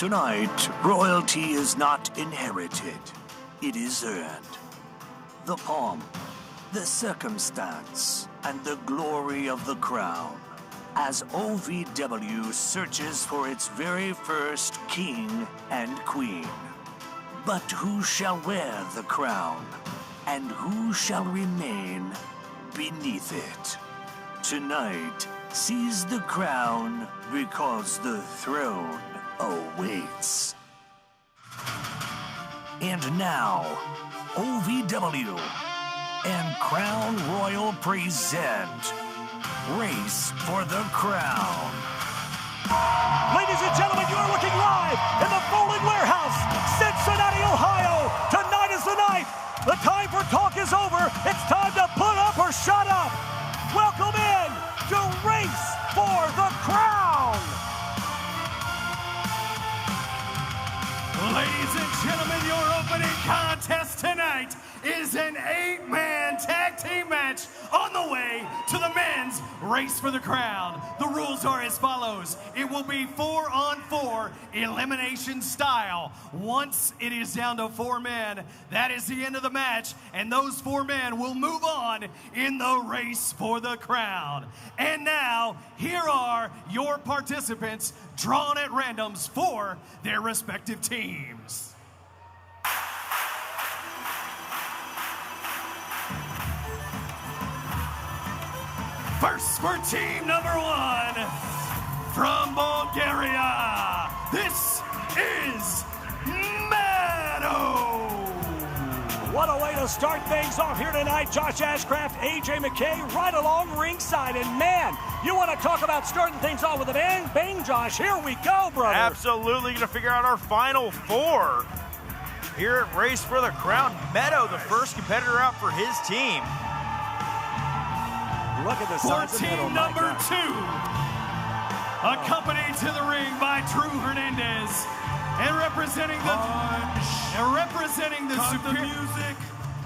Tonight, royalty is not inherited. It is earned. The pomp, the circumstance, and the glory of the crown, as OVW searches for its very first king and queen. But who shall wear the crown, and who shall remain beneath it? Tonight, seize the crown, because the throne awaits. And now, OVW and Crown Royal present Race for the Crown. Ladies and gentlemen, you are looking live in the Bowling Warehouse, Cincinnati, Ohio. Tonight is the night. The time for talk is over. It's time to put up or shut up. Welcome in to Race for the Crown. Ladies and gentlemen, your opening contest tonight is an 8-man tag team match on the way to the men's Race for the Crown. The rules are as follows. It will be 4-on-4 elimination style. Once it is down to 4 men, that is the end of the match, and those 4 men will move on in the Race for the Crown. And now, here are your participants drawn at randoms for their respective teams. First for team number 1, from Bulgaria, this is Meadow. What a way to start things off here tonight. Josh Ashcraft, AJ McKay right along ringside. And man, you want to talk about starting things off with a bang, bang, Josh. Here we go, brother. Absolutely going to figure out our final 4 here at Race for the Crown. Meadow, the first competitor out for his team. Look at the for size of team number 2, accompanied to the ring by Drew Hernandez, and representing the Cut the music,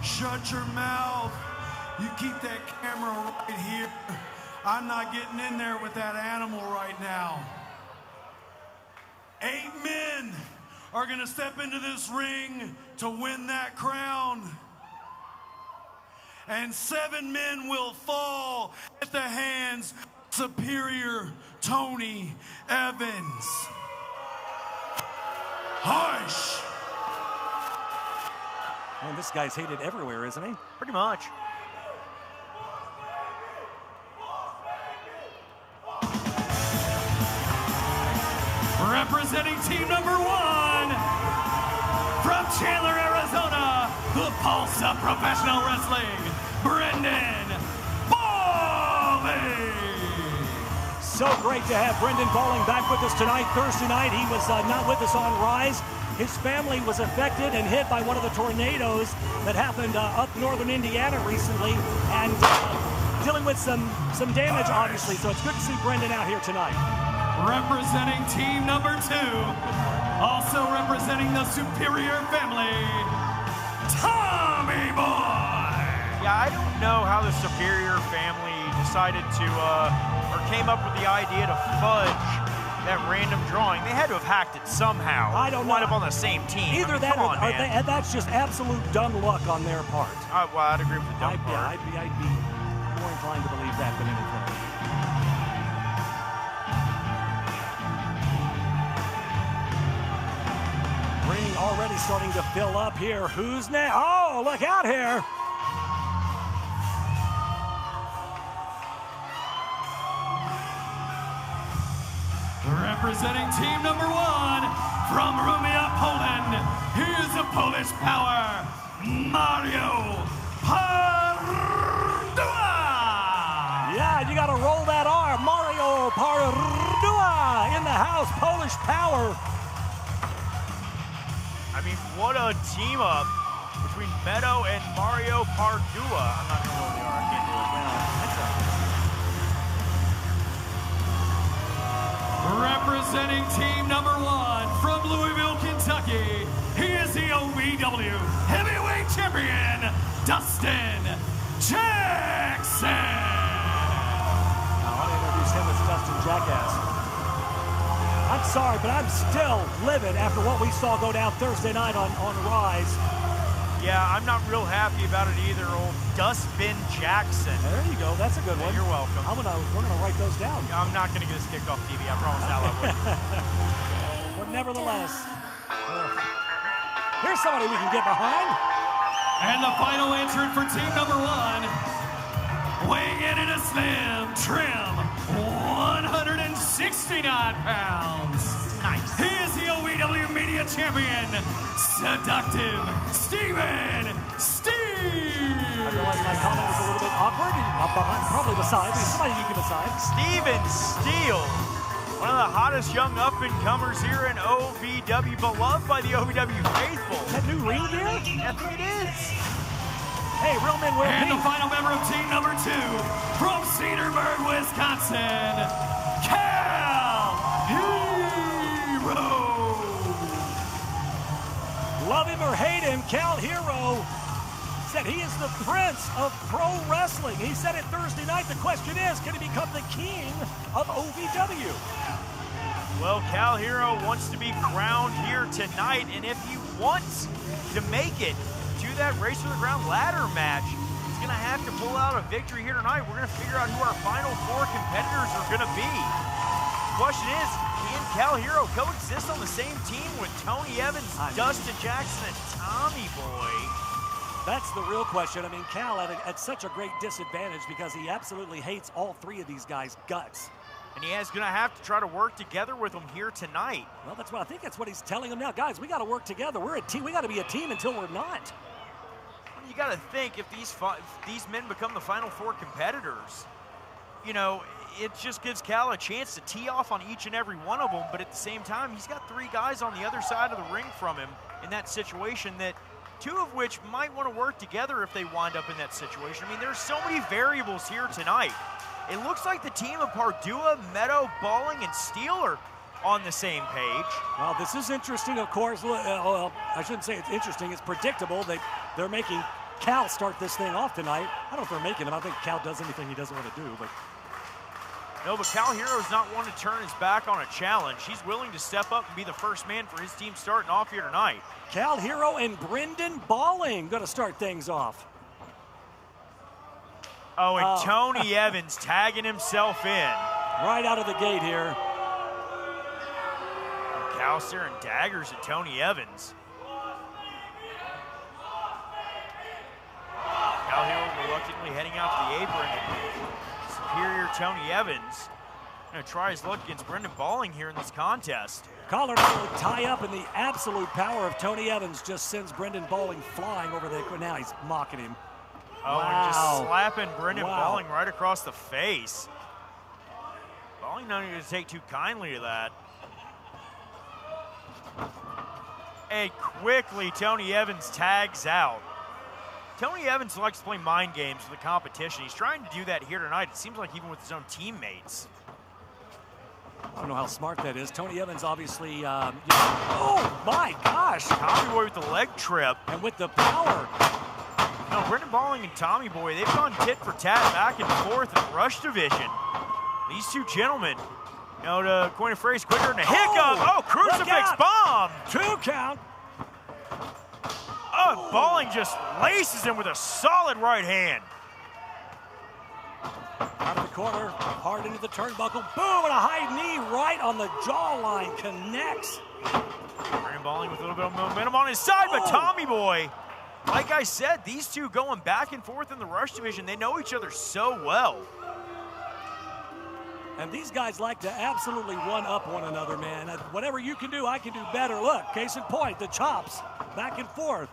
shut your mouth. You keep that camera right here. I'm not getting in there with that animal right now. 8 men are gonna step into this ring to win that crown. And 7 men will fall at the hands of Superior Tony Evans. Hush! Man, this guy's hated everywhere, isn't he? Pretty much. Representing team number 1, from Chandler, Arizona, the pulse of professional wrestling, Brendan Bowling. So great to have Brendan Bowling back with us tonight. Thursday night, he was not with us on Rise. His family was affected and hit by one of the tornadoes that happened up northern Indiana recently, and dealing with some damage, obviously. So it's good to see Brendan out here tonight. Representing team number 2, also representing the Superior family, Tommy Boy. Yeah, I don't know how the Superior family decided to, or came up with the idea to fudge that random drawing. They had to have hacked it somehow. I don't know. Wind up on the same team. Either that or that's just absolute dumb luck on their part. Well, I'd agree with the dumb part. I'd be more inclined to believe that than anything. Ring already starting to fill up here. Who's next? Oh, look out here. Representing team number 1, from Rumia, Poland, here's the Polish power, Mario Pardua. Yeah, you got to roll that R. Mario Pardua in the house, Polish power. I mean, what a team up between Meadow and Mario Pardua. I'm not sure what they are. I can't do it now. That's all. Representing team number 1, from Louisville, Kentucky, he is the OVW Heavyweight Champion, Dustin Jackson. I want to introduce him as Dustin Jackass. I I'm sorry, but I'm still livid after what we saw go down Thursday night on Rise. Yeah, I'm not real happy about it either, old Dustbin Jackson. There you go. That's a good one. You're welcome. We're gonna write those down. I'm not gonna get this kicked off TV. I promise that one. But nevertheless, here's somebody we can get behind. And the final entrant for team number 1, weighing in at a slim, trim, 169 pounds. Nice. He is the OVW Media Champion, Seductive Steven Steve. I realize my comment was a little bit awkward. Up behind, probably beside, but somebody you can beside. Steven Steele, one of the hottest young up-and-comers here in OVW, beloved by the OVW faithful. Is that new ring gear? I think it is. Hey, real men wear And pink. the final member of team number 2, from Cedarburg, Wisconsin, Cal Hero. Love him or hate him, Cal Hero said he is the prince of pro wrestling. He said it Thursday night. The question is, can he become the king of OVW? Well, Cal Hero wants to be crowned here tonight, and if he wants to make it to that Race to the Ground ladder match, he's going to have to pull out a victory here tonight. We're going to figure out who our final 4 competitors are going to be. The question is, can Cal Hero coexist on the same team with Tony Evans, Dustin Jackson, and Tommy Boy? That's the real question. I mean, Cal at such a great disadvantage because he absolutely hates all 3 of these guys' guts. And he is going to have to try to work together with them here tonight. Well, I think that's what he's telling them now. Guys, we got to work together. We're a team. We got to be a team until we're not. You got to think, if these men become the final 4 competitors, you know, it just gives Cal a chance to tee off on each and every one of them, but at the same time, he's got 3 guys on the other side of the ring from him in that situation, that 2 of which might want to work together if they wind up in that situation. I mean, there's so many variables here tonight. It looks like the team of Pardua, Meadow, Balling, and Steele are on the same page. Well, this is interesting, of course. Well, I shouldn't say it's interesting. It's predictable that they're making Cal start this thing off tonight. I don't know if they're making him. I think Cal does anything he doesn't want to do, but... No, but Cal Hero's not one to turn his back on a challenge. He's willing to step up and be the first man for his team starting off here tonight. Cal Hero and Brendan Balling going to start things off. Oh, and Tony Evans tagging himself in. Right out of the gate here. Cal staring daggers at Tony Evans. Cal Hero reluctantly heading out to the apron. Superior Tony Evans going to try his luck against Brendan Balling here in this contest. Collar will tie up, and the absolute power of Tony Evans just sends Brendan Balling flying over the... Now he's mocking him. Oh, wow. And just slapping Brendan Balling right across the face. Balling not going to take too kindly to that. And quickly, Tony Evans tags out. Tony Evans likes to play mind games with the competition. He's trying to do that here tonight, it seems like, even with his own teammates. I don't know how smart that is. Tony Evans obviously, oh my gosh. Tommy Boy with the leg trip. And with the power. No, Brendan Balling and Tommy Boy, they've gone tit for tat back and forth in the Rush division. These 2 gentlemen, you know, to coin a phrase quicker than a hiccup. Oh, crucifix bomb. 2 count. Oh, Balling just laces him with a solid right hand. Out of the corner, hard into the turnbuckle. Boom, and a high knee right on the jawline. Connects. Brendan Balling with a little bit of momentum on his side, but Tommy Boy, like I said, these 2 going back and forth in the Rush division, they know each other so well. And these guys like to absolutely one-up one another, man. Whatever you can do, I can do better. Look, case in point, the chops, back and forth.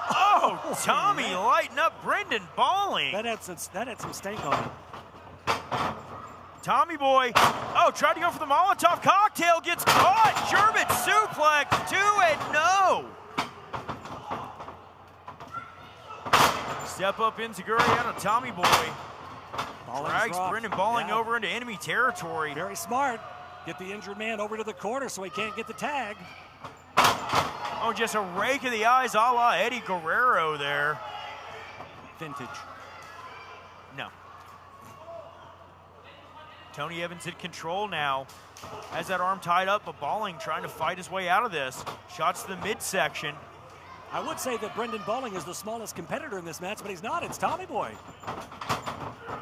Oh, Tommy lighting up Brendan Balling. That had some stank on it. Tommy Boy, oh, tried to go for the Molotov cocktail, gets caught. German suplex, 2 and no. Step up enziguri out of Tommy Boy. Drags Brendan Balling over into enemy territory. Very smart. Get the injured man over to the corner so he can't get the tag. Oh, just a rake of the eyes a la Eddie Guerrero there. Vintage. No. Tony Evans in control now. Has that arm tied up, but Balling trying to fight his way out of this. Shots to the midsection. I would say that Brendan Balling is the smallest competitor in this match, but he's not. It's Tommy Boy.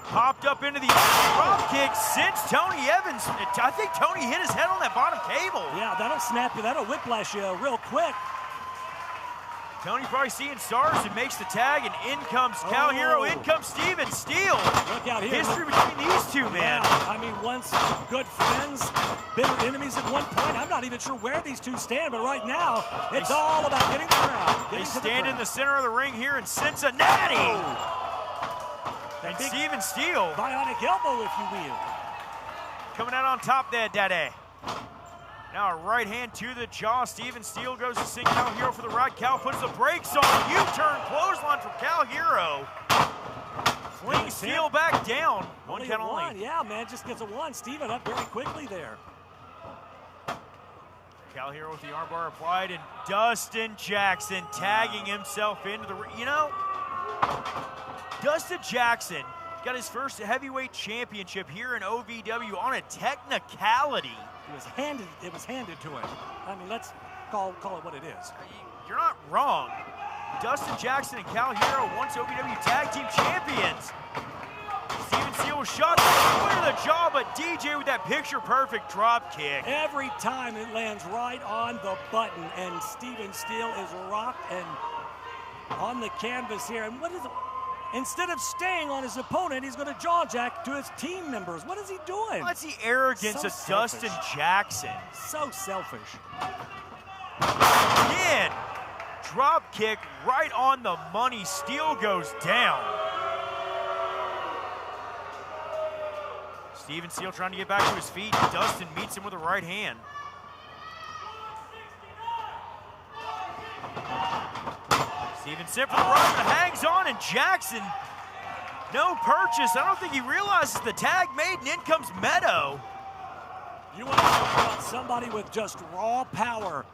Popped up into the drop kick, sends Tony Evans. I think Tony hit his head on that bottom cable. Yeah, that'll snap you. That'll whiplash you real quick. Tony probably seeing stars and makes the tag, and in comes Cal Hero, in comes Steven Steele. Look out here. History between these two, man. Yeah, I mean, once good friends, bitter enemies at one point. I'm not even sure where these two stand, but right now, it's all about getting the crowd. They stand in the center of the ring here in Cincinnati. And Steven Steele. Bionic elbow, if you will. Coming out on top there, Daddy. Now a right hand to the jaw. Steven Steele goes to sing Cal Hero for the right. Cal puts the brakes on. U-turn clothesline from Cal Hero. Fling Steele back down. One count only. Yeah, man, just gets a one. Steven up very quickly there. Cal Hero with the armbar applied, and Dustin Jackson tagging himself into the ring. You know, Dustin Jackson got his first heavyweight championship here in OVW on a technicality. It was handed to him. I mean, let's call it what it is. You're not wrong. Dustin Jackson and Cal Hero, once OVW Tag Team Champions. Steven Steele was shot to the jaw, but DJ with that picture-perfect drop kick. Every time it lands right on the button, and Steven Steele is rocked and on the canvas here. And what is it? Instead of staying on his opponent, he's going to jaw jack to his team members. What is he doing? Well, that's the arrogance of Dustin Jackson. So selfish. Again, drop kick right on the money. Steele goes down. Steven Steele trying to get back to his feet. Dustin meets him with a right hand. Stevenson for the run, but hangs on, and Jackson, no purchase. I don't think he realizes the tag made, and in comes Meadow. You want to talk about somebody with just raw power.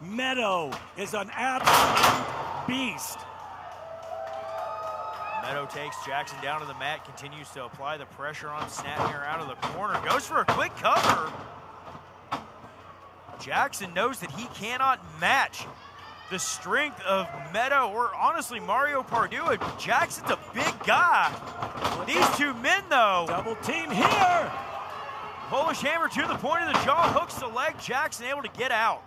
Meadow is an absolute beast. Meadow takes Jackson down to the mat, continues to apply the pressure on Snapmare out of the corner, goes for a quick cover. Jackson knows that he cannot match the strength of Meadow, or honestly Mario Pardua. Jackson's a big guy. These two men, though. Double team here. Polish hammer to the point of the jaw, hooks the leg. Jackson able to get out.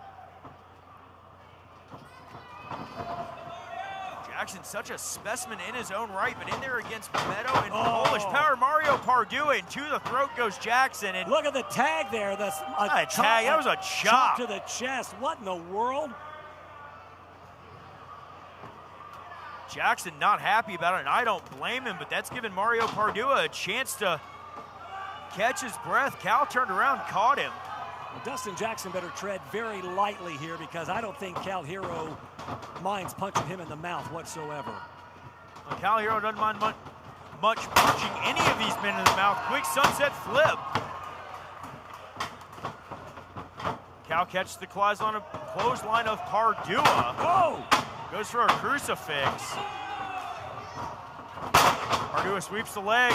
Jackson's such a specimen in his own right, but in there against Meadow and Polish power. Mario Pardua, and to the throat goes Jackson. And look at the tag there. That's a tag. That was a chop to the chest. What in the world? Jackson not happy about it, and I don't blame him, but that's given Mario Pardua a chance to catch his breath. Cal turned around, caught him. Well, Dustin Jackson better tread very lightly here, because I don't think Cal Hero minds punching him in the mouth whatsoever. Well, Cal Hero doesn't mind much punching any of these men in the mouth. Quick sunset flip. Cal catches the clothesline of Pardua. Oh! Goes for a crucifix. Pardua sweeps the leg.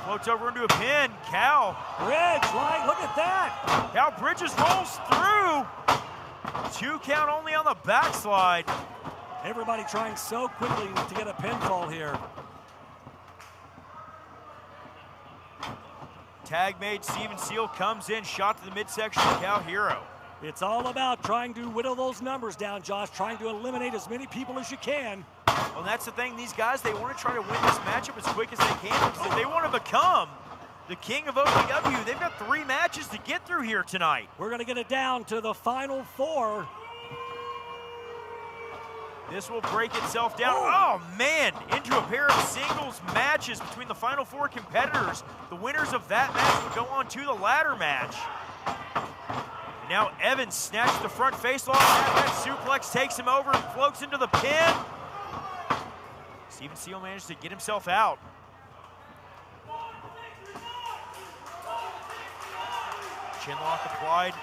Floats over into a pin. Cal. Bridge, right? Look at that. Cal Bridges rolls through. 2 count only on the backslide. Everybody trying so quickly to get a pinfall here. Tag made. Steven Steele comes in. Shot to the midsection of Cal Hero. It's all about trying to whittle those numbers down, Josh, trying to eliminate as many people as you can. Well, that's the thing. These guys, they want to try to win this matchup as quick as they can, because if they want to become the king of OVW, they've got 3 matches to get through here tonight. We're going to get it down to the final 4. This will break itself down. Oh, man, into a pair of singles matches between the final 4 competitors. The winners of that match will go on to the ladder match. Now Evans snatches the front facelock. That suplex takes him over and floats into the pin. Steven Steele managed to get himself out. Chinlock applied.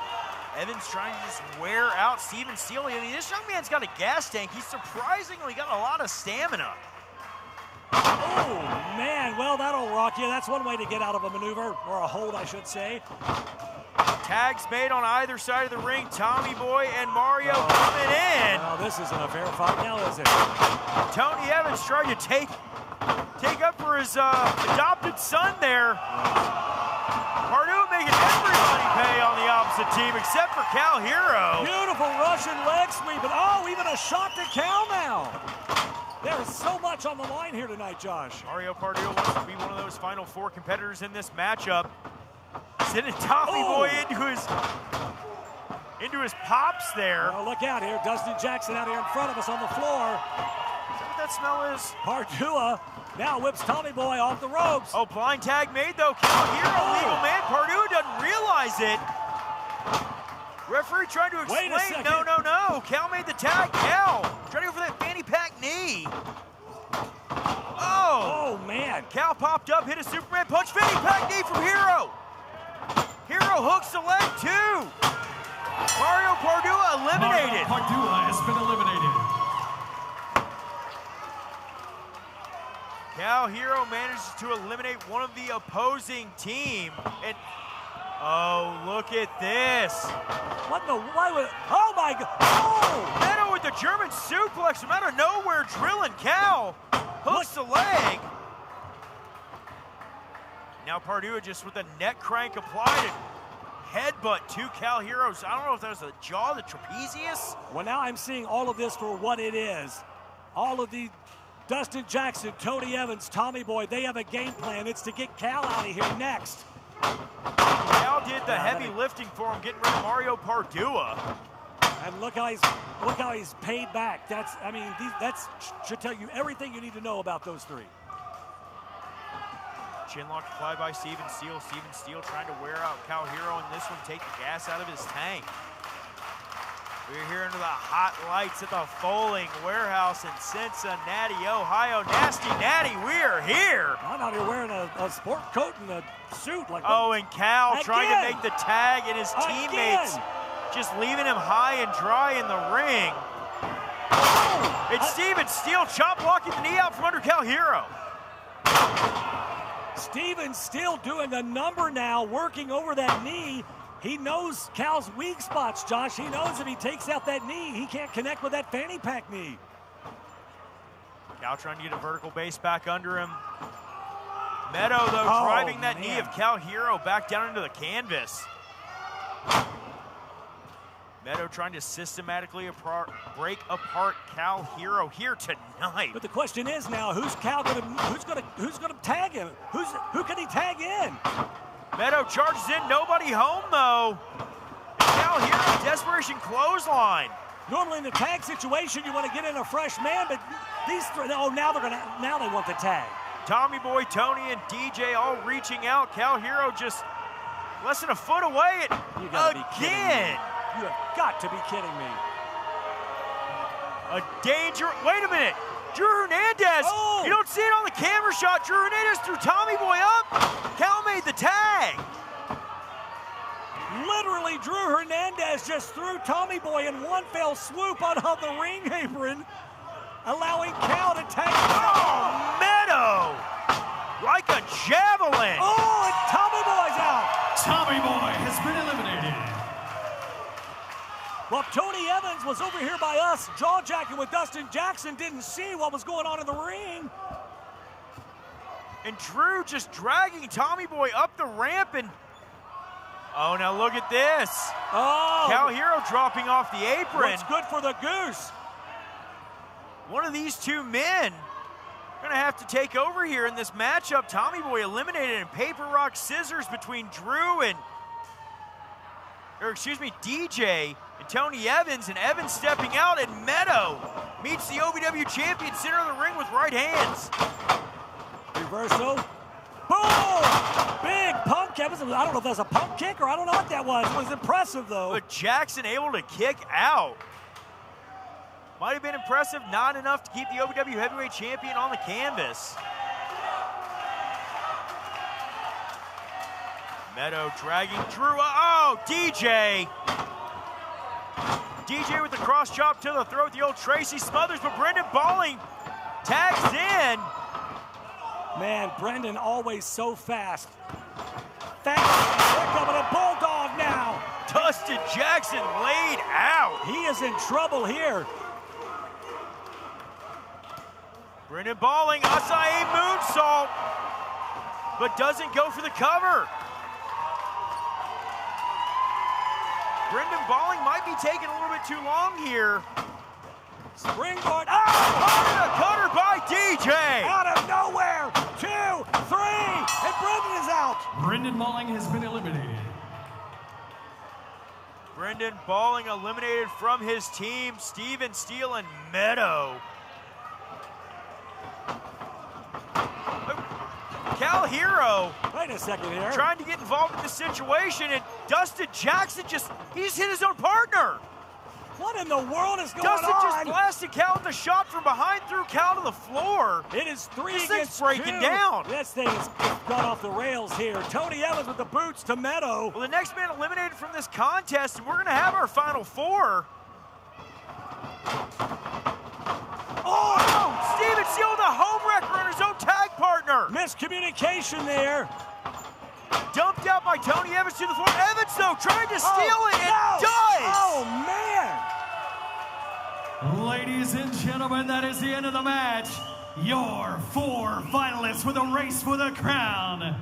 Evans trying to just wear out Steven Steele. I mean, this young man's got a gas tank. He's surprisingly got a lot of stamina. Oh, man. Well, that'll rock you. That's one way to get out of a maneuver, or a hold, I should say. Tags made on either side of the ring. Tommy Boy and Mario coming in. Well, this isn't a fair fight now, is it? Tony Evans trying to take up for his adopted son there. Pardue making everybody pay on the opposite team except for Cal Hero. Beautiful Russian leg sweep, and oh, even a shot to Cal now. There's so much on the line here tonight, Josh. Mario Pardue wants to be one of those final 4 competitors in this matchup. Sending Tommy Boy into his pops there. Oh, look out here. Dustin Jackson out here in front of us on the floor. Is that what that smell is? Pardue now whips Tommy Boy off the ropes. Oh, blind tag made though. Cal Hero, legal man. Pardue doesn't realize it. Referee trying to explain. Wait a second. No. Cal made the tag. Cal trying to go for that fanny pack knee. Oh, man. Cal popped up, hit a Superman punch. Fanny pack knee from Hero. Hero hooks the leg too. Mario Pardue eliminated. Mario Pardue has been eliminated. Cal Hero manages to eliminate one of the opposing team. And oh, look at this. Oh my God. Oh! Meadow with the German suplex from out of nowhere, drilling Cal. Hooks the leg. Now Pardue just with a neck crank applied and headbutt to Cal Heroes. I don't know if that was the jaw, the trapezius. Well, now I'm seeing all of this for what it is. All of the Dustin Jackson, Tony Evans, Tommy Boy, they have a game plan. It's to get Cal out of here next. Cal did the heavy lifting for him, getting rid of Mario Pardue. And look how he's paid back. That should tell you everything you need to know about those 3. Chinlock applied by Steven Steele. Steven Steele trying to wear out Cal Hero, and this one take the gas out of his tank. We're here under the hot lights at the Foaling Warehouse in Cincinnati, Ohio. Nasty Natty, we are here. I'm out here wearing a sport coat and a suit. And Cal trying to make the tag, and his teammates just leaving him high and dry in the ring. It's Steven Steele chop blocking the knee out from under Cal Hero. Steven Steele doing a number now, working over that knee. He knows Cal's weak spots, Josh. He knows if he takes out that knee, he can't connect with that fanny pack knee. Cal trying to get a vertical base back under him. Meadow, though, driving that knee of Cal Hero back down into the canvas. Meadow trying to systematically break apart Cal Hero here tonight. But the question is now, who's gonna tag him? Who can he tag in? Meadow charges in, nobody home though. Cal Hero, desperation clothesline. Normally in the tag situation, you want to get in a fresh man, but these 3, now they want the tag. Tommy Boy, Tony, and DJ all reaching out. Cal Hero just less than a foot away You gotta be kidding me. again. You have got to be kidding me. A danger. Wait a minute. Drew Hernandez. Oh! You don't see it on the camera shot. Drew Hernandez threw Tommy Boy up. Cal made the tag. Literally, Drew Hernandez just threw Tommy Boy in one fell swoop on the ring apron, allowing Cal to tag. Oh, Meadow. Like a javelin. Oh, and Tommy Boy's out. Tommy Boy has been eliminated. Well, Tony Evans was over here by us, jaw-jacking with Dustin Jackson, didn't see what was going on in the ring. And Drew just dragging Tommy Boy up the ramp and... Oh, now look at this. Oh. Cal Hero dropping off the apron. What's good for the goose? One of these 2 men going to have to take over here in this matchup. Tommy Boy eliminated in paper, rock, scissors between Drew and... DJ and Tony Evans, and Evans stepping out, and Meadow meets the OVW champion center of the ring with right hands. Reversal. Boom! Big pump kick. I don't know if that's a pump kick or I don't know what that was. It was impressive, though. But Jackson able to kick out. Might have been impressive, not enough to keep the OVW heavyweight champion on the canvas. Meadow dragging Drew. Oh, DJ. DJ with the cross chop to the throat. The old Tracy Smothers, but Brendan Balling tags in. Man, Brendan always so fast. They're coming a bulldog now. Dustin Jackson laid out. He is in trouble here. Brendan Balling, acai moonsault, but doesn't go for the cover. Brendan Balling might be taking a little bit too long here. Springboard. Oh, cutter by DJ. Out of nowhere. 2, 3, and Brendan is out. Brendan Balling has been eliminated. Brendan Balling eliminated from his team. Steven Steele and Meadow. Cal Hero. Wait a second here. Trying to get involved in the situation, and Dustin Jackson he's hit his own partner. What in the world is going Dustin on? just blasted Cal with the shot from behind, threw Cal to the floor. It is 3 This against thing's breaking 2. down. This thing has gone off the rails here. Tony Evans with the boots to Meadow. Well, the next man eliminated from this contest, and we're going to have our final 4. Oh! Steven Steele with a home wrecker on his own tag partner. Miscommunication there. Dumped out by Tony Evans to the floor. Evans, though, trying to steal it, and no. does! Oh, man! Ladies and gentlemen, that is the end of the match. Your 4 finalists for the race for the crown.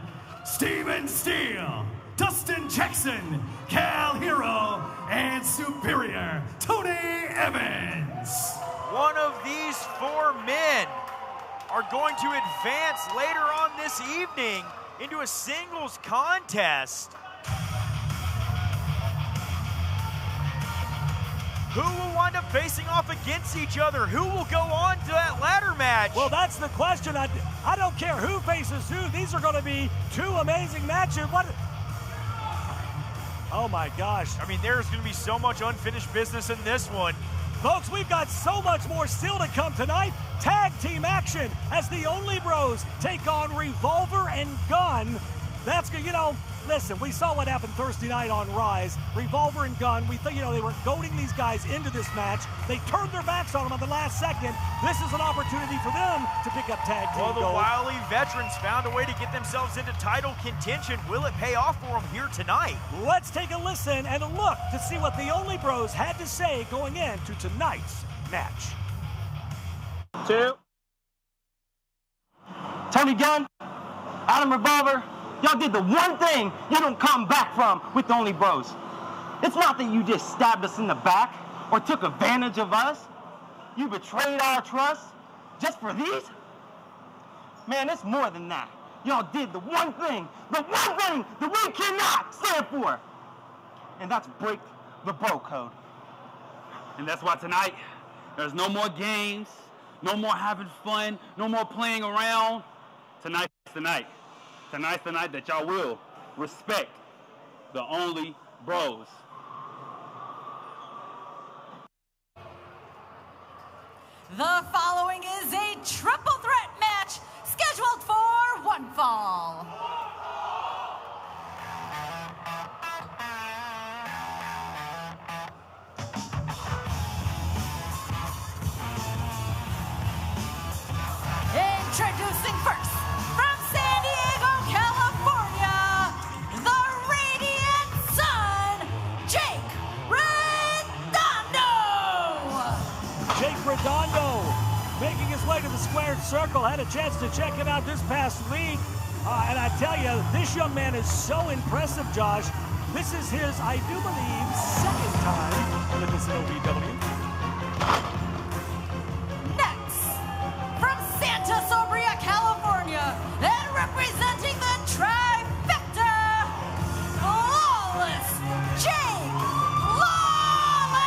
Steven Steele, Dustin Jackson, Cal Hero, and Superior Tony Evans. One of these 4 men are going to advance later on this evening into a singles contest. Who will wind up facing off against each other? Who will go on to that ladder match? Well, that's the question. I don't care who faces who. These are going to be 2 amazing matches. What? Oh, my gosh. I mean, there's going to be so much unfinished business in this one. Folks, we've got so much more still to come tonight. Tag team action as the Only Bros take on Revolver and Gun. That's good. You know, listen, we saw what happened Thursday night on Rise. Revolver and Gun, we thought, you know, they were goading these guys into this match. They turned their backs on them on the last second. This is an opportunity for them to pick up tag team Well, the gold. wily veterans found a way to get themselves into title contention. Will it pay off for them here tonight? Let's take a listen and a look to see what the Only Bros had to say going into tonight's match. 2. Tony Gunn, Adam Revolver, y'all did the one thing you don't come back from with the Only Bros. It's not that you just stabbed us in the back or took advantage of us. You betrayed our trust just for these? Man, it's more than that. Y'all did the one thing that we cannot stand for. And that's break the bro code. And that's why tonight, there's no more games, no more having fun, no more playing around. Tonight's the night. Tonight's the night that y'all will respect the Only Bros. The following is a triple threat match scheduled for one fall. Introducing first, from San Diego, California, the Radiant Sun, Jake Redondo. Jake Redondo making his way to the squared circle. Had a chance to check him out this past week. And I tell you, this young man is so impressive, Josh. This is his, I do believe, second time with this OVW. Next, from Santa Sobria, California, and representing the trifecta, Lawless Jake Lawless!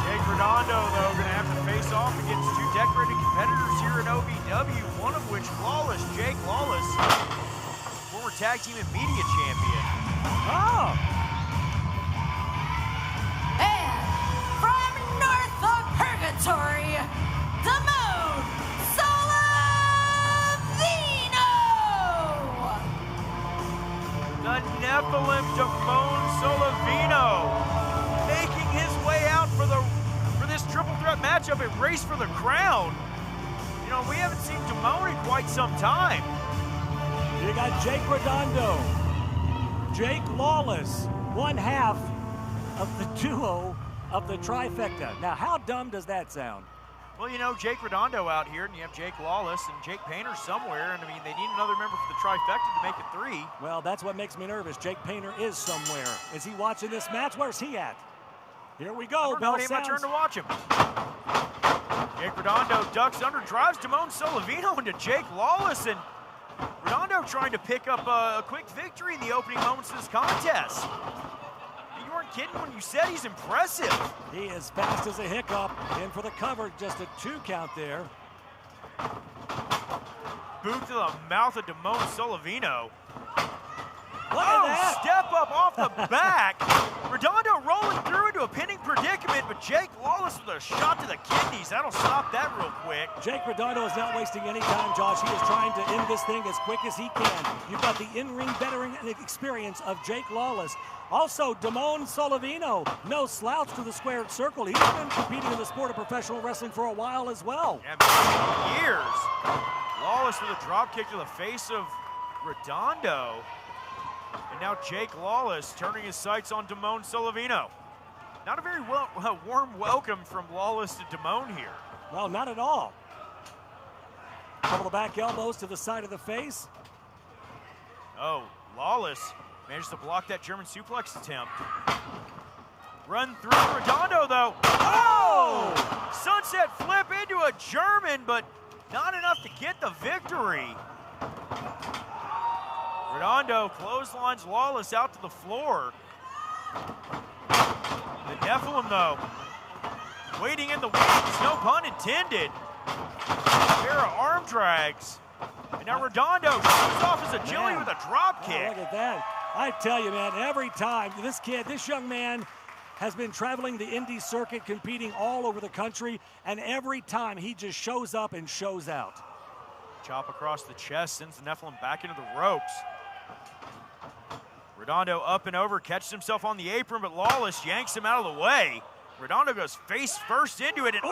Jake Redondo, though, going to have to face off against 2 decorated competitors here in OVW, one of which Lawless, Jake Lawless, former tag team and media champion. Oh! And from north of Purgatory, Damone Solavino! The Nephilim Damone Solavino making his way out for this triple threat matchup at Race for the Crown. You know, we haven't seen Damone in quite some time. You got Jake Redondo, Jake Lawless, one half of the duo of the trifecta. Now, how dumb does that sound? Well, you know, Jake Redondo out here, and you have Jake Lawless and Jake Painter somewhere, and I mean, they need another member for the trifecta to make it 3. Well, that's what makes me nervous. Jake Painter is somewhere. Is he watching this match? Where's he at? Here we go. Bell sounds. My turn to watch him. Jake Redondo ducks under, drives Damone Solovino into Jake Lawless, and Redondo trying to pick up a quick victory in the opening moments of this contest. You weren't kidding when you said he's impressive. He is fast as a hiccup. In for the cover, just a 2 count there. Boot to the mouth of Damone Solovino. Look at that. Step up off the back. Redondo rolling through into a pinning predicament, but Jake Lawless with a shot to the kidneys. That'll stop that real quick. Jake Redondo is not wasting any time, Josh. He is trying to end this thing as quick as he can. You've got the in-ring veteran experience of Jake Lawless. Also, Damone Solovino, no slouch to the squared circle. He's been competing in the sport of professional wrestling for a while as well. Yeah, many years. Lawless with a drop kick to the face of Redondo. And now Jake Lawless turning his sights on Damone Solovino. Not a very warm welcome from Lawless to Damone here. Well, not at all. Couple of back elbows to the side of the face. Oh, Lawless managed to block that German suplex attempt. Run through Redondo, though. Oh! Sunset flip into a German, but not enough to get the victory. Redondo clotheslines Lawless out to the floor. The Nephilim, though, waiting in the wings, no pun intended. A pair of arm drags. And now Redondo shows off his agility with a drop kick. Oh, look at that. I tell you, man, every time this young man has been traveling the indie circuit, competing all over the country, and every time he just shows up and shows out. Chop across the chest, sends the Nephilim back into the ropes. Redondo up and over, catches himself on the apron, but Lawless yanks him out of the way. Redondo goes face first into it, and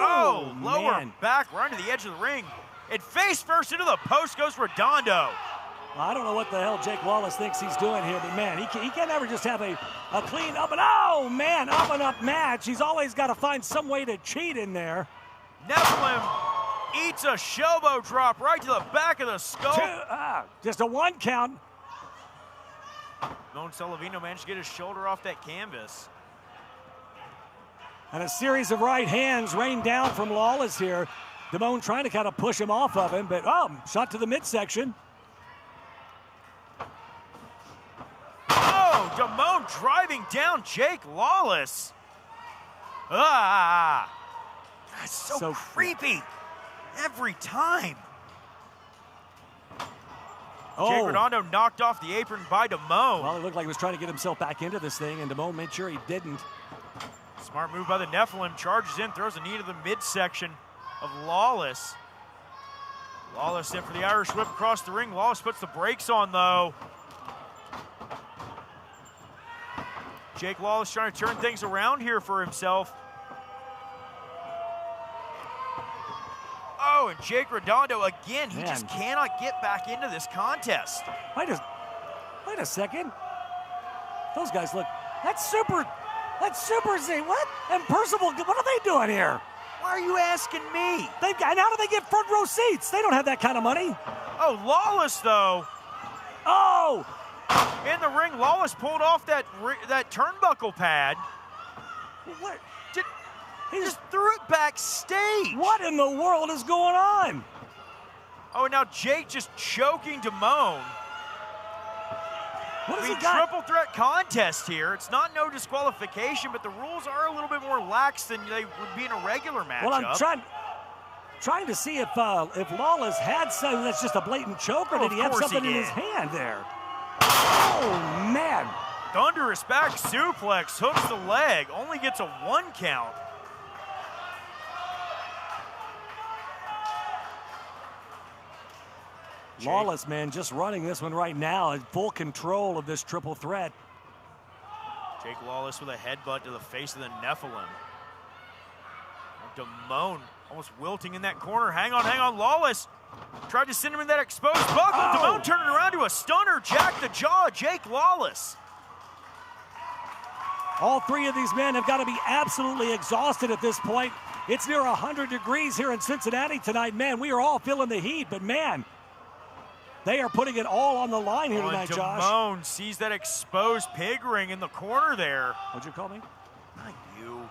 lower back right to the edge of the ring. And face first into the post goes Redondo. Well, I don't know what the hell Jake Lawless thinks he's doing here, but man, he can't ever just have a clean up and up match. He's always got to find some way to cheat in there. Nephilim eats a showboat drop right to the back of the skull. Just a 1 count. Damone Solovino managed to get his shoulder off that canvas. And a series of right hands rain down from Lawless here. Damone trying to kind of push him off of him, but shot to the midsection. Oh, Damone driving down Jake Lawless. That's so creepy every time. Jake Redondo knocked off the apron by Damone. Well, it looked like he was trying to get himself back into this thing, and Damone made sure he didn't. Smart move by the Nephilim. Charges in, throws a knee to the midsection of Lawless. Lawless in for the Irish whip across the ring. Lawless puts the brakes on, though. Jake Lawless trying to turn things around here for himself. Oh, and Jake Redondo again. He just cannot get back into this contest. Wait a second. Those guys look. That's Super Z. What? And Percival. What are they doing here? Why are you asking me? And how do they get front row seats? They don't have that kind of money. Oh, Lawless though. Oh. In the ring, Lawless pulled off that turnbuckle pad. What? He just threw it backstage. What in the world is going on? Oh, and now Jake just choking Damone. What has he got? Triple threat contest here. It's not no disqualification, but the rules are a little bit more lax than they would be in a regular matchup. Well, I'm trying to see if Lawless had something that's just a blatant choke, or did he have something in his hand there? Oh, man. Thunderous back suplex, hooks the leg, only gets a 1 count. Lawless, man, just running this one right now in full control of this triple threat. Jake Lawless with a headbutt to the face of the Nephilim. Damone Almost wilting in that corner. Hang on, Lawless. Tried to send him in that exposed buckle. Damone turning around to a stunner. Jack the Jaw, Jake Lawless. All three of these men have got to be absolutely exhausted at this point. It's near 100 degrees here in Cincinnati tonight. Man, we are all feeling the heat, but man, they are putting it all on the line here tonight, Josh. Damone sees that exposed pig ring in the corner there. What'd you call me? Not you.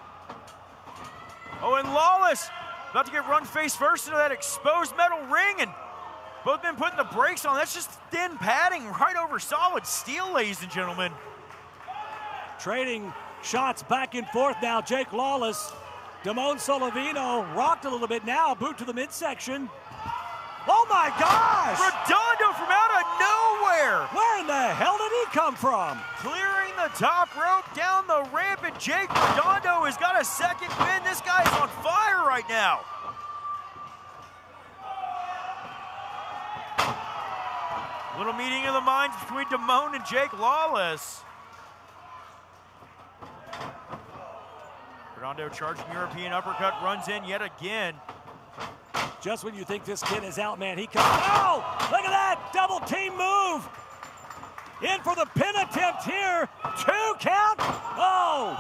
Oh, and Lawless about to get run face first into that exposed metal ring, and both men putting the brakes on. That's just thin padding right over solid steel, ladies and gentlemen. Trading shots back and forth now. Jake Lawless, Damone Solovino rocked a little bit now. Boot to the midsection. Oh my gosh! Redondo from out of nowhere! Where in the hell did he come from? Clearing the top rope down the ramp, and Jake Redondo has got a second win. This guy is on fire right now. Little meeting of the minds between Damone and Jake Lawless. Redondo charging European uppercut, runs in yet again. Just when you think this kid is out, man, he comes. Oh, look at that double team move. In for the pin attempt here. 2 count. Oh,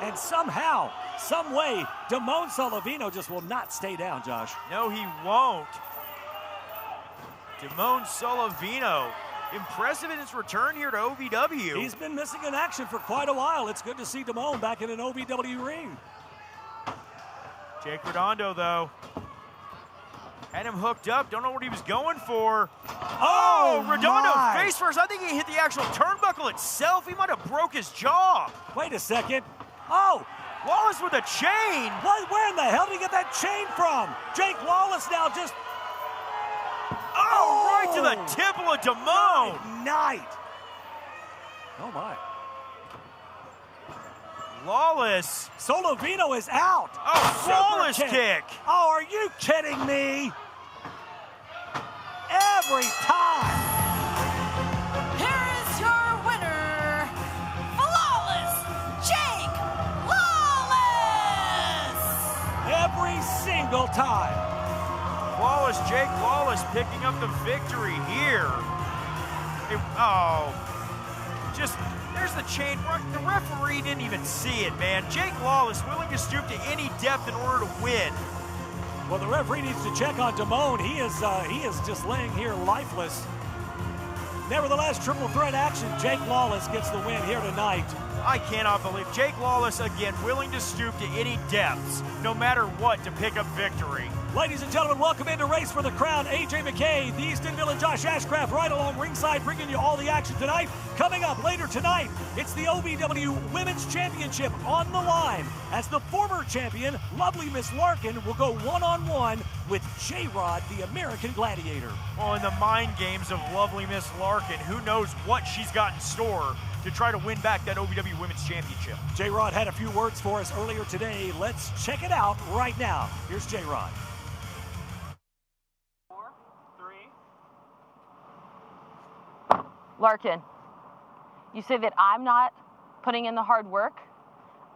and somehow, some way, Damone Solovino just will not stay down, Josh. No, he won't. Damone Solovino, impressive in his return here to OVW. He's been missing in action for quite a while. It's good to see Damone back in an OVW ring. Jake Redondo, though, had him hooked up. Don't know what he was going for. Oh, Redondo face first. I think he hit the actual turnbuckle itself. He might have broke his jaw. Wait a second. Oh, Lawless with a chain. What? Where in the hell did he get that chain from? Jake Lawless now just... Oh, right to the temple of Damone. Night. Oh, my. Lawless. Solovino is out. Oh, flawless kick. Oh, are you kidding me? Every time. Here is your winner, Flawless Jake Lawless. Every single time. Flawless Jake Lawless picking up the victory here. Just, there's the chain. The referee didn't even see it, man. Jake Lawless willing to stoop to any depth in order to win. Well, the referee needs to check on Damone. He is just laying here lifeless. Nevertheless, triple threat action. Jake Lawless gets the win here tonight. I cannot believe Jake Lawless, again, willing to stoop to any depths, no matter what, to pick up victory. Ladies and gentlemen, welcome into Race for the Crown. AJ McKay, the Eastonville, and Josh Ashcraft right along ringside, bringing you all the action tonight. Coming up later tonight, it's the OVW Women's Championship on the line as the former champion, lovely Miss Larkin, will go one-on-one with J-Rod, the American Gladiator. Oh, in the mind games of lovely Miss Larkin, who knows what she's got in store to try to win back that OVW Women's Championship. J-Rod had a few words for us earlier today. Let's check it out right now. Here's J-Rod. 4, 3. Larkin, you say that I'm not putting in the hard work?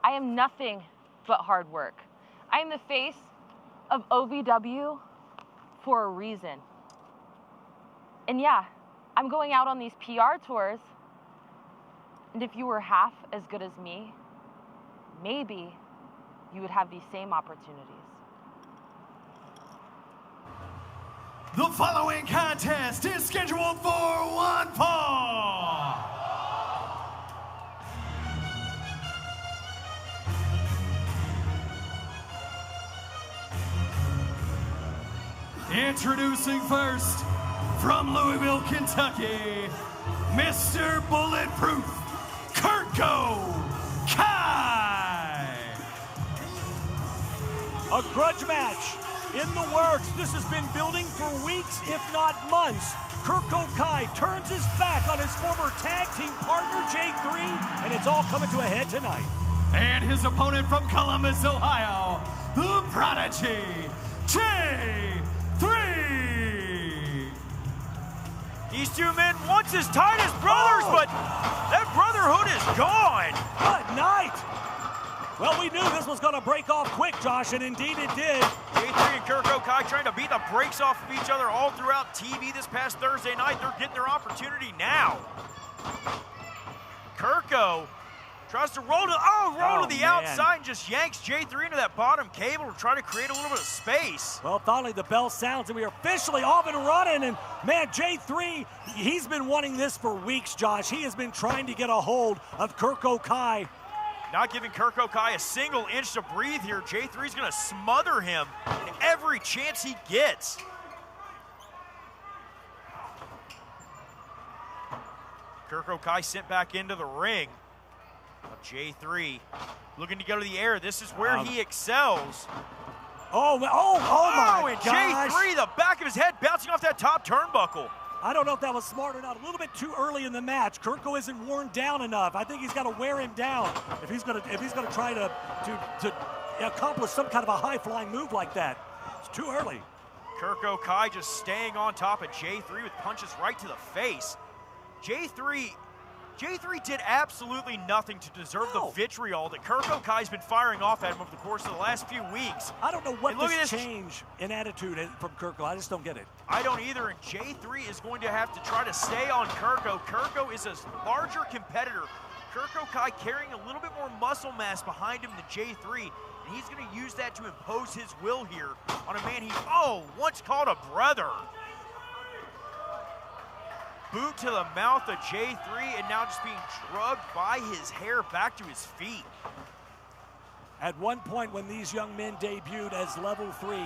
I am nothing but hard work. I am the face of OVW for a reason. And yeah, I'm going out on these PR tours. And if you were half as good as me, maybe you would have these same opportunities. The following contest is scheduled for one fall. Introducing first, from Louisville, Kentucky, Mr. Bulletproof, Kurtko Kai. A grudge match in the works. This has been building for weeks, if not months. Kurtko Kai turns his back on his former tag team partner, J3, and it's all coming to a head tonight. And his opponent from Columbus, Ohio, the Prodigy, J3. These two men once as tight as brothers, but that brotherhood is gone. Good night. Well, we knew this was going to break off quick, Josh, and indeed it did. J3 and Kirko Kai trying to beat the brakes off of each other all throughout TV this past Thursday night. They're getting their opportunity now. Kirko tries to roll to the outside and just yanks J3 into that bottom cable to try to create a little bit of space. Well, finally the bell sounds and we are officially off and running. And man, J3, he's been wanting this for weeks, Josh. He has been trying to get a hold of Kirko Kai. Not giving Kirko Kai a single inch to breathe here. J3's gonna smother him in every chance he gets. Kirko Kai sent back into the ring. J3 looking to go to the air. This is where he excels. Oh my and gosh. J3, the back of his head bouncing off that top turnbuckle. I don't know if that was smart or not. A little bit too early in the match. Kirko isn't worn down enough. I think he's got to wear him down if he's gonna try to accomplish some kind of a high-flying move like that. It's too early. Kirko Kai just staying on top of J3 with punches right to the face. J3 did absolutely nothing to deserve the vitriol that Kirko Kai's been firing off at him over the course of the last few weeks. I don't know what this change in attitude from Kirko. I just don't get it. I don't either, and J3 is going to have to try to stay on Kirko. Kirko is a larger competitor. Kirko Kai carrying a little bit more muscle mass behind him than J3, and he's going to use that to impose his will here on a man he once called a brother. Boot to the mouth of J3, and now just being drugged by his hair back to his feet. At one point when these young men debuted as level 3,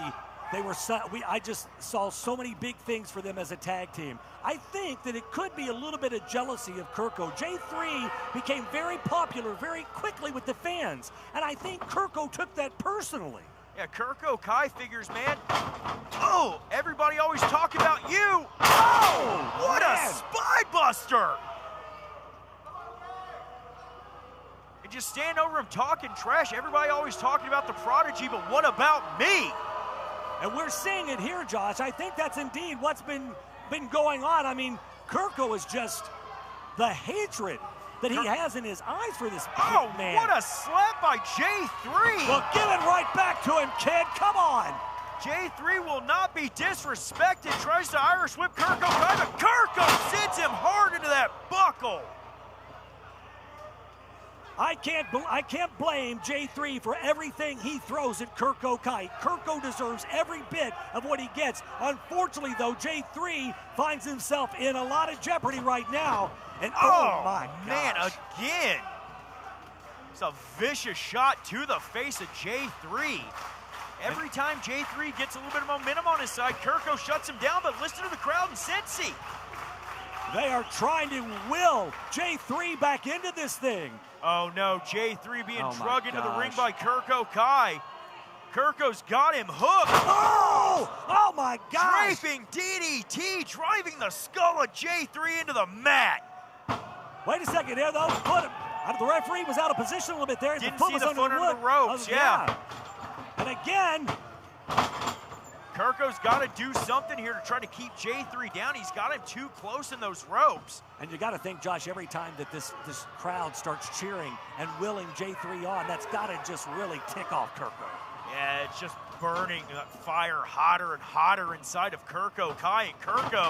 they were I just saw so many big things for them as a tag team. I think that it could be a little bit of jealousy of Kirko. J3 became very popular very quickly with the fans, and I think Kirko took that personally. Yeah, Kirko Kai figures, man, everybody always talk about you. What a spy buster! And just stand over him talking trash. Everybody always talking about the prodigy, but what about me? And we're seeing it here, Josh. I think that's indeed what's been going on. I mean, Kirko is just the hatred that he has in his eyes for this man. What a slap by J3! Well, give it right back to him, kid. Come on! J3 will not be disrespected. Tries to Irish whip Kirko Kai, but Kirko sends him hard into that buckle. I can't blame J3 for everything he throws at Kirko Kai. Kirko deserves every bit of what he gets. Unfortunately, though, J3 finds himself in a lot of jeopardy right now. And my man, gosh. again. It's a vicious shot to the face of J3. Every time J3 gets a little bit of momentum on his side, Kirko shuts him down, but listen to the crowd in Cincy. They are trying to will J3 back into this thing. Oh no, J3 being drugged into the ring by Kirko Kai. Kirko's got him hooked. Oh my gosh. Draping DDT, driving the skull of J3 into the mat. Wait a second there, though. The referee was out of position a little bit there. Didn't see the foot under the ropes, yeah. And again, Kirko's got to do something here to try to keep J3 down. He's got him too close in those ropes. And you got to think, Josh, every time that this crowd starts cheering and willing J3 on, that's got to just really tick off Kirko. Yeah, it's just burning fire hotter and hotter inside of Kirko Kai, and Kirko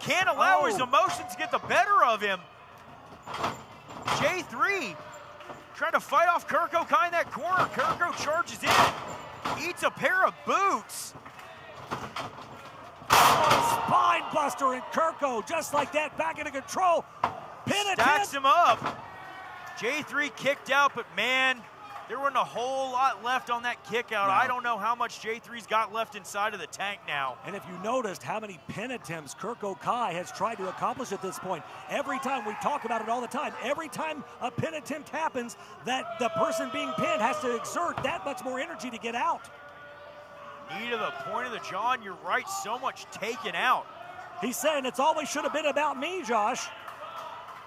can't allow his emotions to get the better of him. J3 trying to fight off Kirko Kai in that corner. Kirko charges in, eats a pair of boots. Spine buster, and Kirko, just like that, back into control. Stacks him up. J3 kicked out, but man, there wasn't a whole lot left on that kick out. No. I don't know how much J3's got left inside of the tank now. And if you noticed how many pin attempts Kirko Kai has tried to accomplish at this point, every time, we talk about it all the time, every time a pin attempt happens, that the person being pinned has to exert that much more energy to get out. Knee to the point of the jaw, and you're right, so much taken out. He's saying it's always should have been about me, Josh.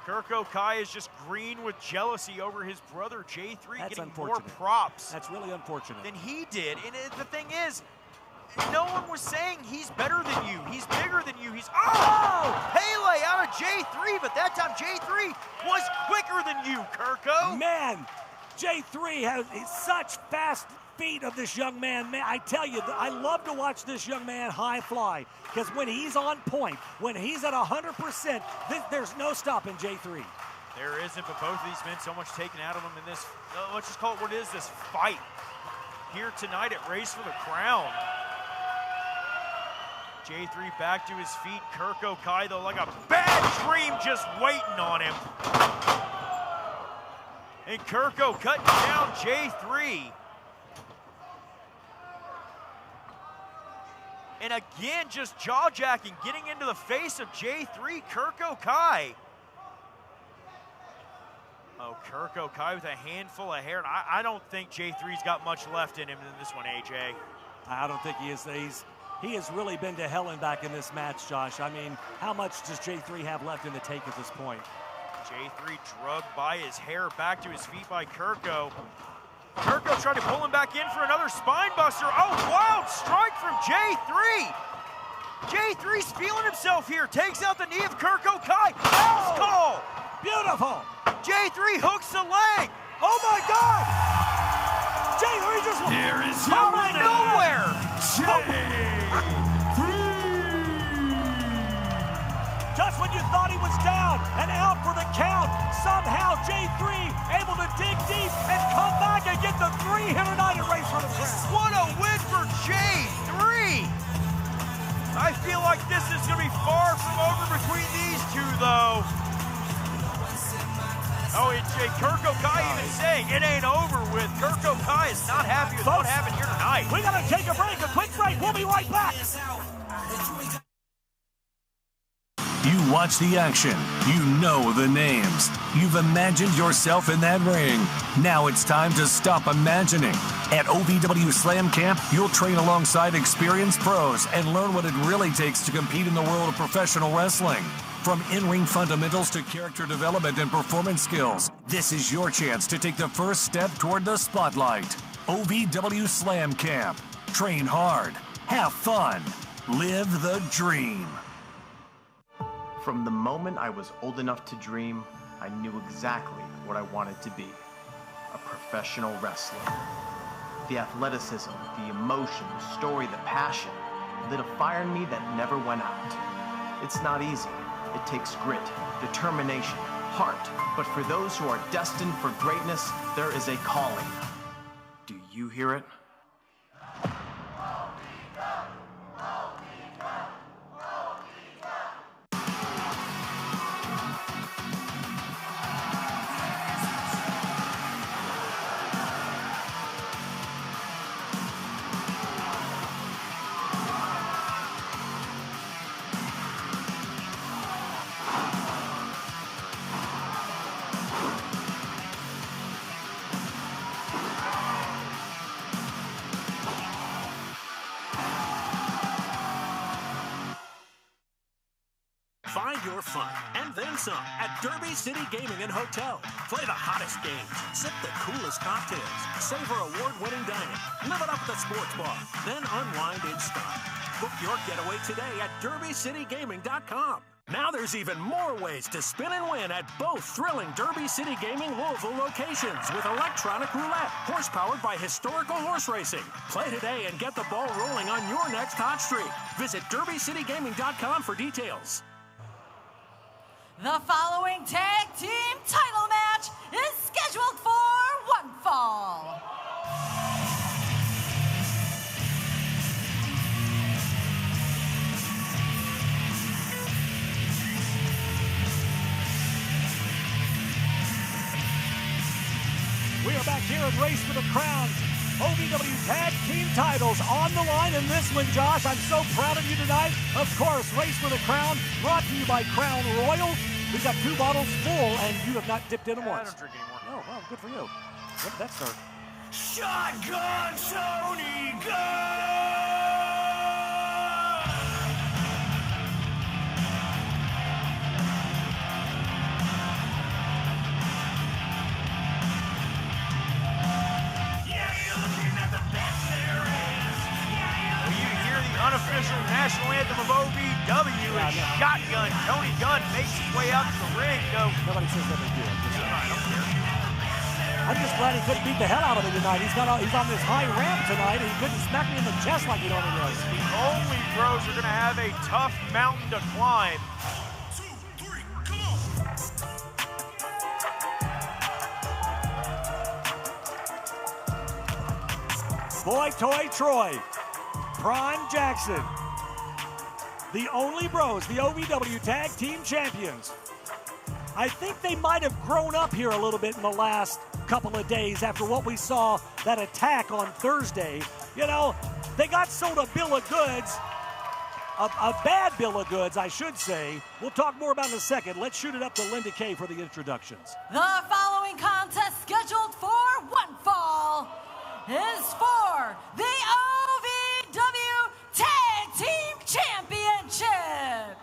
Kirko Kai is just green with jealousy over his brother J3 That's getting more props. That's really unfortunate. Than he did. And the thing is, no one was saying he's better than you. He's bigger than you. He's Pele out of J3, but that time J3 was quicker than you, Kirko. Man, J3 has such fast feet of this young man. Man, I tell you, I love to watch this young man high fly, because when he's on point, when he's at 100%, there's no stopping J3. There isn't, but both of these men, so much taken out of them in this, let's just call it what it is, this fight here tonight at Race for the Crown. J3 back to his feet. Kirk Okai, though, like a bad dream just waiting on him. And Kirko cutting down J3. And again, just jaw-jacking, getting into the face of J3, Kirk Okai. Oh, Kirk Okai with a handful of hair. I don't think J3's got much left in him in this one, AJ. I don't think he is. He has really been to hell and back in this match, Josh. I mean, how much does J3 have left in the tank at this point? J3 drugged by his hair, back to his feet by Kirko. Kirko tried to pull him back in for another spine buster. Oh, wild strike from J3. J3's feeling himself here. Takes out the knee of Kirk Okai. House call. Beautiful. J3 hooks the leg. Oh my God. J3 just There is out of nowhere. J3. Just when you thought he was down and out for the count, somehow J3 able to dig deep and come back and get the 3 here tonight at Race for the Crown. What a win for J3! I feel like this is going to be far from over between these two, though. Oh, it's Kirk Okai even saying it ain't over with. Kirk Okai is not happy with what happened here tonight. We got to take a break, a quick break. We'll be right back. You watch the action, you know the names. You've imagined yourself in that ring. Now it's time to stop imagining. At OVW Slam Camp, you'll train alongside experienced pros and learn what it really takes to compete in the world of professional wrestling. From in-ring fundamentals to character development and performance skills, this is your chance to take the first step toward the spotlight. OVW Slam Camp. Train hard, have fun, live the dream. From the moment I was old enough to dream, I knew exactly what I wanted to be. A professional wrestler. The athleticism, the emotion, the story, the passion lit a fire in me that never went out. It's not easy. It takes grit, determination, heart. But for those who are destined for greatness, there is a calling. Do you hear it? Find your fun, and then some, at Derby City Gaming and Hotel. Play the hottest games, sip the coolest cocktails, savor award-winning dining, live it up at the sports bar, then unwind in style. Book your getaway today at DerbyCityGaming.com. Now there's even more ways to spin and win at both thrilling Derby City Gaming Louisville locations with electronic roulette, horse-powered by historical horse racing. Play today and get the ball rolling on your next hot streak. Visit DerbyCityGaming.com for details. The following tag team title match is scheduled for one fall. We are back here at Race for the Crown. OVW Tag Team titles on the line in this one, Josh. I'm so proud of you tonight. Of course, Race for the Crown brought to you by Crown Royal. We've got 2 bottles full, and you have not dipped in them once. I don't drink anymore. Oh, well, good for you. When did that start? Shotgun Tony Gunn! Unofficial national anthem of OVW is Shotgun. Tony Gunn makes his way out to the ring. Nobody says that they do. I don't care. I'm just glad he couldn't beat the hell out of me tonight. He's on this high ramp tonight, and he couldn't smack me in the chest like he normally does. The only Bros are going to have a tough mountain to climb. 2, 3, come on! Boy Toy Troy, Prime Jackson, the only Bros, the OVW Tag Team Champions. I think they might have grown up here a little bit in the last couple of days after what we saw, that attack on Thursday. You know, they got sold a bill of goods, a bad bill of goods, I should say. We'll talk more about it in a second. Let's shoot it up to Linda Kay for the introductions. The following contest scheduled for one fall is for the OVW Tag Team Championship.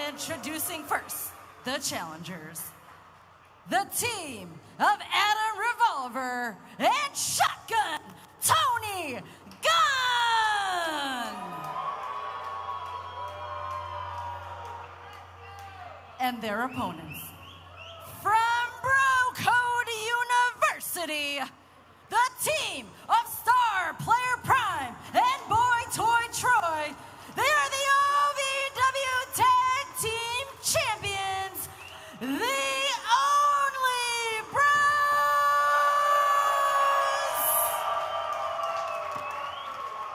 Introducing first, the challengers. The team of Adam Revolver and Shotgun Tony Gunn. And their opponents. From Bro Code University, the team of Star Player Prime and Boy Toy Troy. They are the OVW Tag Team Champions, the only Bros.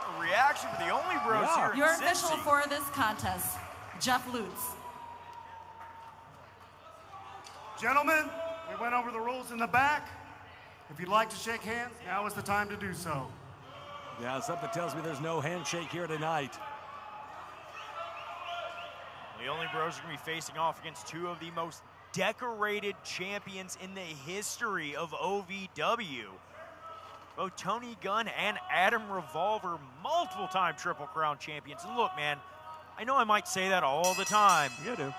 A reaction for the only Bros here in Your Cincy. official for this contest, Jeff Lutz. Gentlemen, we went over the rules in the back. If you'd like to shake hands, now is the time to do so. Yeah, something tells me there's no handshake here tonight. The only Bros are going to be facing off against two of the most decorated champions in the history of OVW. Both Tony Gunn and Adam Revolver, multiple-time Triple Crown champions. And look, man, I know I might say that all the time. You do.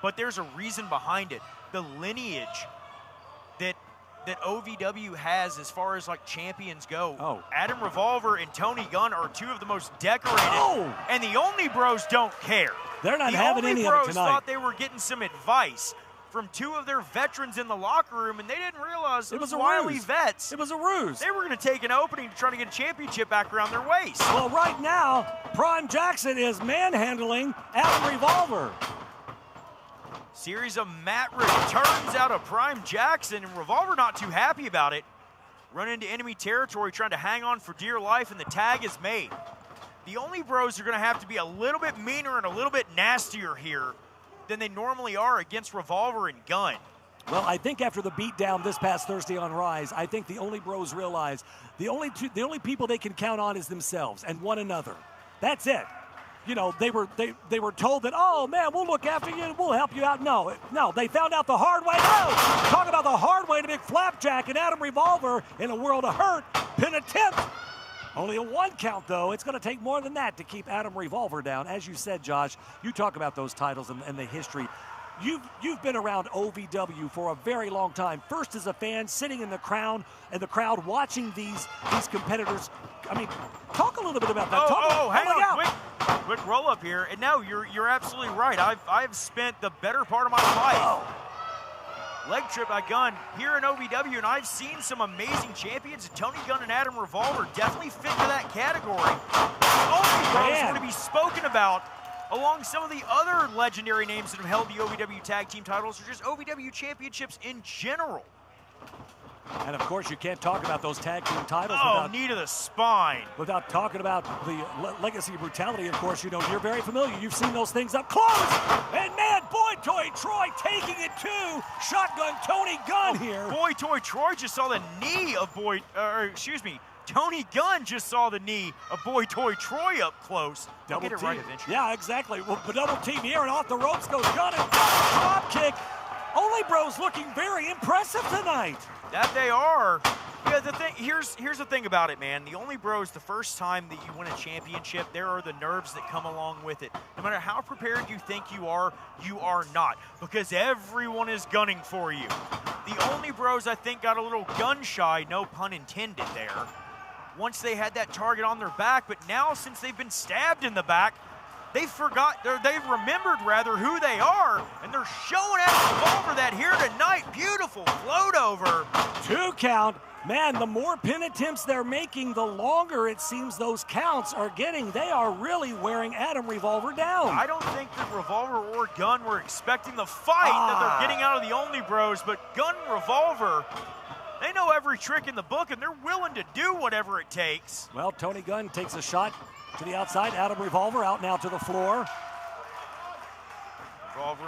But there's a reason behind it. The lineage that OVW has as far as like champions go. Oh. Adam Revolver and Tony Gunn are two of the most decorated. Oh. And the only Bros don't care. They're not having any of it The only Bros tonight. thought they were getting some advice from two of their veterans in the locker room, and they didn't realize It was a wily ruse. vets. It was a ruse. They were going to take an opening to try to get a championship back around their waist. Well, right now, Prime Jackson is manhandling Adam Revolver. Series of mat returns out of Prime Jackson, and Revolver not too happy about it. Run into enemy territory, trying to hang on for dear life, and the tag is made. The only Bros are going to have to be a little bit meaner and a little bit nastier here than they normally are against Revolver and Gunn. Well, I think after the beatdown this past Thursday on Rise, I think the only Bros realize the only people they can count on is themselves and one another. That's it. You know, they were told that, oh man, we'll look after you, we'll help you out. No, they found out the hard way. No, talk about the hard way to make Flapjack and Adam Revolver in a world of hurt. Pin attempt. Only a one count, though. It's going to take more than that to keep Adam Revolver down. As you said, Josh, you talk about those titles and the history. You've been around OVW for a very long time. First as a fan, sitting in the crowd watching these competitors. I mean, talk a little bit about that. Hang on, quick roll up here. And no, you're absolutely right. I've spent the better part of my life leg trip by Gunn here in OVW, and I've seen some amazing champions. And Tony Gunn and Adam Revolver definitely fit into that category. Only Bros want to be spoken about along some of the other legendary names that have held the OVW Tag Team titles, or just OVW championships in general. And of course, you can't talk about those tag team titles knee to the spine. Without talking about the legacy of brutality. Of course, you know, you're very familiar. You've seen those things up close. And man, Boy Toy Troy taking it to Shotgun Tony Gunn here. Boy Toy Troy just saw the knee of Tony Gunn just saw the knee of Boy Toy Troy up close. They'll get it right eventually. Yeah, exactly. Well, double team here, and off the ropes goes Gunn, and drop kick. Only Bros looking very impressive tonight. That they are. Yeah, here's the thing about it, man. The Only Bros, the first time that you win a championship, there are the nerves that come along with it. No matter how prepared you think you are not, because everyone is gunning for you. The Only Bros, I think, got a little gun shy, no pun intended there, once they had that target on their back. But now, since they've been stabbed in the back, They've remembered rather who they are, and they're showing Adam Revolver that here tonight. Beautiful float over. 2 count. Man, the more pin attempts they're making, the longer it seems those counts are getting. They are really wearing Adam Revolver down. I don't think that Revolver or Gunn were expecting the fight that they're getting out of the Only Bros, but Gunn and Revolver, they know every trick in the book, and they're willing to do whatever it takes. Well, Tony Gunn takes a shot to the outside. Adam Revolver out now to the floor.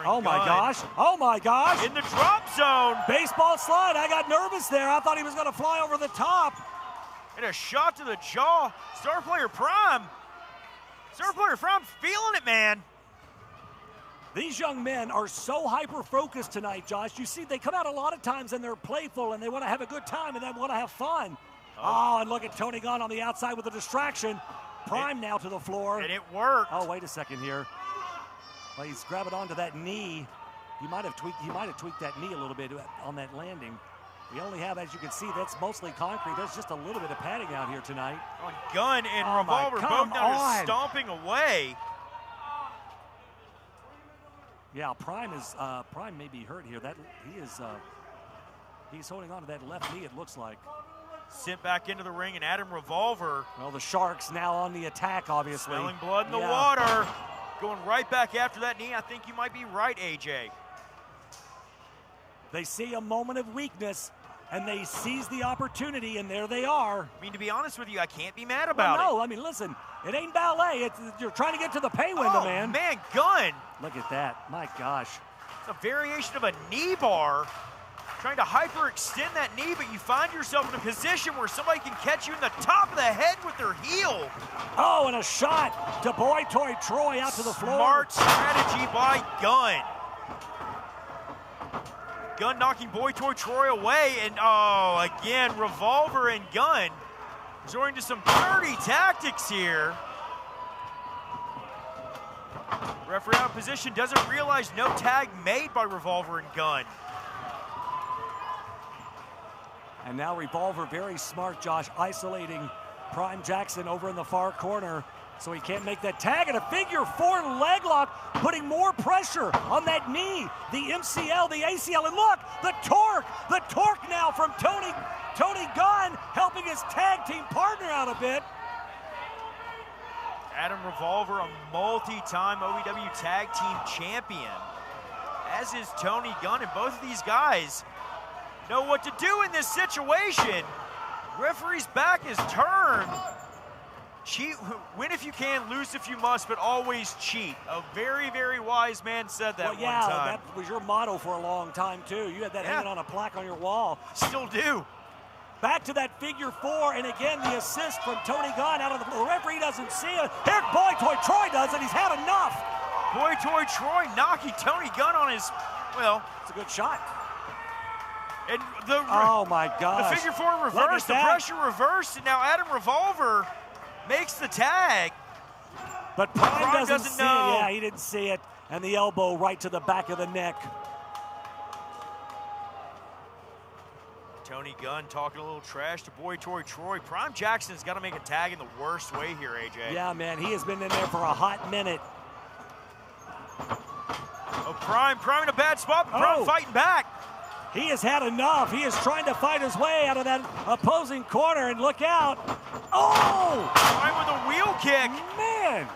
Oh my gosh. Oh my gosh. In the drop zone. Baseball slide. I got nervous there. I thought he was going to fly over the top. And a shot to the jaw. Star Player Prime. Star Player Prime feeling it, man. These young men are so hyper-focused tonight, Josh. You see, they come out a lot of times and they're playful and they want to have a good time and they want to have fun. Oh, and look at Tony Gunn on the outside with a distraction. Prime now to the floor. And it worked. Oh, wait a second here. Well, he's grabbing onto that knee. He might have tweaked that knee a little bit on that landing. We only have, as you can see, that's mostly concrete. There's just a little bit of padding out here tonight. Oh, Gunn and Revolver both now stomping away. Yeah, Prime may be hurt here. He's holding on to that left knee, it looks like. Sent back into the ring, and Adam Revolver. Well, the Sharks now on the attack, obviously. Smelling blood in the water. Going right back after that knee. I think you might be right, AJ. They see a moment of weakness, and they seize the opportunity, and there they are. I mean, to be honest with you, I can't be mad about it. No, I mean, listen, it ain't ballet. You're trying to get to the pay window, man. Man, Gunn. Look at that. My gosh. It's a variation of a knee bar. Trying to hyperextend that knee, but you find yourself in a position where somebody can catch you in the top of the head with their heel. Oh, and a shot to Boy Toy Troy out to the floor. Smart strategy by Gunn. Gunn knocking Boy Toy Troy away, and again, Revolver and Gunn resorting to some dirty tactics here. Referee out of position, doesn't realize no tag made by Revolver and Gunn. And now Revolver, very smart, Josh, isolating Prime Jackson over in the far corner so he can't make that tag. And a figure 4 leg lock, putting more pressure on that knee, the MCL, the ACL. And look, the torque now from Tony Gunn, helping his tag team partner out a bit. Adam Revolver, a multi-time OVW Tag Team Champion, as is Tony Gunn, and both of these guys know what to do in this situation. Referee's back is turned. Cheat, win if you can, lose if you must, but always cheat. A very, very wise man said that one time. Yeah, that was your motto for a long time, too. You had that hanging on a plaque on your wall. Still do. Back to that figure 4, and again, the assist from Tony Gunn out of the referee doesn't see it. Here, Boy Toy Troy does it. He's had enough. Boy Toy Troy knocking Tony Gunn on his, well. It's a good shot. And oh my gosh. The figure 4 reversed, the pressure reversed, and now Adam Revolver makes the tag. But Prime doesn't see it. Yeah, he didn't see it. And the elbow right to the back of the neck. Tony Gunn talking a little trash to Boy Toy Troy. Prime Jackson's got to make a tag in the worst way here, AJ. Yeah, man, he has been in there for a hot minute. Oh, Prime in a bad spot, but Prime fighting back. He has had enough. He is trying to fight his way out of that opposing corner, and look out. Oh! Prime with a wheel kick. Man!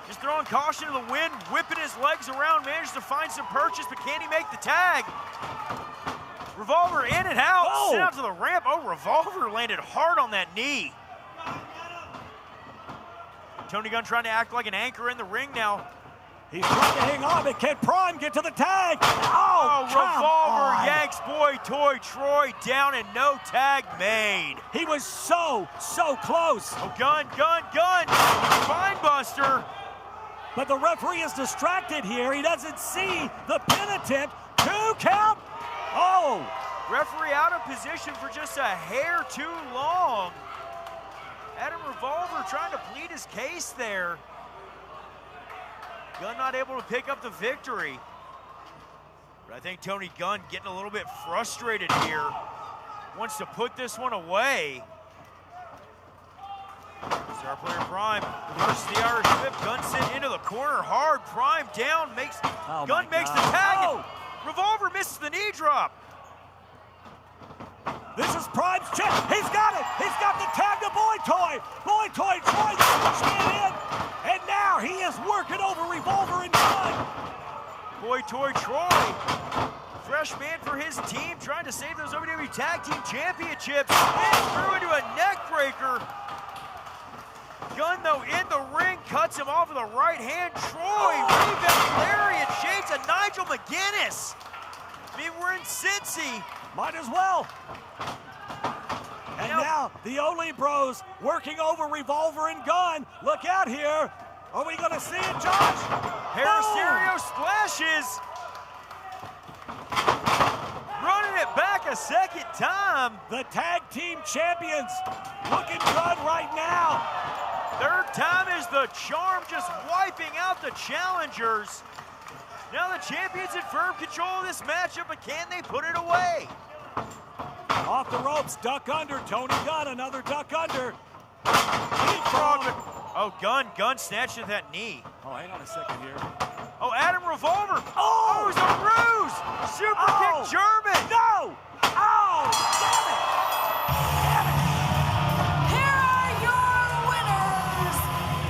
Just throwing caution to the wind, whipping his legs around, manages to find some purchase, but can he make the tag? Revolver in and out, sent out to the ramp. Oh, Revolver landed hard on that knee. Tony Gunn trying to act like an anchor in the ring now. He's trying to hang on, but can Prime get to the tag? Oh, Revolver yanks Boy Toy Troy down and no tag made. He was so close. Oh, Gunn, spine buster. But the referee is distracted here. He doesn't see the pin attempt. 2 count. Oh! Referee out of position for just a hair too long. Adam Revolver trying to plead his case there. Gunn not able to pick up the victory. But I think Tony Gunn getting a little bit frustrated here. Wants to put this one away. Star player Prime versus the Irish whip. Gunn sent into the corner hard. Prime down, Gunn makes the tag. And Revolver misses the knee drop. This is Prime's chip. He's got it. He's got the tag to Boy Toy. Boy Toy tries to push man in. And now he is working over Revolver and Gunn. Boy Toy Troy, fresh man for his team, trying to save those OVW Tag Team Championships. And threw into a neck breaker. Gunn, though, in the ring, cuts him off with a right hand. Troy, rebound, lariat, shades of Nigel McGuinness. I mean, we're in Cincy. Might as well. And now the Only Bros working over Revolver and Gunn. Look out here. Are we going to see it, Josh? Herasterio splashes. Running it back a second time. The tag team champions looking good right now. Third time is the charm, just wiping out the challengers. Now the champions in firm control of this matchup, but can they put it away? Off the ropes, duck under. Tony Gunn, another duck under. Oh, Gunn snatched at that knee. Oh, hang on a second here. Oh, Adam Revolver. Oh, it's a ruse. Super kick German. No. Oh, damn it. Damn it. Here are your winners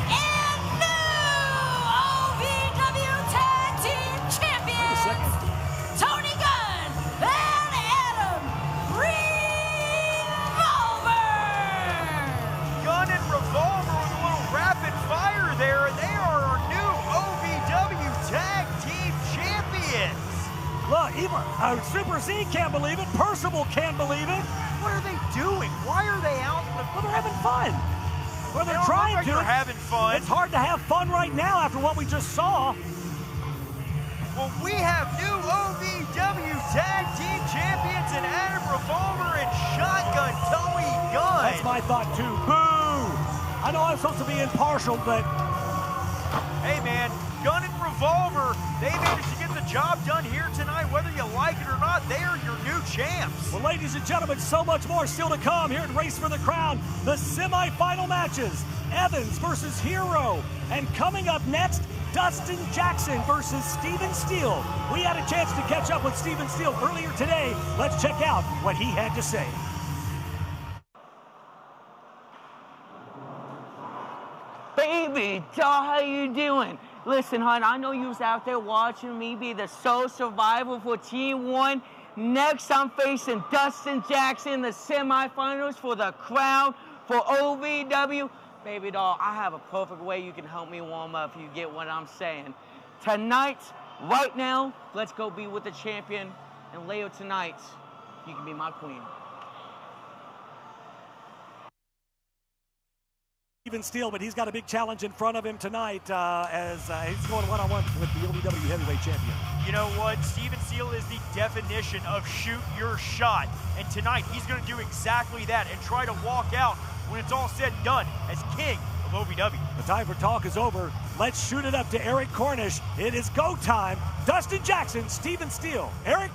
and new OVW Tag Team Champions, Tony Gunn and Adam Revolver. Gunn and Revolver with a little rapid fire there, and they are our new OVW Tag Team Champions. Look, even Super Z can't believe it. Percival can't believe it. What are they doing? Why are they out? Well, they're having fun. Well, they're They don't trying look like to. they're having fun. It's hard to have fun right now after what we just saw. Well, we have new OVW Tag Team Champions in Adam Revolver and Shotgun Tony Gunn. That's my thought too. Boo! I know I'm supposed to be impartial, but hey man, Gunn and Revolver, they managed to get the job done here tonight. Whether you like it or not, they are your new champs. well, ladies and gentlemen, so much more still to come here at Race for the Crown. The semifinal matches, Evans versus Hero. And coming up next, Dustin Jackson versus Steven Steele. We had a chance to catch up with Steven Steele earlier today. Let's check out what he had to say. Baby doll, how you doing? Listen, hon, I know you was out there watching me be the sole survivor for Team 1. Next, I'm facing Dustin Jackson in the semifinals for the crown for OVW. Baby doll, I have a perfect way you can help me warm up if you get what I'm saying. Tonight, right now, let's go be with the champion. And later tonight, you can be my queen. Steven Steele, but he's got a big challenge in front of him tonight as he's going one-on-one with the OVW Heavyweight Champion. You know what? Steven Steele is the definition of shoot your shot. And tonight, he's going to do exactly that and try to walk out when it's all said and done as king of OVW. The time for talk is over. Let's shoot it up to Eric Cornish. It is go time. Dustin Jackson, Steven Steele. Eric,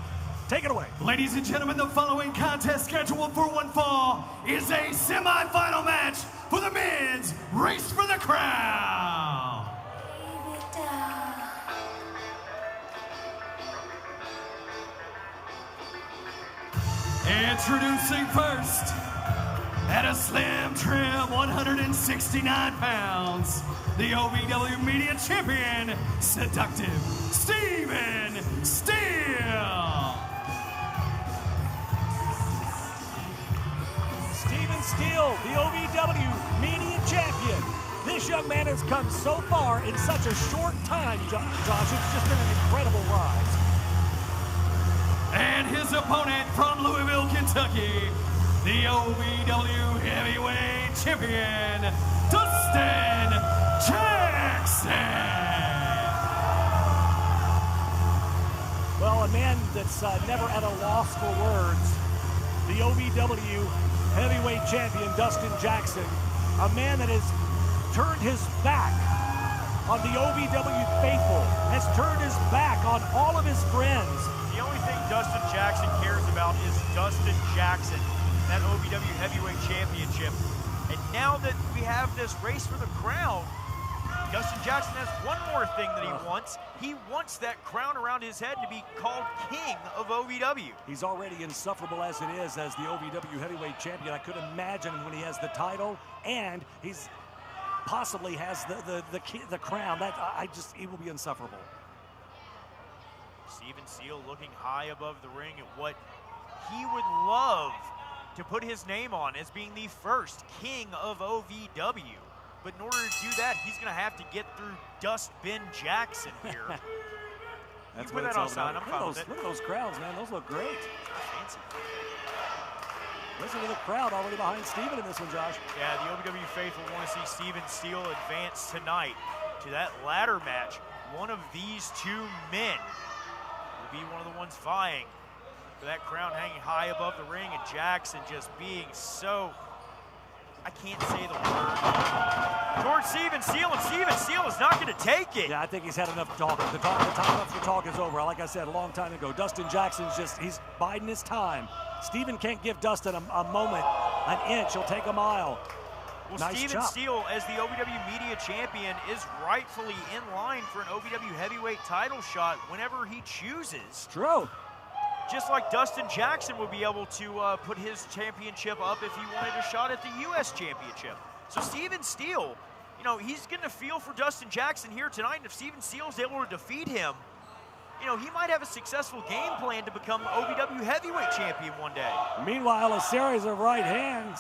take it away. Ladies and gentlemen, the following contest scheduled for one fall is a semifinal match for the men's Race for the Crown. Introducing first, at a slim trim 169 pounds, the OVW Media Champion, Seductive Steven Steele. Steven Steele, the OVW Media Champion. This young man has come so far in such a short time, Josh. It's just been an incredible rise. And his opponent from Louisville, Kentucky, the OVW Heavyweight Champion, Dustin Jackson. Well, a man that's never at a loss for words. The OVW Heavyweight Champion, Dustin Jackson. A man that has turned his back on the OVW faithful, has turned his back on all of his friends. The only thing Dustin Jackson cares about is Dustin Jackson, that OVW Heavyweight Championship. And now that we have this race for the crown, Dustin Jackson has one more thing that he wants. He wants that crown around his head to be called King of OVW. He's already insufferable as it is as the OVW heavyweight champion. I could imagine when he has the title and he's possibly has the crown. He will be insufferable. Steven Steele looking high above the ring at what he would love to put his name on as being the first King of OVW. But in order to do that, he's going to have to get through Dust Ben Jackson here. That's you put that on sign. I'm fine with it. Look at those crowds, man. Those look great. Fancy. Listen to the crowd already behind Steven in this one, Josh. Yeah, the OVW faithful want to see Steven Steele advance tonight to that ladder match. One of these two men will be one of the ones vying for that crown hanging high above the ring, and Jackson just being so, I can't say the word, towards Steven Steele, and Steven Steele is not going to take it. Yeah, I think he's had enough talk. The time for talk is over. Like I said a long time ago, Dustin Jackson's he's biding his time. Steven can't give Dustin a moment, an inch. He'll take a mile. Well, nice Steven chop. Steele, as the OVW Media Champion, is rightfully in line for an OVW Heavyweight title shot whenever he chooses. True. Just like Dustin Jackson would be able to put his championship up if he wanted a shot at the U.S. Championship. So Steven Steele, you know, he's going to feel for Dustin Jackson here tonight, and if Steven Steele is able to defeat him, you know, he might have a successful game plan to become OVW Heavyweight Champion one day. Meanwhile, a series of right hands.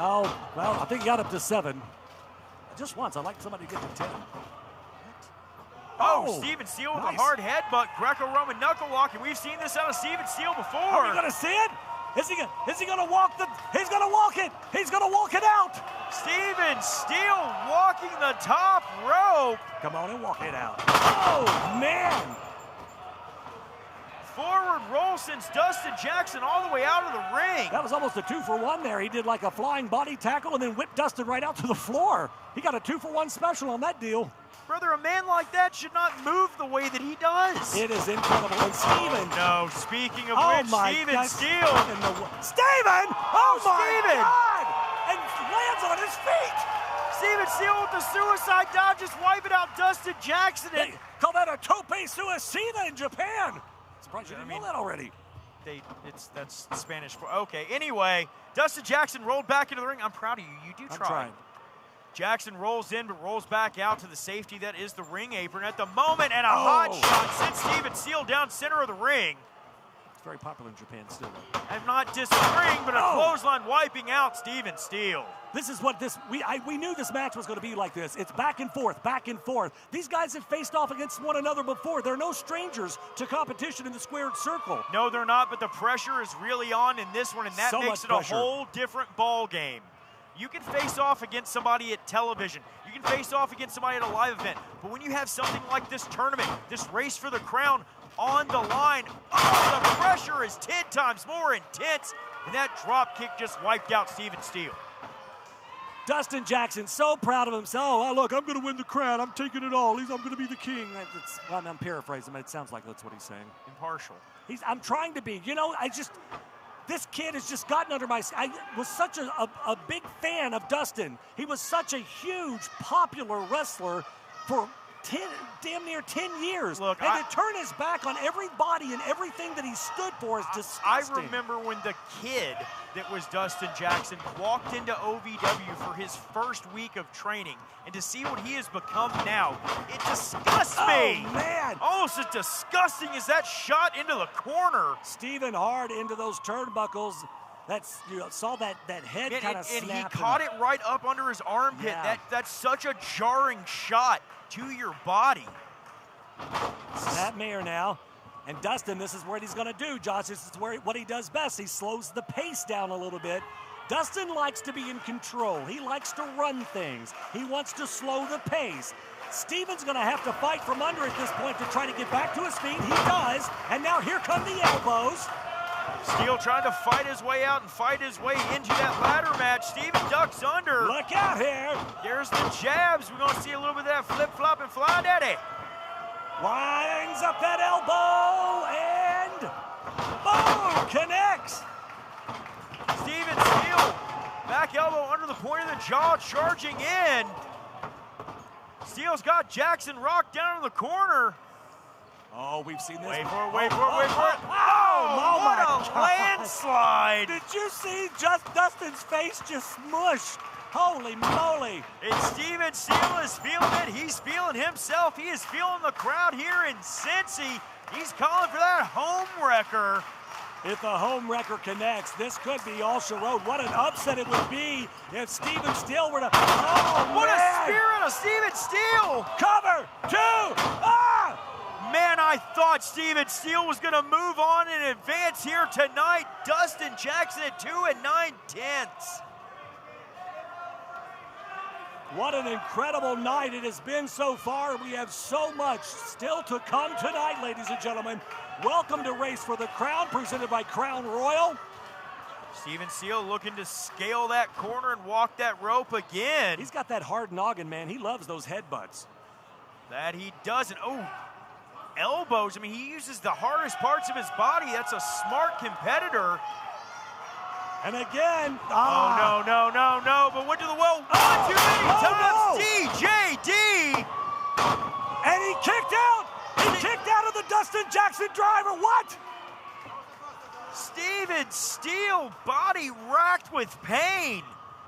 Oh, well, I think he got up to 7. Just once. I'd like somebody to get to 10. Oh, Steven Steele with a hard headbutt, Greco-Roman knuckle walk, and we've seen this out of Steven Steele before. Are we going to see it? Is he going to walk he's going to walk it. He's going to walk it out. Steven Steele walking the top rope. Come on and walk it out. Oh, man. Forward roll since Dustin Jackson all the way out of the ring. That was almost a 2-for-1 there. He did like a flying body tackle and then whipped Dustin right out to the floor. He got a 2-for-1 special on that deal. Brother, a man like that should not move the way that he does. It is incredible. And Steven. No, speaking of which, Steven Steele. Steven! Oh, my Steven! God! And lands on his feet. Steven Steele with the suicide dive, just wiping out Dustin Jackson. They call that a tope suicida in Japan. Surprised you didn't know that already. That's Spanish for okay. Anyway, Dustin Jackson rolled back into the ring. I'm proud of you. You do try. Trying. Jackson rolls in, but rolls back out to the safety that is the ring apron at the moment, and a hot shot sends Steven Steele down center of the ring. It's very popular in Japan still. I'm not disagreeing, but a clothesline wiping out Steven Steele. This is what we knew this match was going to be like this. It's back and forth, back and forth. These guys have faced off against one another before. They're no strangers to competition in the squared circle. No, they're not, but the pressure is really on in this one, and that makes it a whole different ball game. You can face off against somebody at television. You can face off against somebody at a live event. But when you have something like this tournament, this race for the crown on the line, the pressure is 10 times more intense. And that drop kick just wiped out Steven Steele. Dustin Jackson, so proud of himself. Oh, look, I'm going to win the crown. I'm taking it all. I'm going to be the king. I'm paraphrasing, but it sounds like that's what he's saying. Impartial. I'm trying to be. You know, this kid has just gotten under my skin. I was such a big fan of Dustin. He was such a huge, popular wrestler for damn near 10 years. Look, and to turn his back on everybody and everything that he stood for is disgusting. I remember when the kid that was Dustin Jackson walked into OVW for his first week of training, and to see what he has become now, it disgusts me. Oh, man. Almost as disgusting as that shot into the corner. Steven hard into those turnbuckles. Saw that head kind of snap. And he caught it right up under his armpit. Yeah. That's such a jarring shot to your body. Snapmare now. And Dustin, this is what he's going to do, Josh. This is what he does best. He slows the pace down a little bit. Dustin likes to be in control. He likes to run things. He wants to slow the pace. Steven's going to have to fight from under at this point to try to get back to his feet. He does. And now here come the elbows. Steele trying to fight his way out and fight his way into that ladder match. Steven ducks under. Look out here. There's the jabs. We're going to see a little bit of that flip-flop and fly daddy. Lines up that elbow and boom, connects. Steven Steele, back elbow jaw charging in. Steele's got Jackson rocked down in the corner. Oh, we've seen this. Wait for it, wait for it, wait for it. Oh, what a landslide. Did you see Dustin's face just smushed? Holy moly. And Steven Steele is feeling it. He's feeling himself. He is feeling the crowd here in Cincy. He's calling for that home wrecker. If the home wrecker connects, this could be all she wrote. What an upset it would be if Steven Steele were to... Oh, what man. a spear on a Steven Steele. Cover, 2, ah! Man, I thought Steven Steele was going to move on and advance here tonight. Dustin Jackson at 2 9/10. What an incredible night it has been so far. We have so much still to come tonight, ladies and gentlemen. Welcome to Race for the Crown, presented by Crown Royal. Steven Steele looking to scale that corner and walk that rope again. He's got that hard noggin, man. He loves those headbutts. That he doesn't. Oh, elbows. I mean, he uses the hardest parts of his body. That's a smart competitor. And again, oh, no. But went to the well one too many times. No. DJD. And he kicked out. He kicked out of the Dustin Jackson driver. What? Steven Steele, body racked with pain.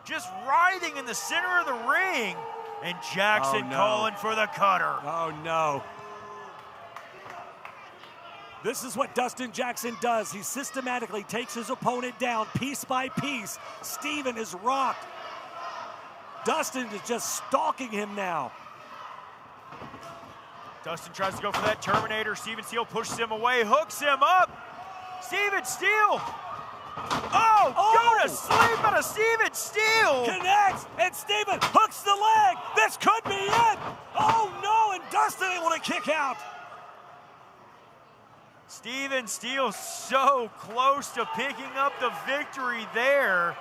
Just writhing in the center of the ring. And Jackson calling for the cutter. Oh, no. This is what Dustin Jackson does. He systematically takes his opponent down piece by piece. Steven is rocked. Dustin is just stalking him now. Dustin tries to go for that Terminator. Steven Steele pushes him away, hooks him up. Steven Steele. Go to sleep out of Steven Steele. Connects, and Steven hooks the leg. This could be it. Oh, no, and Dustin able to kick out. Steven Steele so close to picking up the victory there.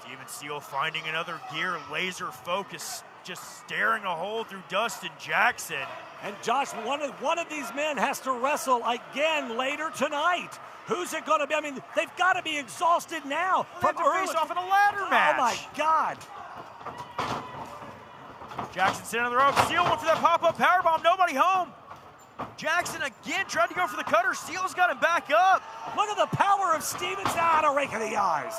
Steven Steele finding another gear, laser focus, just staring a hole through Dustin Jackson. And Josh, one of these men has to wrestle again later tonight. Who's it going to be? I mean, they've got to be exhausted now. They have to face off in a ladder match. Oh, my God. Jackson sitting on the rope. Steele went for that pop-up powerbomb. Nobody home. Jackson again tried to go for the cutter. Steele's got him back up. Look at the power of Stevens. A rake of the eyes.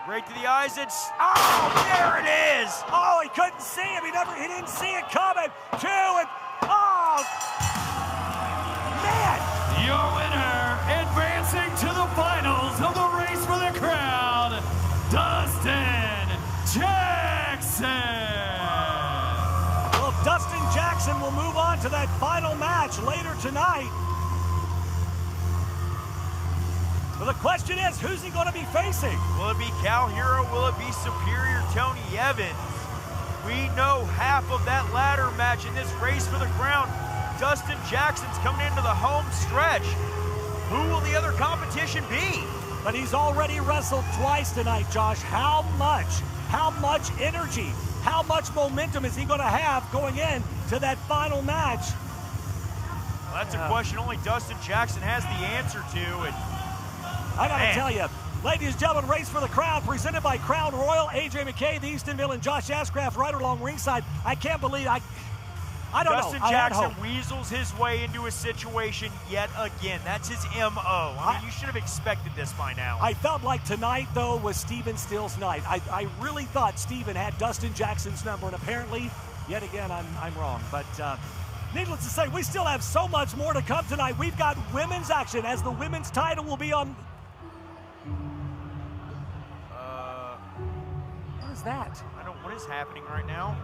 Rake to the eyes. It's there it is. Oh, he couldn't see him. He didn't see it coming. 2 and man. Your winner, advancing to the finals of the Race for the Crown, Dustin Jackson. Dustin Jackson will move on to that final match later tonight. But the question is, who's he going to be facing? Will it be Cal Hero? Will it be Superior Tony Evans? We know half of that ladder match in this Race for the Crown. Dustin Jackson's coming into the home stretch. Who will the other competition be? But he's already wrestled twice tonight, Josh. How much energy? How much momentum is he going to have going in to that final match? Well, that's a question only Dustin Jackson has the answer to. And I got to tell you, ladies and gentlemen, Race for the Crown, presented by Crown Royal. AJ McKay, the Eastonville, and Josh Ashcraft right along ringside. I can't believe I don't Dustin know. Jackson weasels his way into a situation yet again. That's his M.O. I mean, you should have expected this by now. I felt like tonight, though, was Steven Steele's night. I really thought Steven had Dustin Jackson's number, and apparently, yet again, I'm wrong. But needless to say, we still have so much more to come tonight. We've got women's action, as the women's title will be on... What is that? What is happening right now?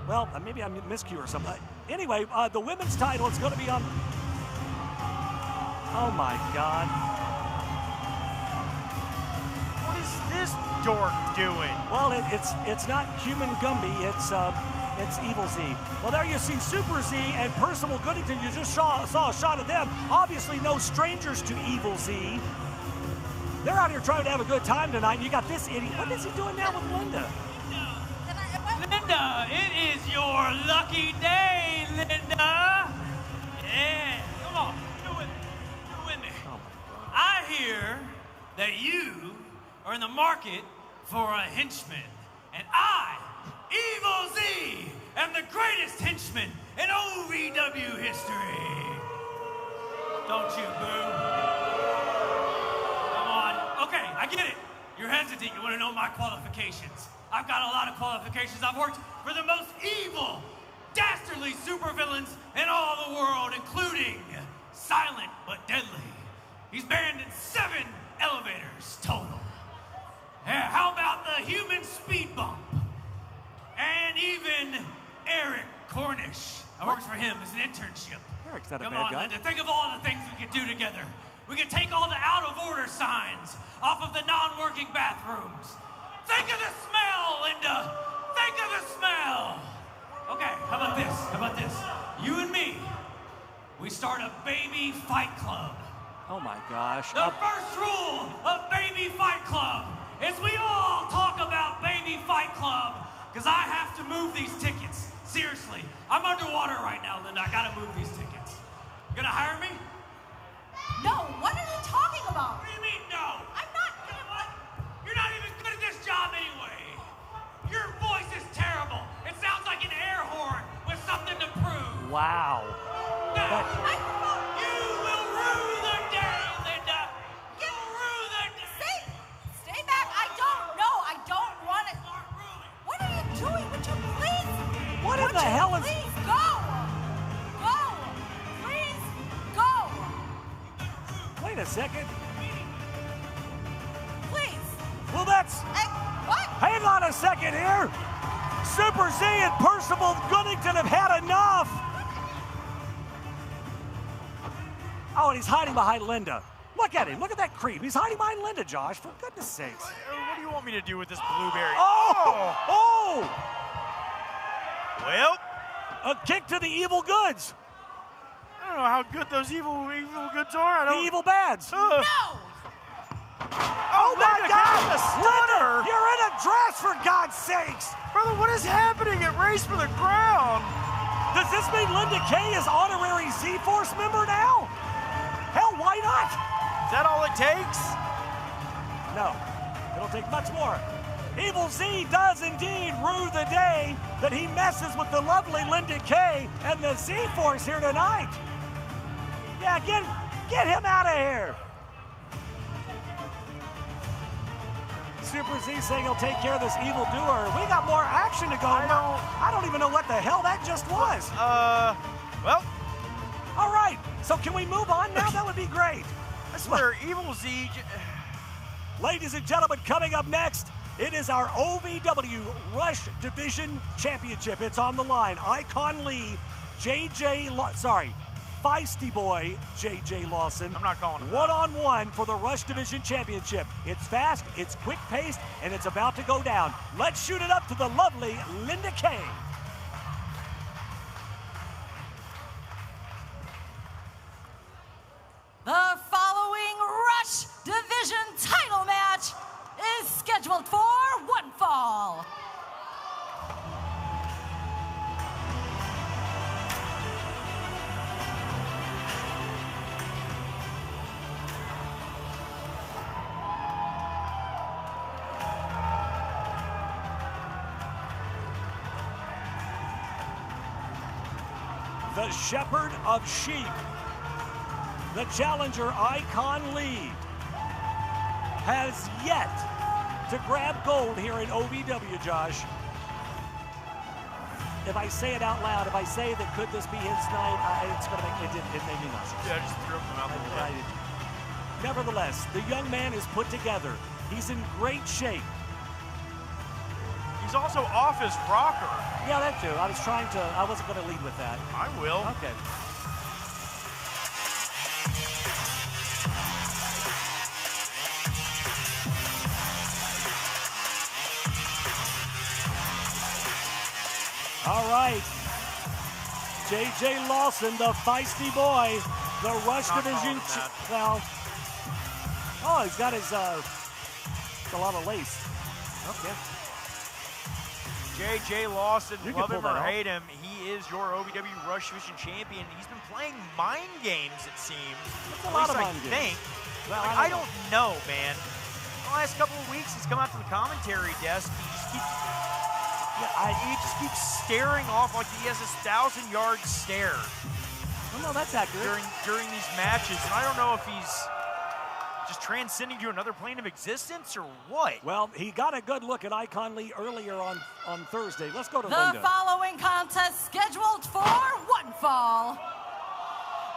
Well, maybe I miscue or something. Anyway, the women's title is going to be on... Oh, my God. What is this dork doing? Well, it's not Human Gumby. It's Evil Z. Well, there you see Super Z and Percival Goodington. You just saw a shot of them. Obviously, no strangers to Evil Z. They're out here trying to have a good time tonight. And you got this idiot. What is he doing now with Linda? Linda, it is your lucky day, Linda. Yeah, come on, do it with me. I hear that you are in the market for a henchman. And I, Evil Z, am the greatest henchman in OVW history. Don't you, boo? Come on. Okay, I get it. You're hesitant. You want to know my qualifications. I've got a lot of qualifications. I've worked for the most evil, dastardly supervillains in all the world, including Silent but Deadly. He's banned in 7 elevators total. Yeah, how about the human speed bump? And even Eric Cornish. I worked for him as an internship. Eric's not a Come bad on, guy. Linda, think of all the things we could do together. We could take all the out-of-order signs off of the non-working bathrooms. Think of the smell, Linda. Think of the smell. Okay, how about this? How about this? You and me, we start a baby fight club. Oh my gosh. The first rule of Baby Fight Club is we all talk about Baby Fight Club because I have to move these tickets. Seriously, I'm underwater right now, Linda. I gotta move these tickets. You gonna hire me? No, what are you talking about? What do you mean, no? I'm not You know what? You're not even good at this job anyway. Your voice is terrible. It sounds like an air horn with something to prove. Wow. No, you will rue the day, Linda. You'll rue the day. Stay back. I don't want to. What are you doing? Would you please? What in the hell is... Please go. Go. Please go. Wait a second. Please. Well, that's... What? Hang on a second here. Super Z and Percival Goodington have had enough. Oh, and he's hiding behind Linda. Look at him. Look at that creep. He's hiding behind Linda, Josh. For goodness sakes. What do you want me to do with this blueberry? Oh! Well, a kick to the evil goods. I don't know how good those evil goods are. The evil bads. No! Oh my God! Linda, you're in a dress, for God's sakes! Brother, what is happening at Race for the Crown? Does this mean Linda Kay is honorary Z-Force member now? Hell, why not? Is that all it takes? No, it'll take much more. Evil Z does indeed rue the day that he messes with the lovely Linda Kay and the Z-Force here tonight. Yeah, get him out of here. Super Z saying he'll take care of this evildoer. We got more action to go. I don't even know what the hell that just was. Well. All right, so can we move on now? That would be great. I swear, Evil Z... Ladies and gentlemen, coming up next, it is our OVW Rush Division Championship. It's on the line. Icon Lee, Feisty Boy, JJ Lawson. I'm not calling him one-on-one for the Rush Division Championship. It's fast, it's quick-paced, and it's about to go down. Let's shoot it up to the lovely Linda Kay. The following Rush Division title match is scheduled for one fall. The Shepherd of Sheep, the challenger Icon Lee, has yet to grab gold here in OVW, Josh. If I say it out loud, if I say that could this be his night, it's gonna make it made me nauseous. Yeah, I just threw him out the way. Nevertheless, the young man is put together. He's in great shape. He's also off his rocker. Yeah, that too. I wasn't going to lead with that. I will. Okay. All right. JJ Lawson, the feisty boy, the Rush Division. Well, oh, he's got his a lot of lace. Okay. JJ Lawson, You love can him pull or that hate him, he is your OVW Rush Division champion. He's been playing mind games, it seems. That's a lot of mind games. Well, I don't know, man. The last couple of weeks, he's come out to the commentary desk. He just keeps staring off like he has this 1,000-yard stare. Oh, no, that's accurate. During these matches, and I don't know if he's just transcending to another plane of existence or what. Well, he got a good look at Icon Lee earlier on Thursday. Let's go to The Linda. following contest scheduled for one fall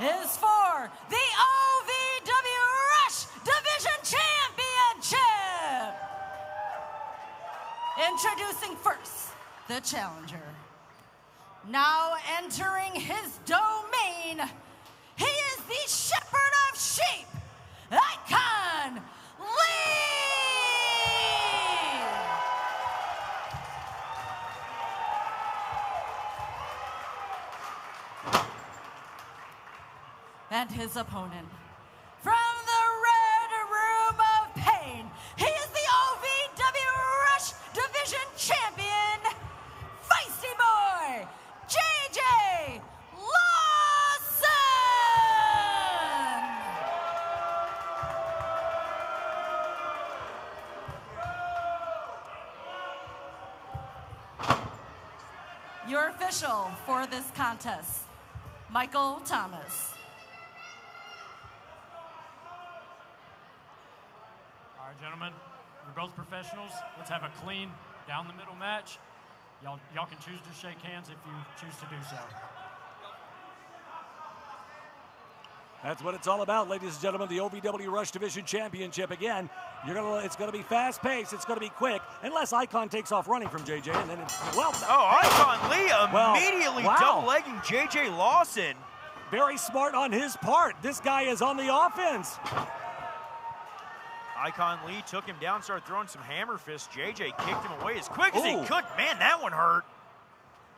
is for the OVW Rush Division Championship. Introducing first, the challenger. Now entering his domain, he is the shepherd of sheep, Icon Lee! And his opponent, from the Red Room of Pain, he is the OVW Rush Division Champion, Feisty Boy, JJ Lawson! Your official for this contest, Michael Thomas. All right, gentlemen, we're both professionals. Let's have a clean, down-the-middle match. Y'all can choose to shake hands if you choose to do so. That's what it's all about, ladies and gentlemen. The OVW Rush Division Championship. Again, it's going to be fast-paced. It's going to be quick, unless Icon takes off running from JJ, and then it's Icon Lee immediately double-legging JJ Lawson. Very smart on his part. This guy is on the offense. Icon Lee took him down, started throwing some hammer fists. JJ kicked him away as quick as he could. Man, that one hurt.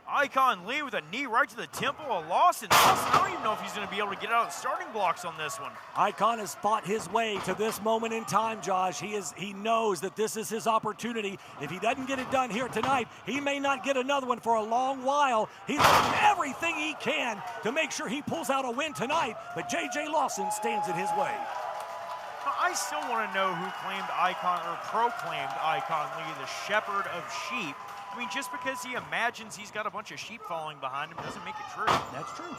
Icon Lee with a knee right to the temple of Lawson. I don't even know if he's going to be able to get out of the starting blocks on this one. Icon has fought his way to this moment in time, Josh. He knows that this is his opportunity. If he doesn't get it done here tonight, he may not get another one for a long while. He's doing everything he can to make sure he pulls out a win tonight, but JJ Lawson stands in his way. I still want to know who claimed Icon or proclaimed Icon Lee the shepherd of sheep. I mean, just because he imagines he's got a bunch of sheep following behind him doesn't make it true. That's true.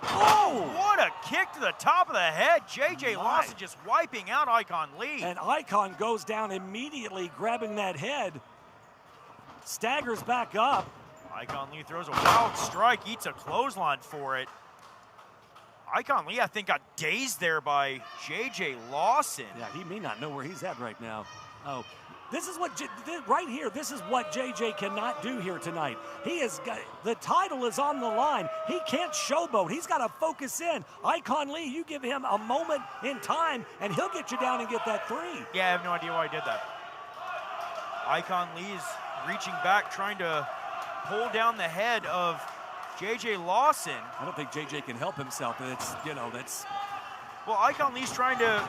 Oh, what a kick to the top of the head. JJ Lawson just wiping out Icon Lee. And Icon goes down immediately, grabbing that head. Staggers back up. Icon Lee throws a wild strike, eats a clothesline for it. Icon Lee, I think, got dazed there by JJ Lawson. Yeah, he may not know where he's at right now. Oh, this is what, right here, this is what JJ cannot do here tonight. He has got, the title is on the line. He can't showboat. He's got to focus in. Icon Lee, you give him a moment in time, and he'll get you down and get that 3. Yeah, I have no idea why he did that. Icon Lee is reaching back, trying to pull down the head of JJ Lawson. I don't think JJ can help himself. It's, that's... Well, Icon Lee's trying to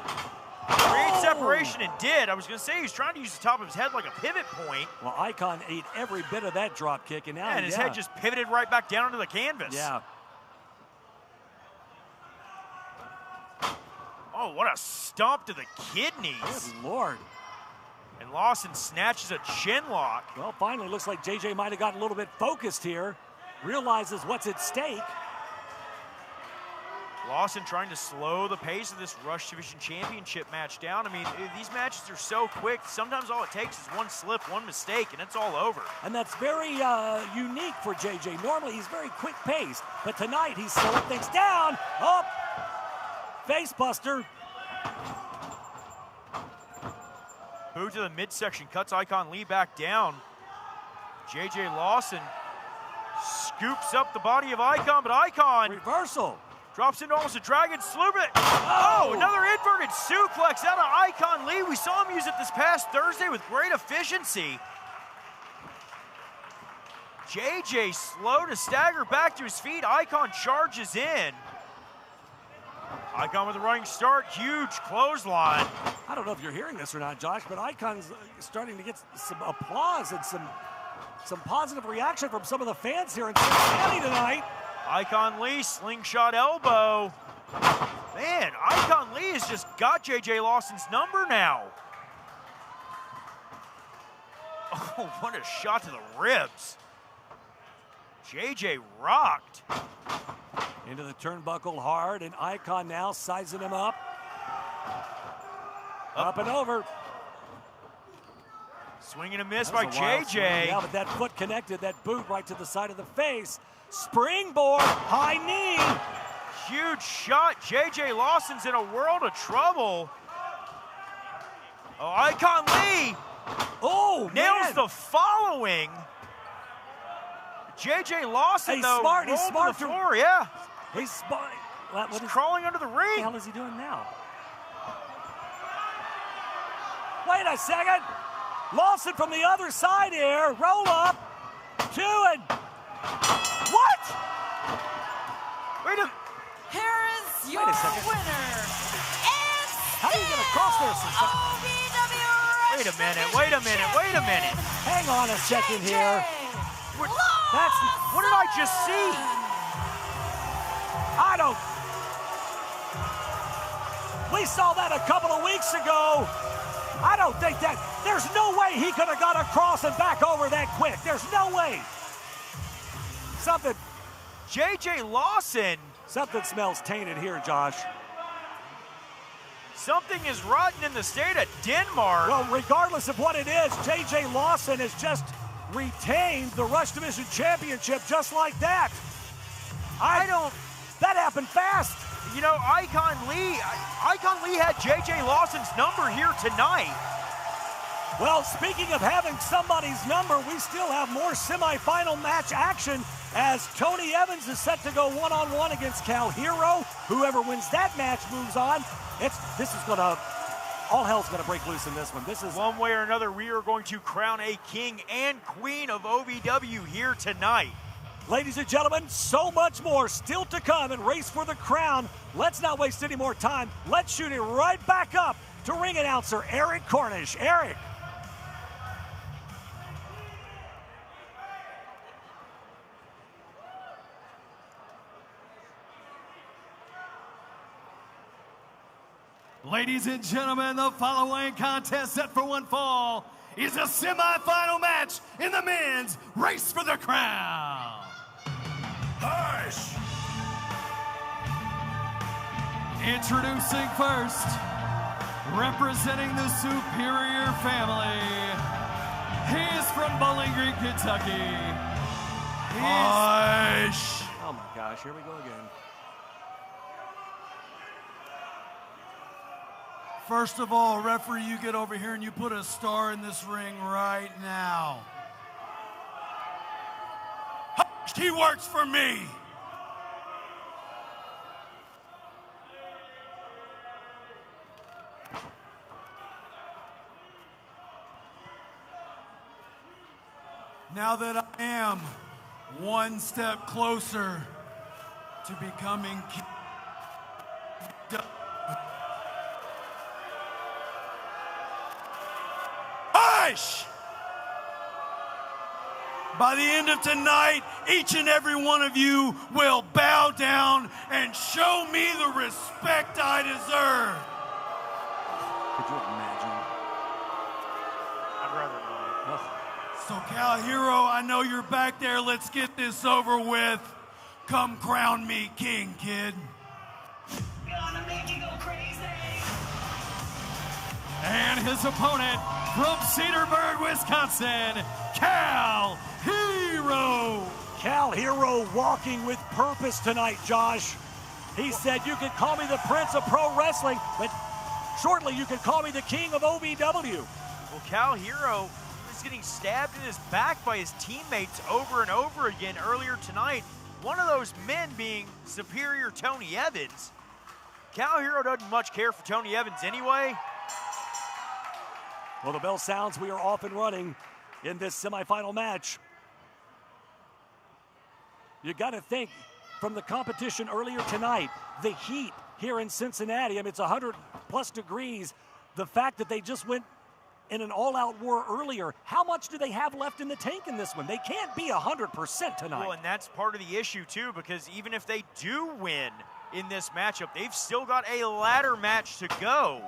create separation and did. I was going to say he's trying to use the top of his head like a pivot point. Well, Icon ate every bit of that drop kick, and now and his head just pivoted right back down into the canvas. Yeah. Oh, what a stomp to the kidneys. Good Lord. And Lawson snatches a chin lock. Well, finally, looks like JJ might have gotten a little bit focused here. Realizes what's at stake. Lawson trying to slow the pace of this Rush Division Championship match down. I mean, these matches are so quick. Sometimes all it takes is one slip, one mistake, and it's all over. And that's very unique for JJ. Normally, he's very quick-paced. But tonight, he's slowing things down. Oh, face buster. Boot to the midsection, cuts Icon Lee back down. JJ Lawson scoops up the body of Icon, but Icon reversal drops into almost a dragon sloop. Oh, another inverted suplex out of Icon Lee. We saw him use it this past Thursday with great efficiency. JJ slow to stagger back to his feet. Icon charges in. Icon with a running start, huge clothesline. I don't know if you're hearing this or not, Josh, but Icon's starting to get some applause and some some positive reaction from some of the fans here in Cincinnati tonight. Icon Lee, slingshot elbow. Man, Icon Lee has just got J.J. Lawson's number now. Oh, what a shot to the ribs. J.J. rocked. Into the turnbuckle hard, and Icon now sizing him up. Up and over. Swing and a miss by J.J. Yeah, but that foot connected, that boot right to the side of the face. Springboard, high knee. Huge shot. J.J. Lawson's in a world of trouble. Oh, Icon Lee. Oh, nails the following. J.J. Lawson, he's though, smart. He's rolled smart to the floor, yeah. He's smart. He's crawling under the ring. What the hell is he doing now? Wait a second. Lawson from the other side here. Roll up. 2 and... What? Wait a... Here is your winner. How are you going to cross there? Wait a minute, wait a minute, wait a minute. Hang on a second here. What did I just see? We saw that a couple of weeks ago. I don't think that, there's no way he could have got across and back over that quick. There's no way. J.J. Lawson. Something smells tainted here, Josh. Something is rotten in the state of Denmark. Well, regardless of what it is, J.J. Lawson has just retained the Rush Division Championship just like that. That happened fast. You know, Icon Lee had J.J. Lawson's number here tonight. Well, speaking of having somebody's number, we still have more semifinal match action as Tony Evans is set to go one-on-one against Cal Hero. Whoever wins that match moves on. All hell's gonna break loose in this one. This is one way or another. We are going to crown a king and queen of OVW here tonight. Ladies and gentlemen, so much more still to come and race for the crown. Let's not waste any more time. Let's shoot it right back up to ring announcer Eric Cornish. Eric. Ladies and gentlemen, the following contest set for one fall is a semifinal match in the men's race for the crown. Hush! Introducing first, representing the Superior family. He is from Bowling Green, Kentucky. Hush! Oh my gosh, here we go again. First of all, referee, you get over here and you put a star in this ring right now. He works for me. Now that I am one step closer to becoming king. By the end of tonight, each and every one of you will bow down and show me the respect I deserve. Could you imagine? I'd rather not. So, Cal Hero, I know you're back there. Let's get this over with. Come crown me king, kid. Gonna make you go crazy. And his opponent from Cedarburg, Wisconsin, Cal Hero. Cal Hero walking with purpose tonight, Josh. He said, you can call me the Prince of Pro Wrestling, but shortly you can call me the King of OVW. Well, Cal Hero is getting stabbed in his back by his teammates over and over again earlier tonight. One of those men being Superior Tony Evans. Cal Hero doesn't much care for Tony Evans anyway. Well, the bell sounds. We are off and running in this semifinal match. You got to think from the competition earlier tonight, the heat here in Cincinnati. I mean, it's 100+ degrees. The fact that they just went in an all-out war earlier. How much do they have left in the tank in this one? They can't be 100% tonight. Well, and that's part of the issue, too, because even if they do win in this matchup, they've still got a ladder match to go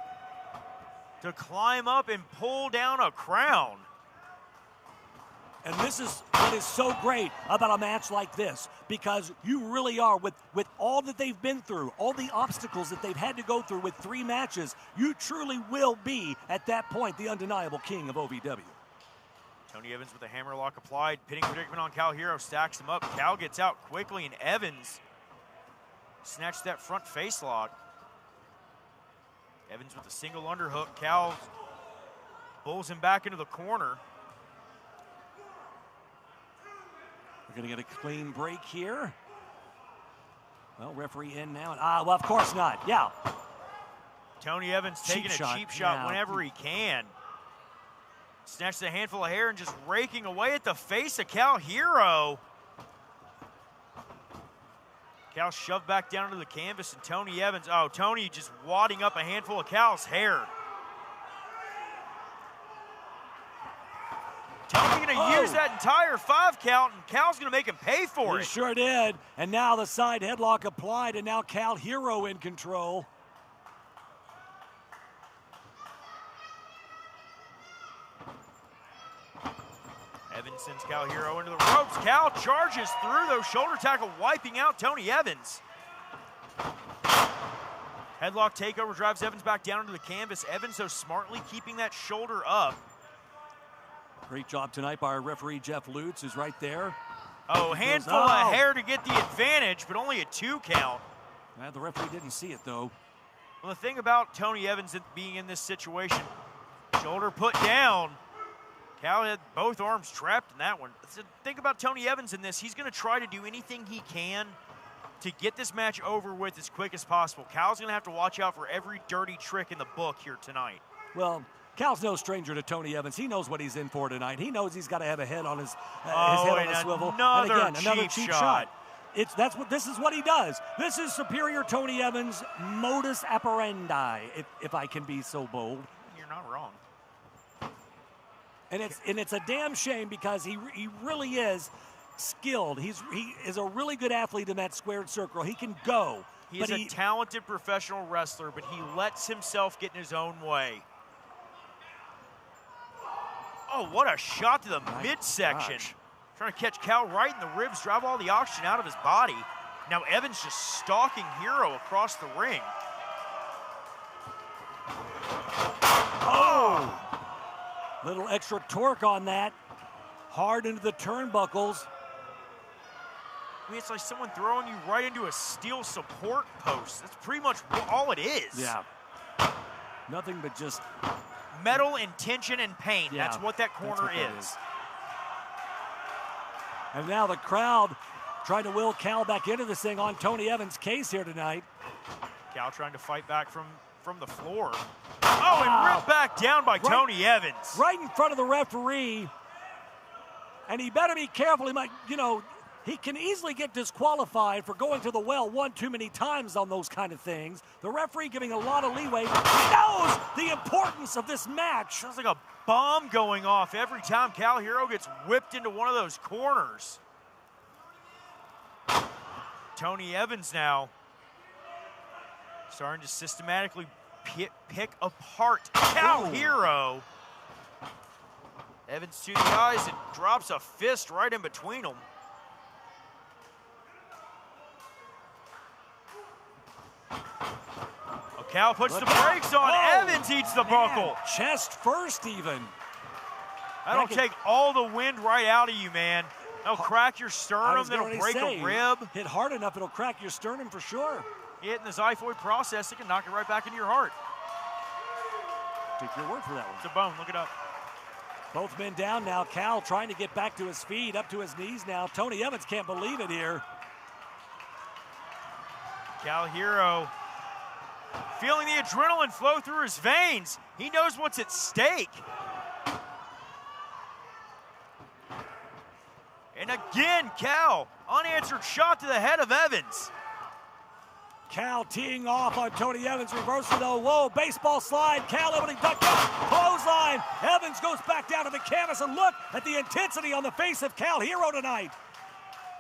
to climb up and pull down a crown. And this is what is so great about a match like this, because you really are, with all that they've been through, all the obstacles that they've had to go through with 3 matches, you truly will be, at that point, the undeniable king of OVW. Tony Evans with a hammerlock applied, pitting predicament on Cal Hero, stacks him up. Cal gets out quickly, and Evans snatched that front face lock. Evans with a single underhook. Cal pulls him back into the corner. We're going to get a clean break here. Well, referee in now. Well, of course not. Yeah. Tony Evans taking a cheap shot whenever he can. Snatches a handful of hair and just raking away at the face of Cal Hero. Cal shoved back down to the canvas, and Tony Evans, Tony just wadding up a handful of Cal's hair. Tony going to use that entire 5 count, and Cal's going to make him pay for it. He sure did. And now the side headlock applied, and now Cal Hero in control. Evans sends Cal Hero into the ropes. Cal charges through those shoulder tackle, wiping out Tony Evans. Headlock takeover drives Evans back down into the canvas. Evans so smartly keeping that shoulder up. Great job tonight by our referee, Jeff Lutz, who's right there. Handful of hair to get the advantage, but only a 2 count. The referee didn't see it, though. Well, the thing about Tony Evans being in this situation, shoulder put down. Cal had both arms trapped in that one. So think about Tony Evans in this. He's going to try to do anything he can to get this match over with as quick as possible. Cal's going to have to watch out for every dirty trick in the book here tonight. Well, Cal's no stranger to Tony Evans. He knows what he's in for tonight. He knows he's got to have a head on his head on a swivel. And again, another cheap shot. This is what he does. This is superior Tony Evans' modus operandi, if I can be so bold. You're not wrong. And it's a damn shame, because he really is skilled. He is a really good athlete in that squared circle. He can go. He's a talented professional wrestler, but he lets himself get in his own way. Oh, what a shot to the midsection. Trying to catch Cal right in the ribs, drive all the oxygen out of his body. Now Evans just stalking Hero across the ring. Little extra torque on that. Hard into the turnbuckles. I mean, it's like someone throwing you right into a steel support post. That's pretty much all it is. Yeah. Nothing but just metal and tension and pain. Yeah, that's what that corner is. And now the crowd trying to will Cal back into this thing on Tony Evans' case here tonight. Cal trying to fight back from the floor. And ripped back down by Tony Evans. Right in front of the referee. And he better be careful. He might, he can easily get disqualified for going to the well one too many times on those kind of things. The referee giving a lot of leeway. He knows the importance of this match. Sounds like a bomb going off every time Cal Hero gets whipped into one of those corners. Tony Evans now starting to systematically pick apart Cal Hero. Evans to the eyes and drops a fist right in between them. Cal puts the brakes on. Evans eats the buckle. Chest first even. That'll take all the wind right out of you, man. That'll crack your sternum. That'll break a rib. Hit hard enough, it'll crack your sternum for sure. You hit in the xiphoid process, it can knock it right back into your heart. Take your word for that one. It's a bone. Look it up. Both men down now. Cal trying to get back to his feet, up to his knees now. Tony Evans can't believe it here. Cal Hero feeling the adrenaline flow through his veins. He knows what's at stake. And again, Cal, unanswered shot to the head of Evans. Cal teeing off on Tony Evans, reversal though. Whoa, baseball slide. Cal able to duck out. Clothesline. Evans goes back down to the canvas, and look at the intensity on the face of Cal Hero tonight.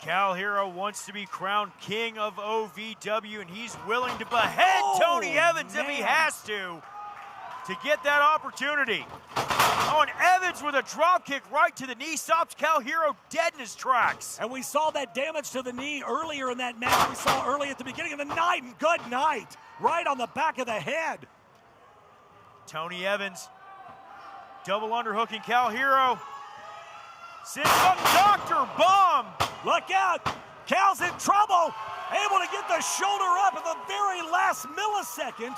Cal Hero wants to be crowned king of OVW, and he's willing to behead Tony Evans if he has to get that opportunity. Oh, and Evans with a drop kick right to the knee stops Cal Hero dead in his tracks. And we saw that damage to the knee earlier in that match. We saw early at the beginning of the night, and good night. Right on the back of the head. Tony Evans double underhooking Cal Hero. Sits up Dr. Bomb. Look out. Cal's in trouble. Able to get the shoulder up at the very last millisecond.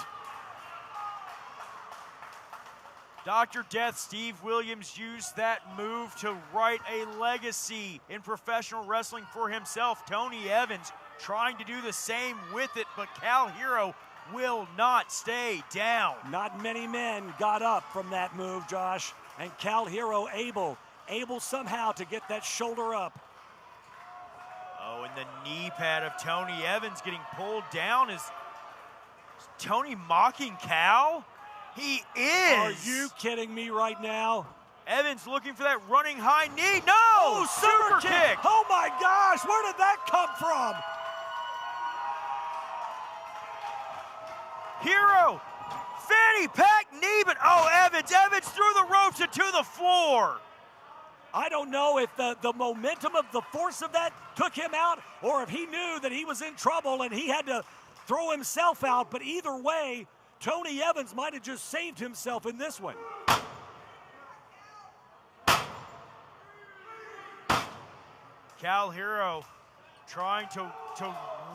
Dr. Death Steve Williams used that move to write a legacy in professional wrestling for himself. Tony Evans trying to do the same with it, but Cal Hero will not stay down. Not many men got up from that move, Josh, and Cal Hero able somehow to get that shoulder up. Oh, and the knee pad of Tony Evans getting pulled down. Is Tony mocking Cal? He is. Are you kidding me right now? Evans looking for that running high knee. No! Oh, super kick. Oh my gosh, where did that come from? Hero, fanny pack knee, but Evans through the ropes and to the floor. I don't know if the momentum of the force of that took him out, or if he knew that he was in trouble and he had to throw himself out, but either way, Tony Evans might have just saved himself in this one. Cal Hero trying to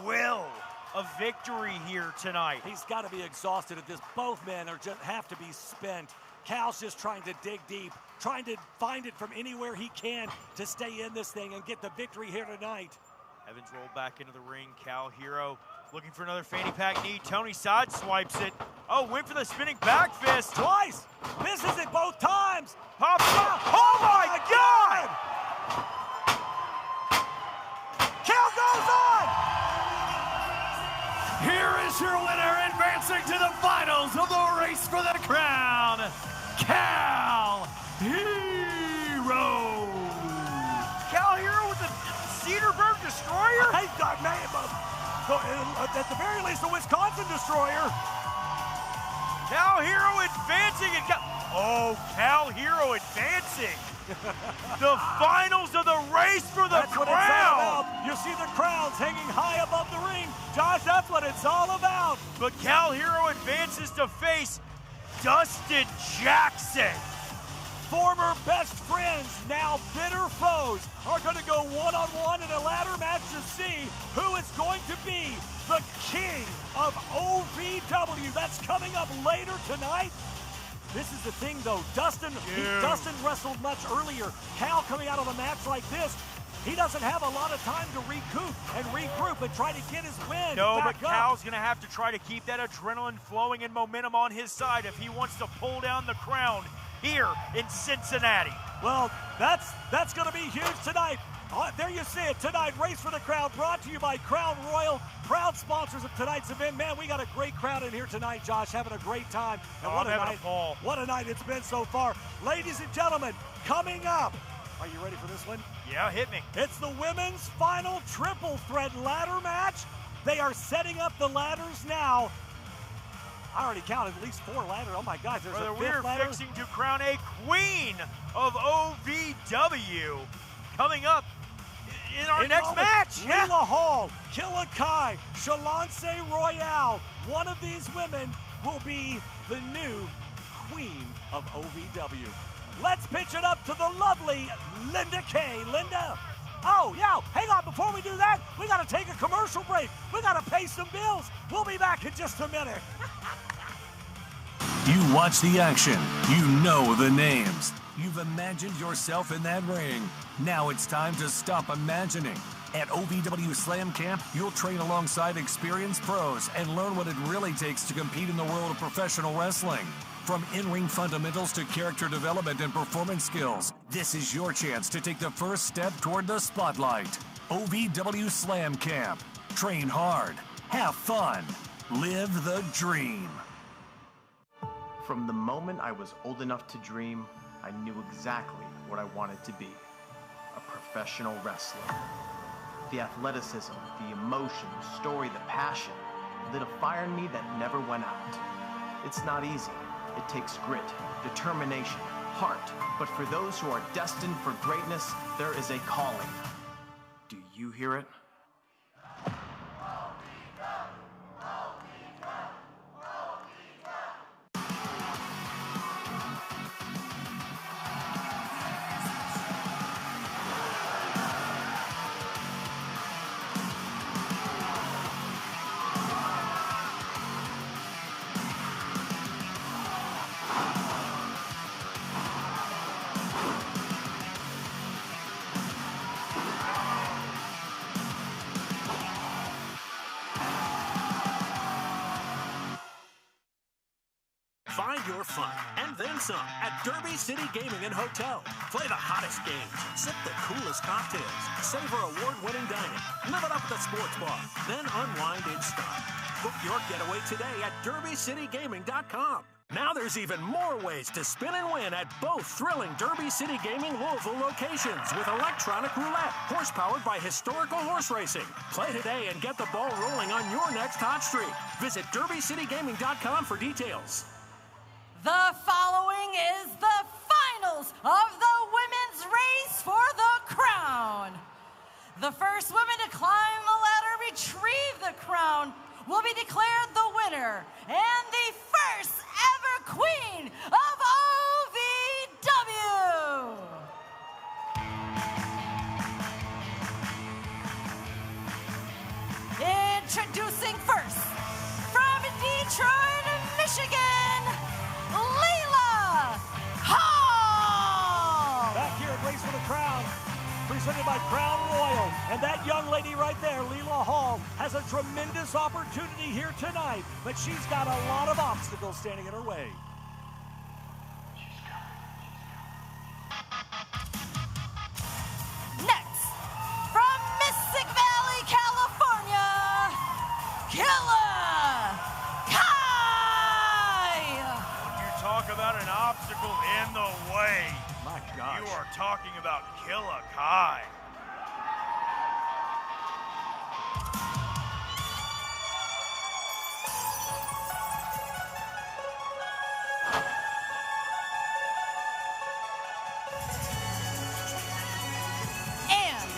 will a victory here tonight. He's got to be exhausted at this. Both men have to be spent. Cal's just trying to dig deep, trying to find it from anywhere he can to stay in this thing and get the victory here tonight. Evans rolled back into the ring. Cal Hero looking for another fanny pack knee. Tony side swipes it. Oh, went for the spinning back fist. Twice. Misses it both times. Pops up. Oh my God! Cal goes on. Here is your winner, advancing to the finals of the race for the crown, Cal Hero. Cal Hero with the Cedarburg Destroyer? At the very least, the Wisconsin Destroyer. Cal Hero advancing and Cal Hero advancing. The finals of the race for the crown. What it's all about. You see the crowns hanging high above the ring. Josh, that's what it's all about. But Cal Hero advances to face Dustin Jackson. Former best friends, now bitter foes, are going to go one-on-one in a ladder match to see who is going to be the king of OVW. That's coming up later tonight. This is the thing, though. Dustin wrestled much earlier. Cal coming out of a match like this, he doesn't have a lot of time to recoup and regroup and try to get his win. No, but Cal's going to have to try to keep that adrenaline flowing and momentum on his side if he wants to pull down the crown here in Cincinnati. Well, that's going to be huge tonight. There you see it tonight. Race for the Crown brought to you by Crown Royal, proud sponsors of tonight's event. Man, we got a great crowd in here tonight, Josh, having a great time. And what a night it's been so far. Ladies and gentlemen, coming up. Are you ready for this one? Yeah, hit me. It's the women's final triple threat ladder match. They are setting up the ladders now. I already counted at least 4 ladders. Oh my God, there's a 5th ladder. We're fixing to crown a queen of OVW coming up in our next match. Leela Hall, Killa Kai, Shalance Royale. One of these women will be the new queen of OVW. Let's pitch it up to the lovely Linda Kay. Linda. Oh, yeah, hang on. Before we do that, we got to take a commercial break. We got to pay some bills. We'll be back in just a minute. You watch the action. You know the names. You've imagined yourself in that ring. Now it's time to stop imagining. At OVW Slam Camp, you'll train alongside experienced pros and learn what it really takes to compete in the world of professional wrestling. From in-ring fundamentals to character development and performance skills, this is your chance to take the first step toward the spotlight. OVW Slam Camp. Train hard, have fun, live the dream. From the moment I was old enough to dream, I knew exactly what I wanted to be. A professional wrestler. The athleticism, the emotion, the story, the passion lit a fire in me that never went out. It's not easy. It takes grit, determination, heart. But for those who are destined for greatness, there is a calling. Do you hear it? Find your fun and then some at Derby City Gaming and Hotel. Play the hottest games, sip the coolest cocktails, savor award-winning dining, live it up at the sports bar, then unwind in style. Book your getaway today at DerbyCityGaming.com. Now there's even more ways to spin and win at both thrilling Derby City Gaming Louisville locations with electronic roulette, horse-powered by historical horse racing. Play today and get the ball rolling on your next hot streak. Visit DerbyCityGaming.com for details. The following is the finals of the women's race for the crown. The first woman to climb the ladder, retrieve the crown, will be declared the winner and the first ever queen of OVW. Introducing first, from Detroit, Michigan, Leela Hall! Back here at Race for the Crown, presented by Crown Royal. And that young lady right there, Leela Hall, has a tremendous opportunity here tonight, but she's got a lot of obstacles standing in her way. Next, from Mystic Valley, California, Killer Kai! When you talk about an obstacle in the way, my gosh, you are talking about Killer Kai. And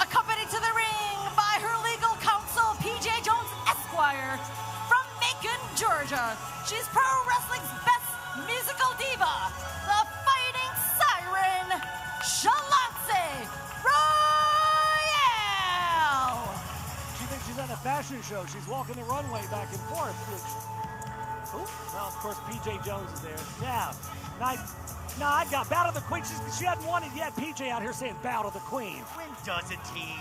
accompanied to the ring by her legal counsel, PJ Jones Esquire, from Macon, Georgia. She's pro wrestling's best musical diva, the fighting siren, Shalance Royale. She thinks she's at a fashion show. She's walking the runway back and forth. Well, of course, PJ Jones is there. Yeah, nice. No, I got Bow to the Queen. She hadn't won it yet. PJ out here saying Bow to the Queen. When doesn't he?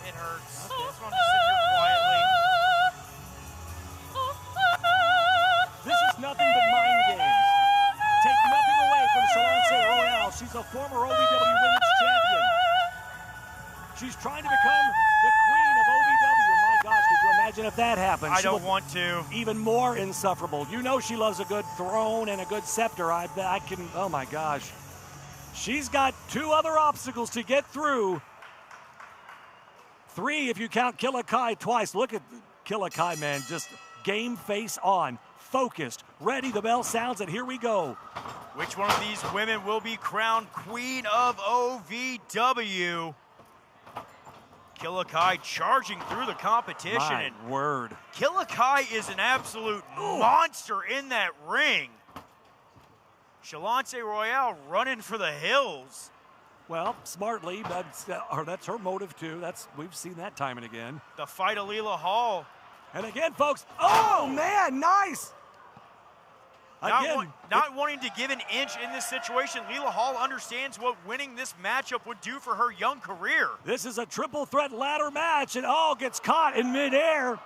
It hurts. I just want to sit here quietly. This is nothing but mind games. Take nothing away from Shalance Royale. She's a former OVW Women's Champion. She's trying to become the queen of OVW. My gosh, could you imagine if that happened? I don't want to. Even more insufferable. You know she loves a good throne and a good scepter. I can, oh my gosh. She's got two other obstacles to get through. Three if you count Killer Kai twice. Look at Killer Kai, man, just game face on, focused, ready. The bell sounds and here we go. Which one of these women will be crowned queen of OVW? Killer Kai charging through the competition. My and word. Killer Kai is an absolute monster in that ring. Shalance Royale running for the hills. Well, smartly, that's her motive too. We've seen that time and again. The fight of Leela Hall. And again, folks, oh man, nice. Not wanting to give an inch in this situation, Leela Hall understands what winning this matchup would do for her young career. This is a triple threat ladder match, and gets caught in midair.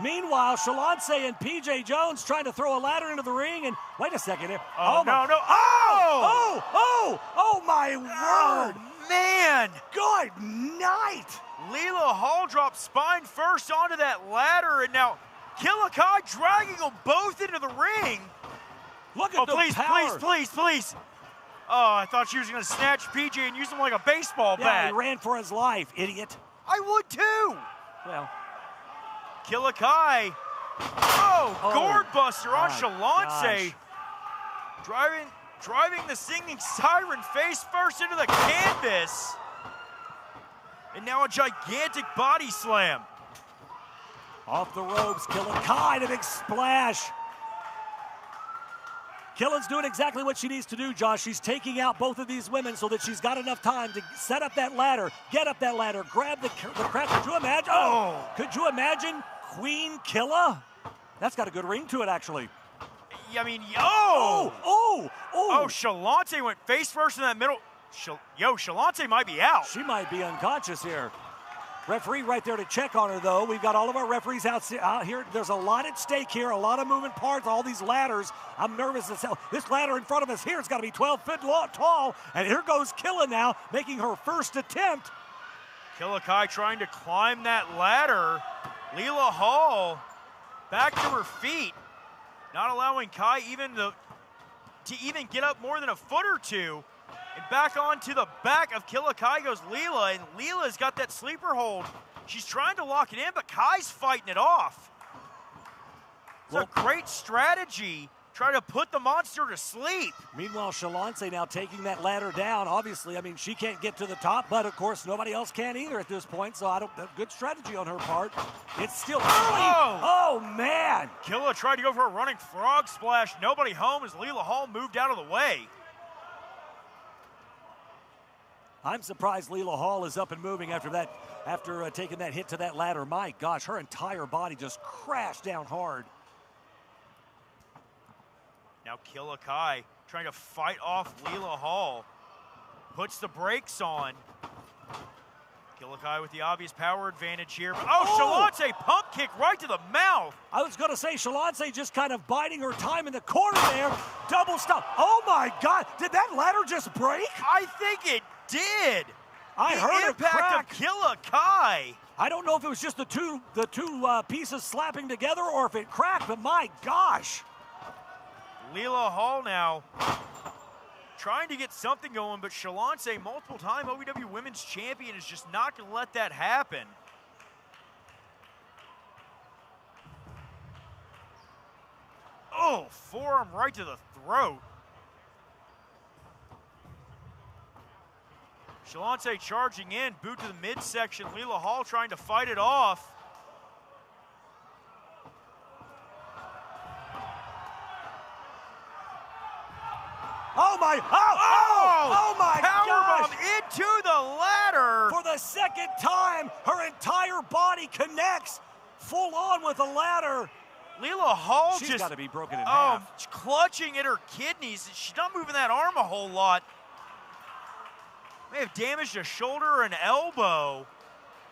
Meanwhile, Shalonce and PJ Jones trying to throw a ladder into the ring, and wait a second here. Oh my word! Man! Good night! Leela Hall drops spine first onto that ladder, and now Killa Kai dragging them both into the ring. Look at the power. Please. Oh, I thought she was going to snatch PJ and use him like a baseball bat. Yeah, he ran for his life, idiot. I would too. Well. Killa Kai. Gourd buster on Shalonce. Driving the singing siren face first into the canvas. And now a gigantic body slam. Off the ropes, Killa Kai, the big splash. Killen's doing exactly what she needs to do, Josh. She's taking out both of these women so that she's got enough time to set up that ladder, get up that ladder, grab the crowd. Could you imagine? Could you imagine Queen Killa? That's got a good ring to it, actually. I mean, Shalonce went face first in that middle. Shalonce might be out. She might be unconscious here. Referee right there to check on her, though. We've got all of our referees out here. There's a lot at stake here, a lot of moving parts, all these ladders. I'm nervous as hell. This ladder in front of us here has got to be 12 feet tall, and here goes Killa now, making her first attempt. Killa Kai trying to climb that ladder. Leela Hall back to her feet, not allowing Kai to even get up more than a foot or two. And back onto the back of Killa Kai goes Leela, and Leela's got that sleeper hold. She's trying to lock it in, but Kai's fighting it off. It's a great strategy, try to put the monster to sleep. Meanwhile, Shalonce now taking that ladder down. Obviously, I mean, she can't get to the top, but of course, nobody else can either at this point, so good strategy on her part. It's still early. Oh, man. Killa tried to go for a running frog splash. Nobody home as Leela Hall moved out of the way. I'm surprised Leela Hall is up and moving after taking that hit to that ladder. My gosh, her entire body just crashed down hard. Now Killa Kai trying to fight off Leela Hall. Puts the brakes on. Killa Kai with the obvious power advantage here. Shalonce pump kick right to the mouth. I was going to say Shalonce just kind of biding her time in the corner there. Double stop. Oh my God, did that ladder just break? I think it did. I heard it crack. Of Killa Kai. I don't know if it was just the two pieces slapping together or if it cracked, but my gosh. Leela Hall now trying to get something going, but Shalonce, multiple-time OVW Women's Champion, is just not going to let that happen. Forearm right to the throat. Shalonce charging in, boot to the midsection. Leela Hall trying to fight it off. Oh my gosh! Into the ladder! For the second time, her entire body connects full on with the ladder. Leela Hall She's got to be broken in half. half. Clutching at her kidneys. She's not moving that arm a whole lot. May have damaged a shoulder or an elbow.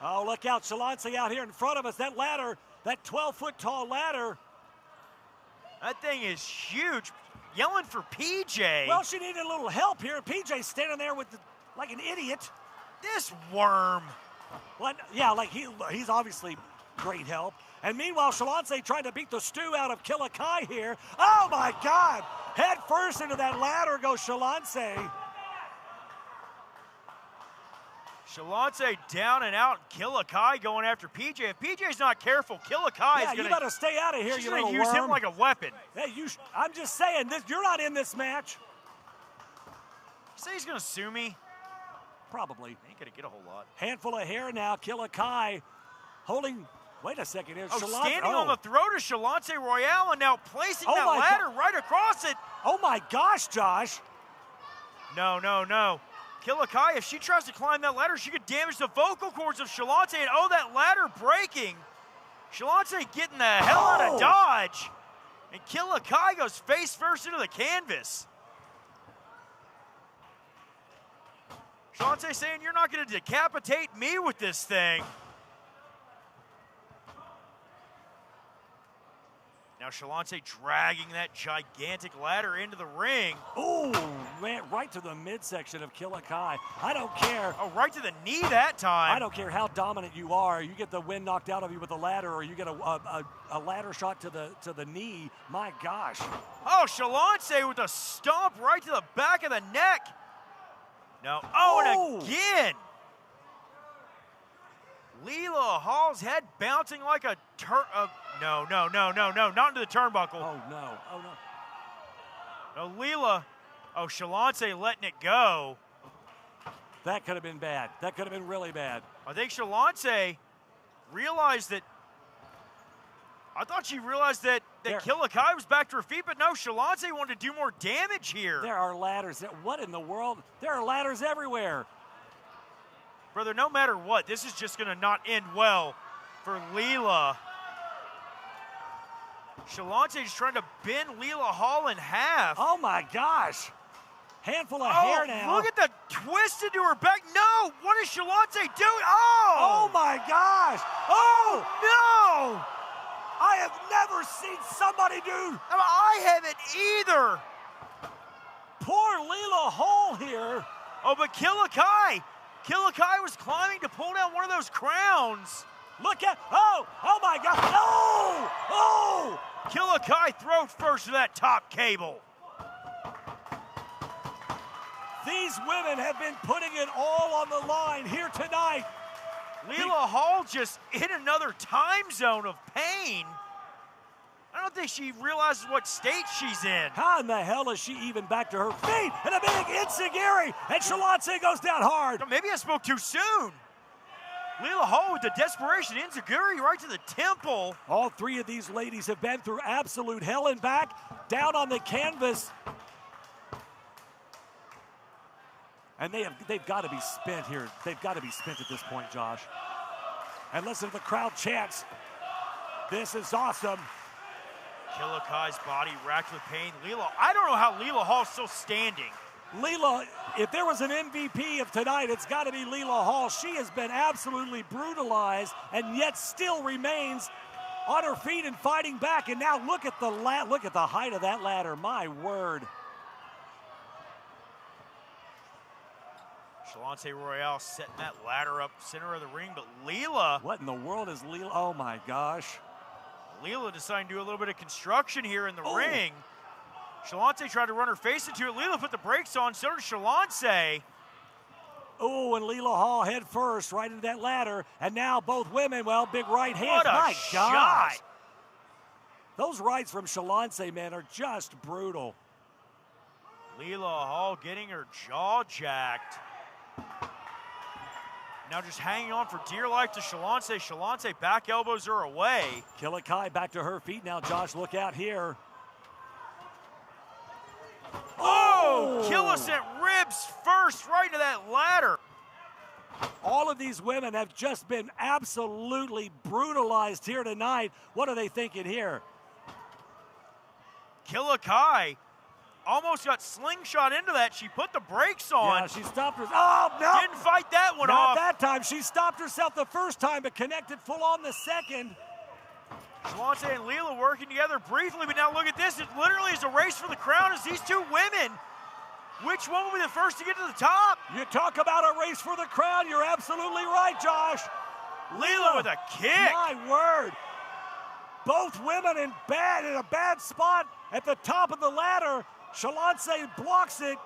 Oh, look out. Shalonce out here in front of us. That ladder, that 12-foot tall ladder. That thing is huge. Yelling for PJ. Well, she needed a little help here. PJ standing there like an idiot. This worm. He's obviously great help. And meanwhile, Shalonce trying to beat the stew out of Killa Kai here. Oh my God! Head first into that ladder goes Shalonce. Shalonce down and out. Killa Kai going after PJ. If PJ's not careful, Killa Kai is going to... you better stay out of here, you little worm. Use him like a weapon. Hey, I'm just saying, you're not in this match. You say he's going to sue me? Probably. He ain't going to get a whole lot. Handful of hair now. Killa Kai holding... Wait a second here. Standing on the throat of Shalonce Royale and now placing that ladder right across it. Oh, my gosh, Josh. No. Killa Kai, if she tries to climb that ladder, she could damage the vocal cords of Shalonce, and that ladder breaking. Shalonce getting the hell out of Dodge. And Killa Kai goes face first into the canvas. Shalonte saying, you're not going to decapitate me with this thing. Now Shalonte dragging that gigantic ladder into the ring. Ooh, man, right to the midsection of Killa Kai. I don't care. Oh, right to the knee that time. I don't care how dominant you are. You get the wind knocked out of you with a ladder, or you get a ladder shot to the knee. My gosh. Oh, Shalonte with a stomp right to the back of the neck. No. Oh, and again. Leela Hall's head bouncing like a no, not into the turnbuckle. Oh, no. No, Leela. Oh, Shalonte letting it go. That could have been bad. That could have been really bad. I think Shalonte realized that. I thought she realized that Killa Kai was back to her feet, but no, Shalonte wanted to do more damage here. There are ladders. What in the world? There are ladders everywhere. Brother, no matter what, this is just going to not end well for Leela. Shalonte is trying to bend Leela Hall in half. Oh, my gosh. Handful of hair now. Look at the twist into her back. No, what is Shalonte doing? Oh! Oh, my gosh. Oh, no! I have never seen somebody do. I haven't either. Poor Leela Hall here. Oh, but Killa Kai was climbing to pull down one of those crowns. Look at, oh my God, oh! Killa Kai throws first to that top cable. These women have been putting it all on the line here tonight. Leela Hall just in another time zone of pain. I don't think she realizes what state she's in. How in the hell is she even back to her feet? And a big enziguri, and Shalonte goes down hard. Maybe I spoke too soon. Leela Hall with the desperation enziguri right to the temple. All three of these ladies have been through absolute hell and back, down on the canvas. And they've got to be spent here. They've got to be spent at this point, Josh. And listen to the crowd chants. This is awesome. Killa Kai's body racked with pain. I don't know how Leela Hall's still standing. Leela, if there was an MVP of tonight, it's got to be Leela Hall. She has been absolutely brutalized and yet still remains on her feet and fighting back. And now look at the height of that ladder. My word. Shalonte Royale setting that ladder up center of the ring, but Leela. What in the world is Leela? Oh my gosh. Leela decided to do a little bit of construction here in the ring. Shalonte tried to run her face into it. Leela put the brakes on, so did Shalonte. Oh, and Leela Hall head first right into that ladder. And now both women, well, big right hands. What a shot. Those rights from Shalonte, man, are just brutal. Leela Hall getting her jaw jacked. Now just hanging on for dear life to Shalonte. Shalonte back elbows her away. Killa Kai back to her feet now. Josh, look out here. Oh! Killa sent ribs first right to that ladder. All of these women have just been absolutely brutalized here tonight. What are they thinking here? Killa Kai almost got slingshot into that. She put the brakes on. Yeah, she stopped her. Oh, no. Didn't fight that one Not off. that time. She stopped herself the first time, but connected full on the second. Shalonte and Leela working together briefly, but now look at this. It literally is a race for the crown as these two women. Which one will be the first to get to the top? You talk about a race for the crown. You're absolutely right, Josh. Leela with a kick. My word. Both women in a bad spot at the top of the ladder. Shalonte blocks it.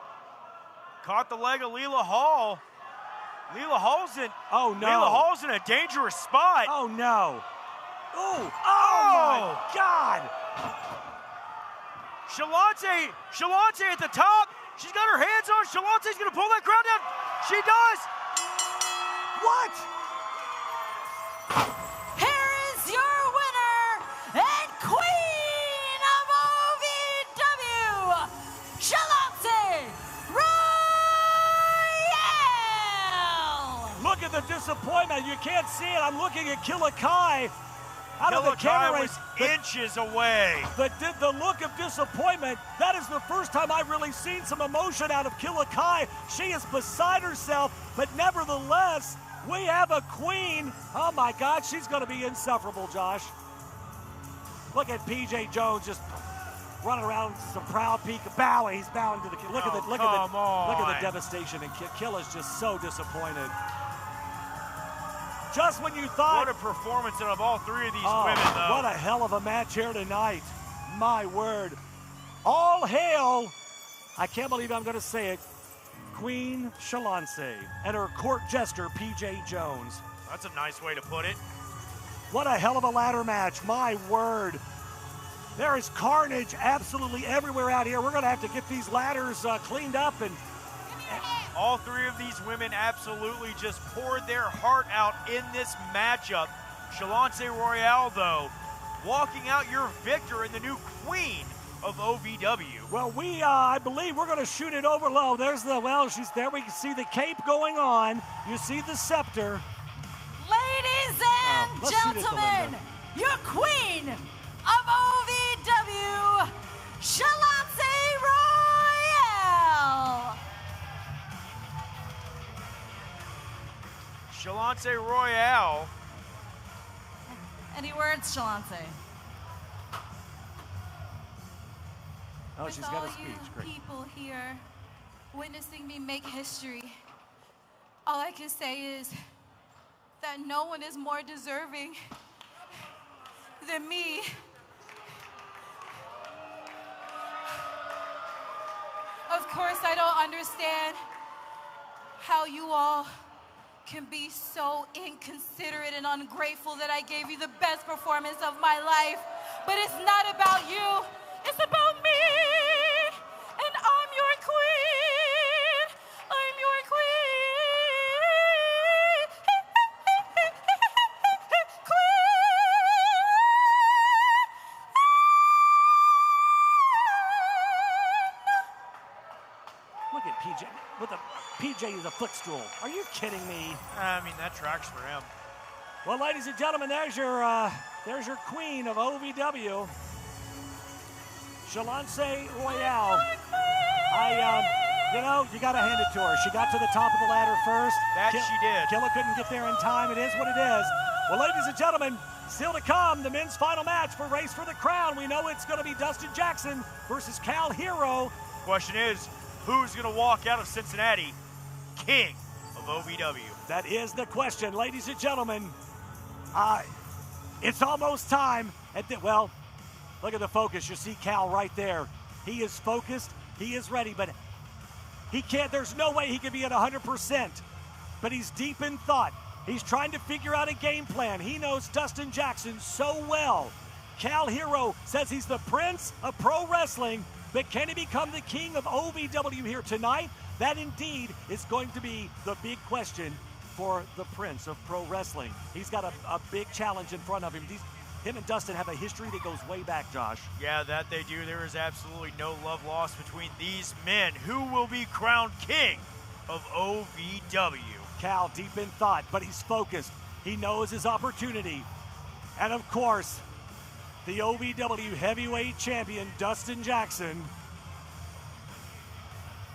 Caught the leg of Leela Hall. Leela Hall's in. Oh no. Leela Hall's in a dangerous spot. Oh no. Ooh. Oh my God. Shalonte at the top. She's got her hands on. Shalonte's gonna pull that crowd down. She does. What? Here is your winner and queen of OVW, Shalonte Royale. Look at the disappointment. You can't see it. I'm looking at Killa Kai. out of the camera was inches away. The look of disappointment, that is the first time I've really seen some emotion out of Killa Kai. She is beside herself, but nevertheless, we have a queen. Oh my God, she's going to be insufferable, Josh. Look at P.J. Jones just running around some proud peak bowing. He's bowing to the look at the devastation, and Killa's just so disappointed. Just when you thought, what a performance out of all three of these women, though. What a hell of a match here tonight. My word. All hail, I can't believe I'm going to say it, Queen Shalance and her court jester, P.J. Jones. That's a nice way to put it. What a hell of a ladder match, my word. There is carnage absolutely everywhere out here. We're going to have to get these ladders cleaned up. And all three of these women absolutely just poured their heart out in this matchup. Shalance Royale, though, walking out your victor and the new queen of OVW. Well, I believe we're going to shoot it over low. She's there. We can see the cape going on. You see the scepter. Ladies and gentlemen, your queen of OVW, Shalance Royale. Shalance Royale. Any words, Shalance? Oh, she's got a speech. Great. People here witnessing me make history, all I can say is that no one is more deserving than me. Of course, I don't understand how you all can be so inconsiderate and ungrateful that I gave you the best performance of my life. But it's not about you, it's about me. And I'm your queen. I'm your queen. Look at PJ. PJ is a footstool. Are you kidding me? I mean, that tracks for him. Well, ladies and gentlemen, there's your queen of OVW, Shalance Royale. You got to hand it to her. She got to the top of the ladder first. She did. Killa couldn't get there in time. It is what it is. Well, ladies and gentlemen, still to come, the men's final match for Race for the Crown. We know it's going to be Dustin Jackson versus Cal Hero. Question is, who's going to walk out of Cincinnati king of OVW? That is the question, ladies and gentlemen. It's almost time. Look at the focus. You see Cal right there. He is focused. He is ready, but he can't. There's no way he can be at 100%. But he's deep in thought. He's trying to figure out a game plan. He knows Dustin Jackson so well. Cal Hero says he's the prince of pro wrestling, but can he become the king of OVW here tonight? That indeed is going to be the big question for the prince of pro wrestling. He's got a big challenge in front of him. Him and Dustin have a history that goes way back, Josh. Yeah, that they do. There is absolutely no love lost between these men. Who will be crowned king of OVW? Cal deep in thought, but he's focused. He knows his opportunity. And of course, the OVW heavyweight champion, Dustin Jackson.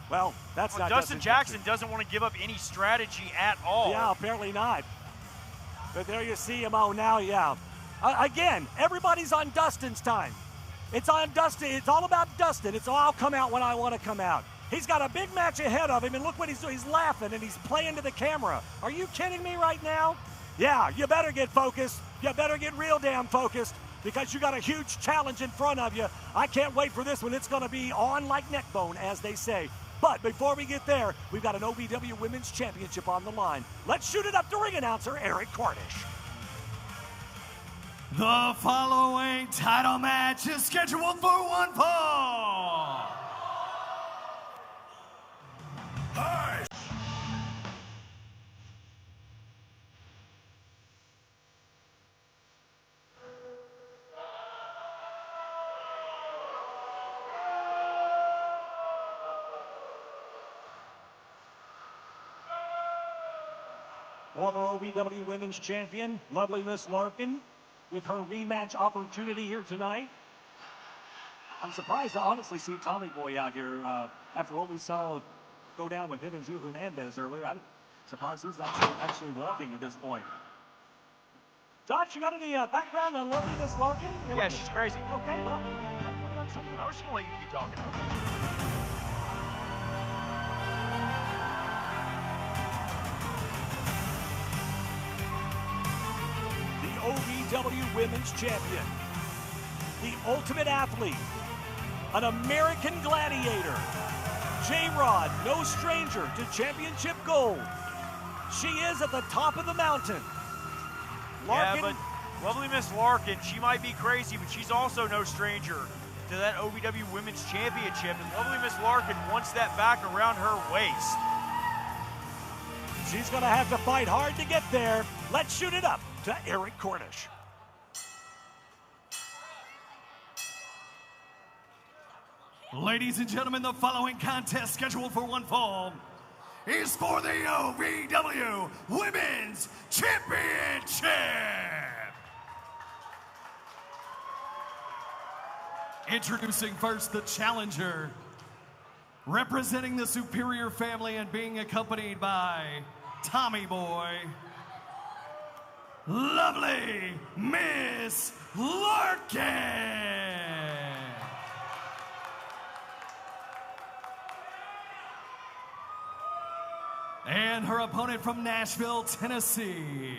Well, that's not Dustin Jackson doesn't want to give up any strategy at all. Yeah, apparently not. But there you see him. Oh, now, yeah. Again, everybody's on Dustin's time. It's on Dustin. It's all about Dustin. It's all, I'll come out when I want to come out. He's got a big match ahead of him, and look what he's doing. He's laughing, and he's playing to the camera. Are you kidding me right now? Yeah, you better get focused. You better get real damn focused, because you got a huge challenge in front of you. I can't wait for this one. It's going to be on like neck bone, as they say. But before we get there, we've got an OVW Women's Championship on the line. Let's shoot it up to ring announcer Eric Cornish. The following title match is scheduled for one fall. Hush! Former OVW Women's Champion, lovely Miss Larkin, with her rematch opportunity here tonight. I'm surprised to honestly see Tommy Boy out here after what we saw go down with him and Drew Hernandez earlier. I'm surprised he's actually walking at this point. Josh, you got any background on Lovely Miss Larkin? Yeah, she's crazy. Okay, well, I was just gonna let you keep talking. The OVW Women's Champion, the ultimate athlete, an American gladiator, J-Rod, no stranger to championship gold. She is at the top of the mountain. Larkin, yeah, but Lovely Miss Larkin, she might be crazy, but she's also no stranger to that OVW Women's Championship, and Lovely Miss Larkin wants that back around her waist. She's gonna have to fight hard to get there. Let's shoot it up to Eric Cornish. Ladies and gentlemen, the following contest scheduled for one fall is for the OVW Women's Championship. Introducing first the challenger, representing the Superior family and being accompanied by Tommy Boy, Lovely Miss Larkin. And her opponent from Nashville, Tennessee.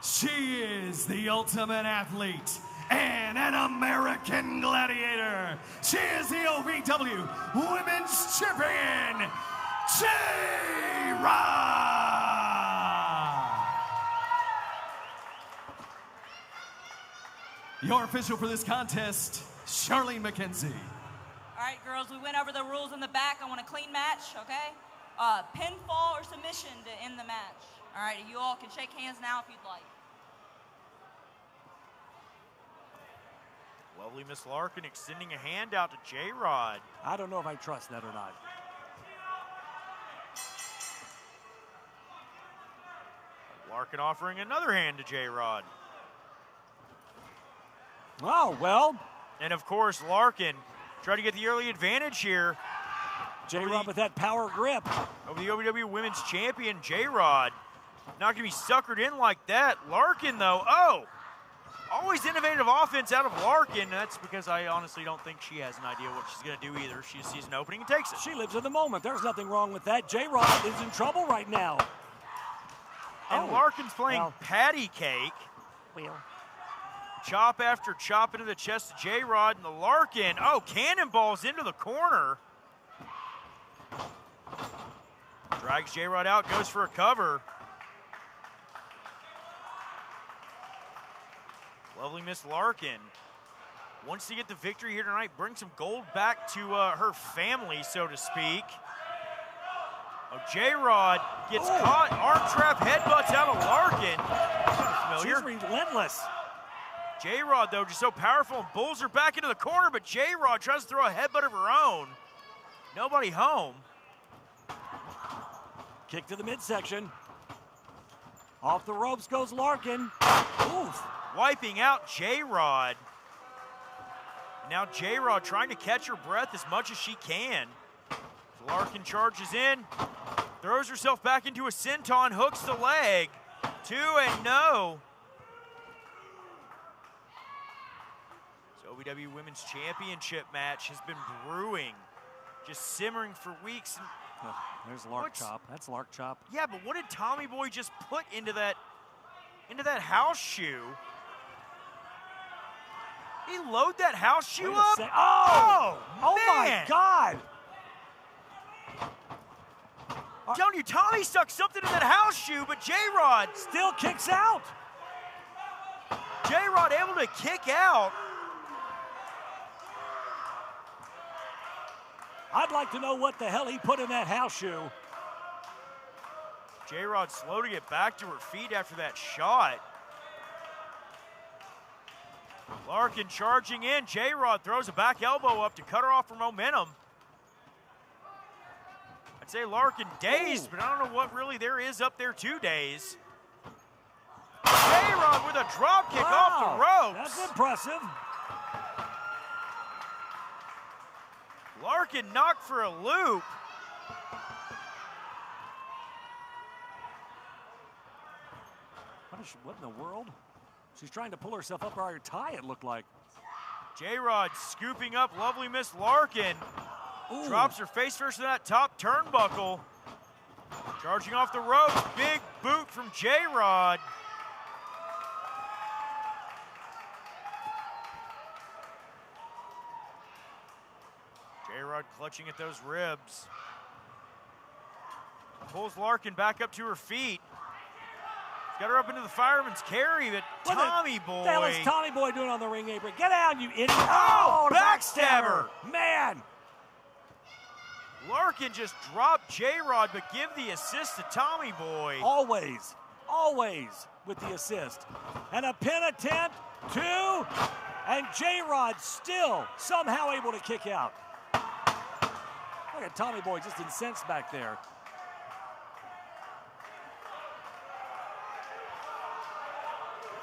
She is the ultimate athlete and an American gladiator. She is the OVW Women's Champion, J-Rod. Your official for this contest, Charlene McKenzie. All right, girls, we went over the rules in the back. I want a clean match, okay? Pinfall or submission to end the match. All right, you all can shake hands now if you'd like. Lovely Miss Larkin extending a hand out to J-Rod. I don't know if I trust that or not. Larkin offering another hand to J-Rod. Oh, well. And of course, Larkin tried to get the early advantage here. J-Rod with that power grip. Over the OVW Women's Champion, J-Rod. Not going to be suckered in like that. Larkin, though, always innovative offense out of Larkin. That's because I honestly don't think she has an idea what she's going to do either. She sees an opening and takes it. She lives in the moment. There's nothing wrong with that. J-Rod is in trouble right now. And Larkin's playing patty cake. Chop after chop into the chest of J-Rod, and the Larkin, cannonballs into the corner. Drags J-Rod out, goes for a cover. Lovely Miss Larkin wants to get the victory here tonight, bring some gold back to her family, so to speak. J-Rod gets caught, arm trap headbutts out of Larkin. She's relentless. J-Rod, though, just so powerful and pulls her back into the corner, but J-Rod tries to throw a headbutt of her own. Nobody home. Kick to the midsection. Off the ropes goes Larkin. Oof. Wiping out J-Rod. Now J-Rod trying to catch her breath as much as she can. Larkin charges in, throws herself back into a senton, hooks the leg. 2 and no. This OVW Women's Championship match has been brewing, just simmering for weeks. There's Lark Chop. That's Lark Chop. Yeah, but what did Tommy Boy just put into that house shoe? He load that house shoe up? Oh man. My God! I'm telling you, Tommy stuck something in that house shoe, but J-Rod still kicks out. J-Rod able to kick out. I'd like to know what the hell he put in that house shoe. J-Rod slow to get back to her feet after that shot. Larkin charging in. J-Rod throws a back elbow up to cut her off her momentum. I'd say Larkin dazed, but I don't know what really there is up there to daze. J-Rod with a drop kick off the ropes. That's impressive. Larkin knocked for a loop. What in the world? She's trying to pull herself up or tie, it looked like. J-Rod scooping up lovely Miss Larkin. Ooh. Drops her face first to that top turnbuckle. Charging off the ropes, big boot from J-Rod. J-Rod clutching at those ribs. Pulls Larkin back up to her feet. Got her up into the fireman's carry, but Tommy Boy. What the hell is Tommy Boy doing on the ring apron? Get down, you idiot. Oh, backstabber. Man. Larkin just dropped J-Rod, but give the assist to Tommy Boy. Always with the assist. And a pin attempt, 2, and J-Rod still somehow able to kick out. Look at Tommy Boy just incensed back there.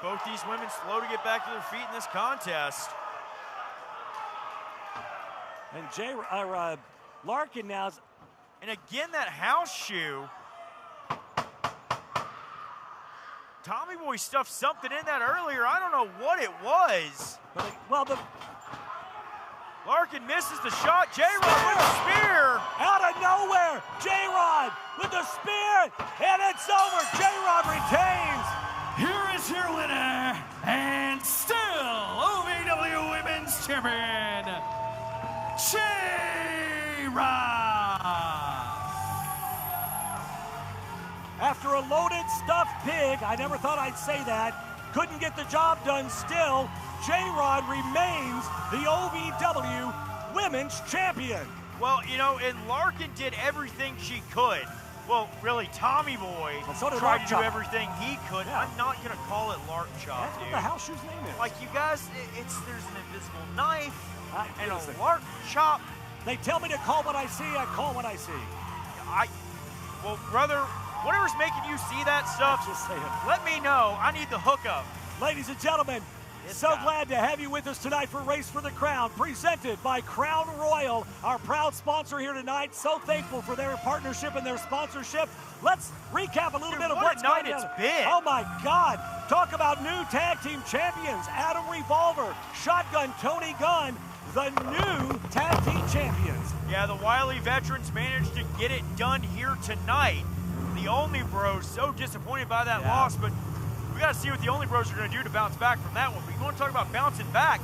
Both these women slow to get back to their feet in this contest. And Larkin now is, and again that house shoe. Tommy Boy stuffed something in that earlier. I don't know what it was. Larkin misses the shot. J-Rod with a spear. Out of nowhere, J-Rod with the spear, and it's over. J-Rod retains. Here is your winner, and still OVW Women's Champion, J-Rod. After a loaded stuffed pig, I never thought I'd say that, couldn't get the job done still, J-Rod remains the OVW Women's Champion. Well, you know, and Larkin did everything she could. Well, really, Tommy Boy tried to do everything he could. Yeah. I'm not going to call it Lark Chop, That's dude. what the house shoe's name is. Like, you guys, there's an invisible knife and a Lark Chop. They tell me to call what I see, I call what I see. Well, brother, whatever's making you see that stuff, just say it. Let me know. I need the hookup. Ladies and gentlemen, glad to have you with us tonight for Race for the Crown, presented by Crown Royal, our proud sponsor here tonight. So thankful for their partnership and their sponsorship. Let's recap a little bit of what's going on. It's been. Oh my God! Talk about new tag team champions: Adam Revolver, Shotgun Tony Gunn, the new tag team champions. Yeah, the Wiley veterans managed to get it done here tonight. The Only Bros so disappointed by that loss, but we got to see what the Only Bros are going to do to bounce back from that one. But you want to talk about bouncing back?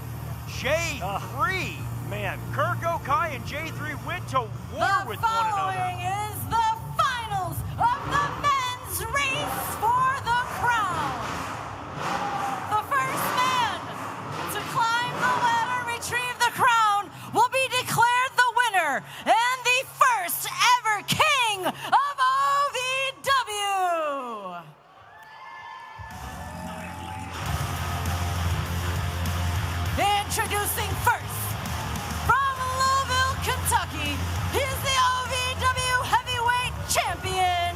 J3. Man. Kirk Okai and J3 went to war with one another. The following is the finals of the men's race for the crown. The first man to climb the ladder and retrieve the crown will be declared the winner and the first ever king of OVW. Introducing first, from Louisville, Kentucky, he's the OVW Heavyweight Champion,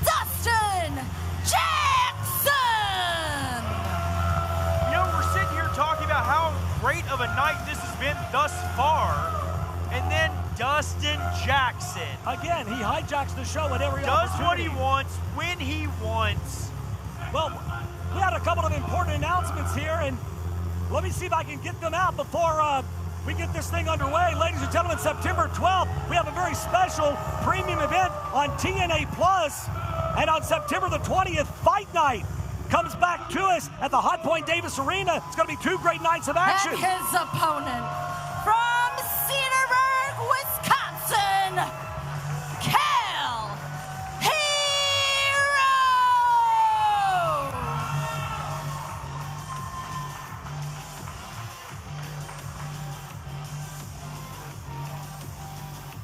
Dustin Jackson! You know, we're sitting here talking about how great of a night this has been thus far, and then Dustin Jackson. Again, he hijacks the show at every Does opportunity. what he wants, when he wants. Well, we had a couple of important announcements here, and let me see if I can get them out before we get this thing underway. Ladies and gentlemen, September 12th, we have a very special premium event on TNA Plus. And on September the 20th, Fight Night comes back to us at the Hot Point Davis Arena. It's going to be 2 great nights of action. And his opponent from Cedarburg, Wisconsin, Cal Hero!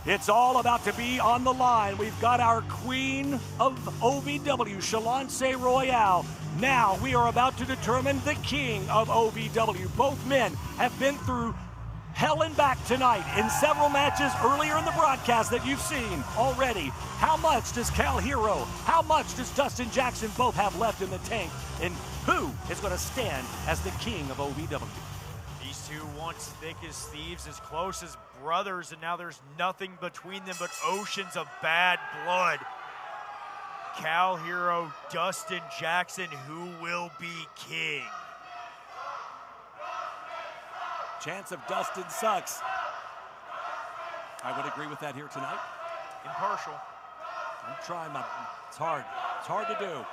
It's all about to be on the line. We've got our queen of OVW, Shalance Royale. Now we are about to determine the king of OVW. Both men have been through hell and back tonight in several matches earlier in the broadcast that you've seen already. How much does Cal Hero, how much does Dustin Jackson both have left in the tank? And who is going to stand as the king of OVW. These two once thick as thieves, as close as brothers, and now there's nothing between them but oceans of bad blood. Cal Hero, Dustin Jackson, who will be king? Chance of Dustin sucks. I would agree with that here tonight. Impartial. I'm trying my, it's hard. It's hard to do.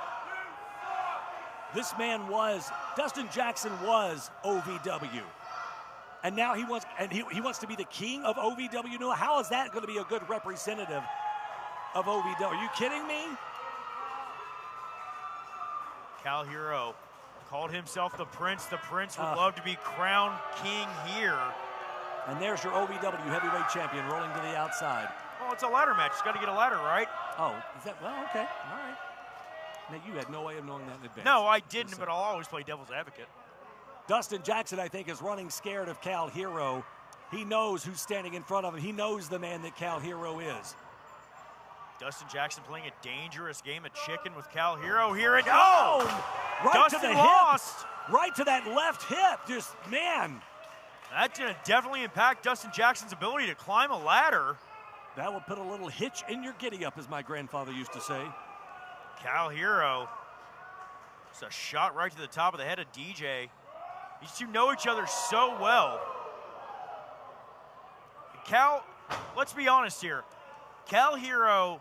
This man was, Dustin Jackson was OVW. And now he wants to be the king of OVW. No, how is that going to be a good representative of OVW? Are you kidding me? Cal Hero called himself the Prince. The Prince would love to be crowned king here. And there's your OVW heavyweight champion rolling to the outside. Well, it's a ladder match. He's got to get a ladder, right? Oh, is that, well, okay, all right. Now, you had no way of knowing that in advance. No, I didn't, but I'll always play devil's advocate. Dustin Jackson, I think, is running scared of Cal Hero. He knows who's standing in front of him. He knows the man that Cal Hero is. Dustin Jackson playing a dangerous game of chicken with Cal Hero here. And right Dustin to the lost. Hip. Right to that left hip. Just, man. That's going to definitely impact Dustin Jackson's ability to climb a ladder. That will put a little hitch in your giddy-up, as my grandfather used to say. Cal Hero. It's a shot right to the top of the head of DJ. These two know each other so well. Cal, let's be honest here. Cal Hero,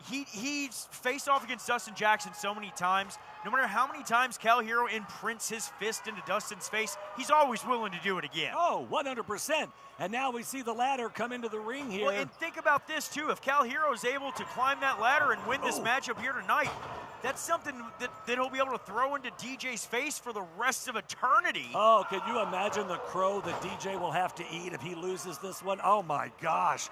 he's faced off against Dustin Jackson so many times. No matter how many times Cal Hero imprints his fist into Dustin's face, he's always willing to do it again. Oh, 100%. And now we see the ladder come into the ring here. Well, and think about this, too. If Cal Hero is able to climb that ladder and win this matchup here tonight, that's something that he'll be able to throw into DJ's face for the rest of eternity. Oh, can you imagine the crow that DJ will have to eat if he loses this one? Oh, my gosh.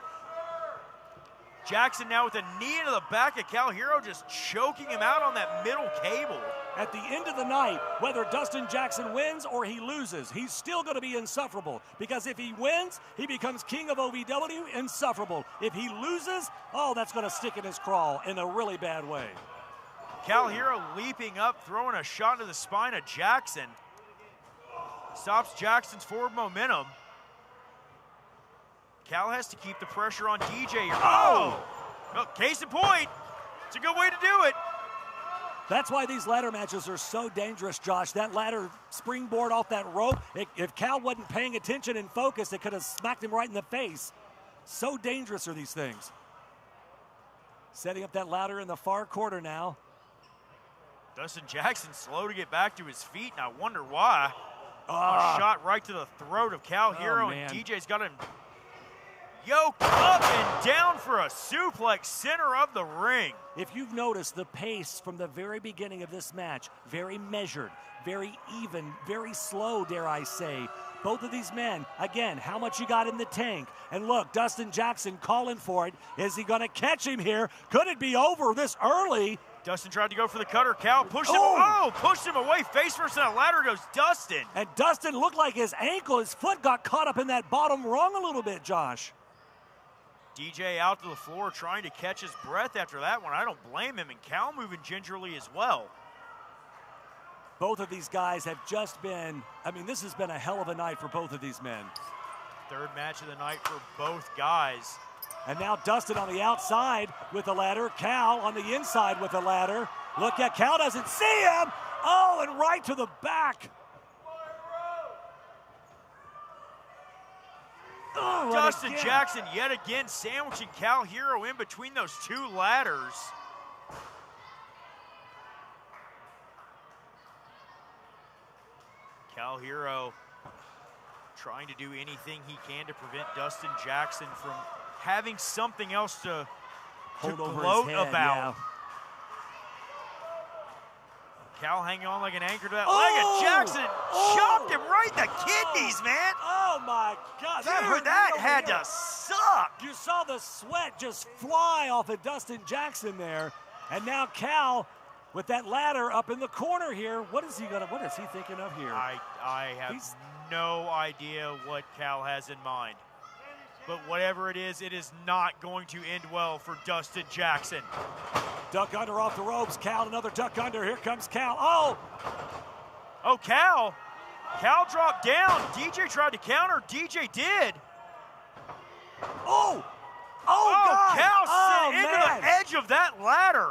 Jackson now with a knee into the back of Cal Hero, just choking him out on that middle cable. At the end of the night, whether Dustin Jackson wins or he loses, he's still going to be insufferable. Because if he wins, he becomes king of OVW, insufferable. If he loses, oh, that's going to stick in his craw in a really bad way. Cal Hero leaping up, throwing a shot into the spine of Jackson. Stops Jackson's forward momentum. Cal has to keep the pressure on DJ here. Oh! Well, case in point. It's a good way to do it. That's why these ladder matches are so dangerous, Josh. That ladder springboard off that rope, if Cal wasn't paying attention and focused, it could have smacked him right in the face. So dangerous are these things. Setting up that ladder in the far corner now. Dustin Jackson slow to get back to his feet, and I wonder why. A shot right to the throat of Cal Hero, and DJ's got him yoked up and down for a suplex, center of the ring. If you've noticed the pace from the very beginning of this match, very measured, very even, very slow, dare I say. Both of these men, again, how much you got in the tank? And look, Dustin Jackson calling for it. Is he going to catch him here? Could it be over this early? Dustin tried to go for the cutter. Cal pushed him. Pushed him away. Face first on a ladder goes Dustin. And Dustin looked like his ankle, his foot got caught up in that bottom rung a little bit, Josh. DJ out to the floor trying to catch his breath after that one. I don't blame him. And Cal moving gingerly as well. Both of these guys have just been, I mean, this has been a hell of a night for both of these men. Third match of the night for both guys. And now Dustin on the outside with the ladder. Cal on the inside with the ladder. Look at Cal, doesn't see him. Oh, and right to the back. Oh, Dustin Jackson yet again sandwiching Cal Hero in between those two ladders. Cal Hero trying to do anything he can to prevent Dustin Jackson from having something else to gloat about. Yeah. Cal hanging on like an anchor to that leg, and Jackson chopped him right in the kidneys, man. Oh, my God. Dude, that had to suck. You saw the sweat just fly off of Dustin Jackson there. And now Cal with that ladder up in the corner here. What is he thinking of here? I have no idea what Cal has in mind. But whatever it is not going to end well for Dustin Jackson. Duck under off the ropes. Cal, another duck under. Here comes Cal. Oh! Oh, Cal dropped down. DJ tried to counter. DJ did. Oh, God. Cal sent into the edge of that ladder.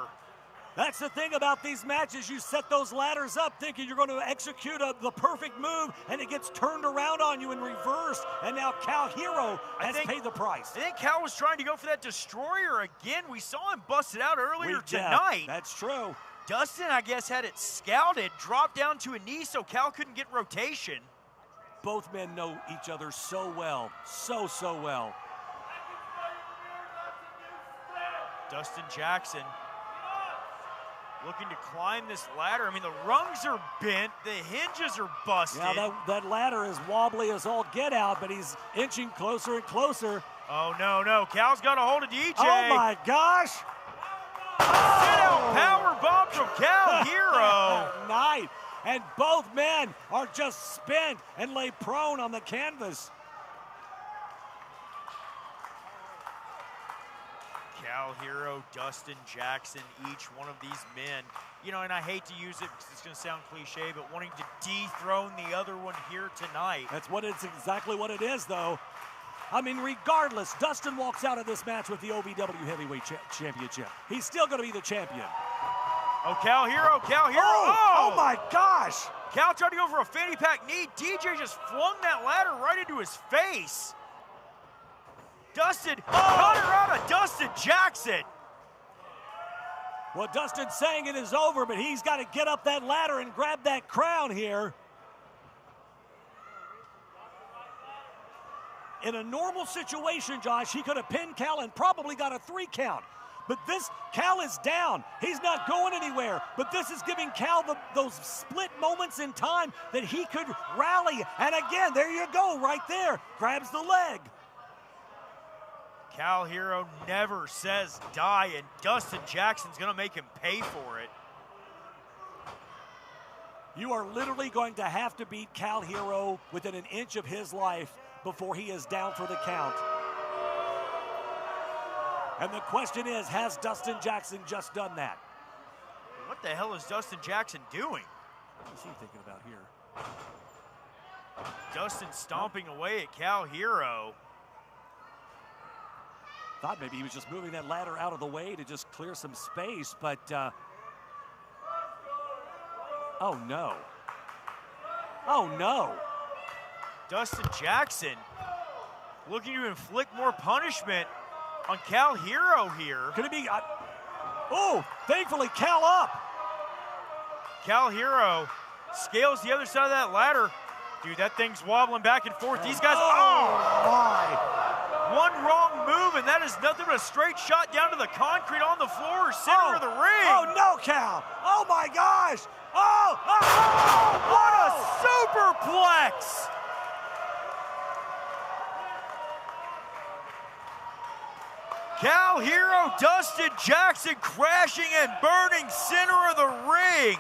That's the thing about these matches. You set those ladders up thinking you're going to execute the perfect move, and it gets turned around on you in reverse, and now Cal Hero has paid the price. I think Cal was trying to go for that destroyer again. We saw him bust it out earlier tonight. That's true. Dustin, I guess, had it scouted, dropped down to a knee so Cal couldn't get rotation. Both men know each other so well, so well. Dustin Jackson looking to climb this ladder. I mean, the rungs are bent, the hinges are busted. Yeah, that ladder is wobbly as all get out, but he's inching closer and closer. Oh, no. Cal's got a hold of DJ. Oh, my gosh. Sit-out power bomb from Cal Hero. Nice. And both men are just spent and lay prone on the canvas. Cal Hero, Dustin Jackson, each one of these men, and I hate to use it because it's going to sound cliche, but wanting to dethrone the other one here tonight. It's exactly what it is, though. I mean, regardless, Dustin walks out of this match with the OVW Heavyweight Championship. He's still going to be the champion. Oh, Cal Hero. Oh, my gosh. Cal tried to go for a fanny pack knee. DJ just flung that ladder right into his face. Dustin, cut her out of Dustin Jackson. Well, Dustin's saying it is over, but he's got to get up that ladder and grab that crown here. In a normal situation, Josh, he could have pinned Cal and probably got a 3 count. But Cal is down. He's not going anywhere. But this is giving Cal those split moments in time that he could rally. And again, there you go, right there. Grabs the leg. Cal Hero never says die, and Dustin Jackson's going to make him pay for it. You are literally going to have to beat Cal Hero within an inch of his life before he is down for the count. And the question is, has Dustin Jackson just done that? What the hell is Dustin Jackson doing? What's he thinking about here? Dustin stomping away at Cal Hero. Thought maybe he was just moving that ladder out of the way to just clear some space, but oh no. Dustin Jackson looking to inflict more punishment on Cal Hero here. Could it be? Thankfully Cal up. Cal Hero scales the other side of that ladder. Dude, that thing's wobbling back and forth. These guys, my. One wrong move, and that is nothing but a straight shot down to the concrete on the floor, center of the ring. Oh, no, Cal. Oh, my gosh. What a superplex. Cal Hero, Dustin Jackson crashing and burning center of the ring.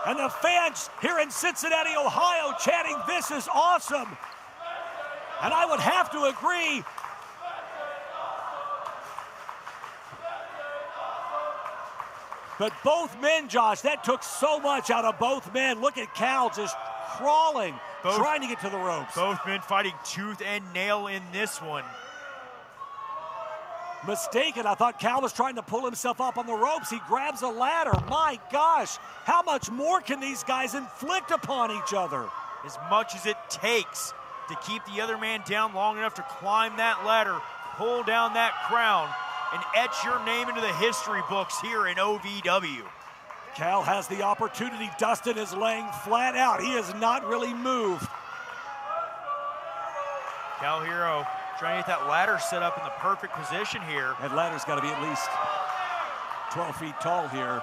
And the fans here in Cincinnati, Ohio, chanting, "This is awesome." And I would have to agree. But both men, Josh, that took so much out of both men. Look at Cal just crawling, trying to get to the ropes. Both men fighting tooth and nail in this one. Mistaken. I thought Cal was trying to pull himself up on the ropes. He grabs a ladder. My gosh, how much more can these guys inflict upon each other? As much as it takes to keep the other man down long enough to climb that ladder, pull down that crown, and etch your name into the history books here in OVW. Cal has the opportunity. Dustin is laying flat out. He has not really moved. Cal Hero trying to get that ladder set up in the perfect position here. That ladder's got to be at least 12 feet tall here.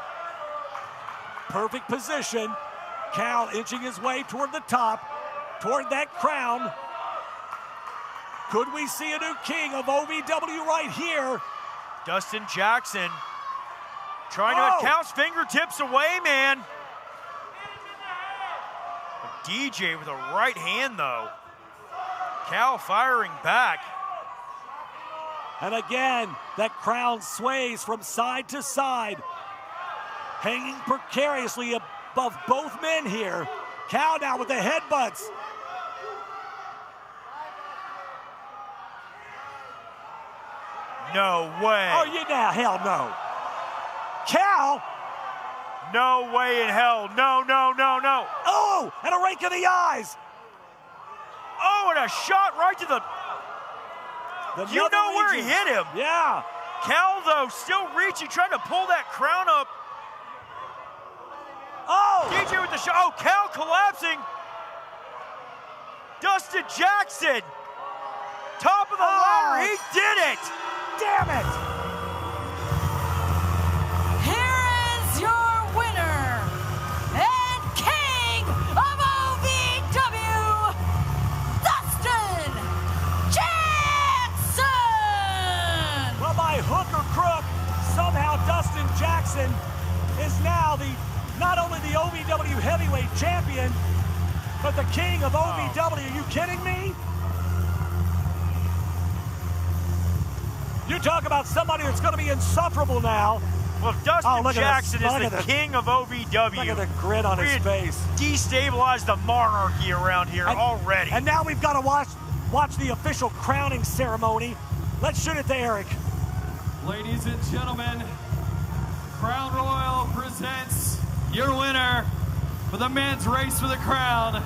Perfect position. Cal inching his way toward the top, toward that crown. Could we see a new king of OVW right here? Dustin Jackson trying to get Cal's fingertips away, man. DJ with a right hand, though. Cal firing back. And again, that crown sways from side to side, hanging precariously above both men here. Cal now with the headbutts. No way. Oh, you now, hell no. Cal. No way in hell. No, no, no, no. Oh, and a rake in the eyes. Oh, and a shot right to the you know where he hit him. Yeah. Cal, though, still reaching, trying to pull that crown up. Oh! DJ with the shot. Oh, Cal collapsing. Dustin Jackson. Top of the ladder. He did it. Damn it. Here is your winner and king of OVW, Dustin Jackson. Well, by hook or crook, somehow Dustin Jackson is now not only the OVW heavyweight champion, but the king of OVW. Are you kidding me? You talk about somebody that's going to be insufferable now. Well, Dustin Jackson is the king of OVW. Look at the grin on his face. Destabilized the monarchy around here already. And now we've got to watch the official crowning ceremony. Let's shoot it to Eric. Ladies and gentlemen, Crown Royal presents your winner for the men's race for the crown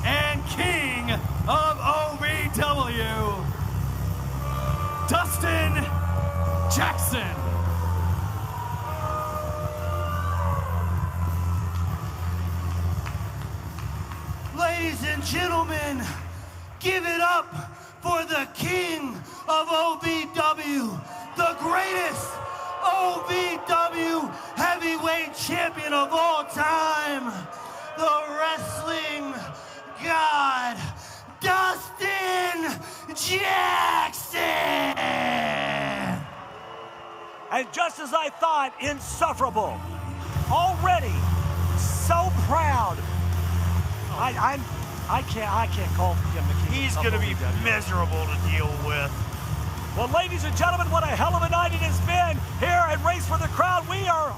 and king of OVW, Dustin Jackson. Ladies and gentlemen, give it up for the king of OVW, the greatest OVW heavyweight champion of all time, the wrestling god, Dustin Jackson! And just as I thought, insufferable. Already so proud. I can't call him the king. He's going to be miserable to deal with. Well, ladies and gentlemen, what a hell of a night it has been here at Race for the Crown. We are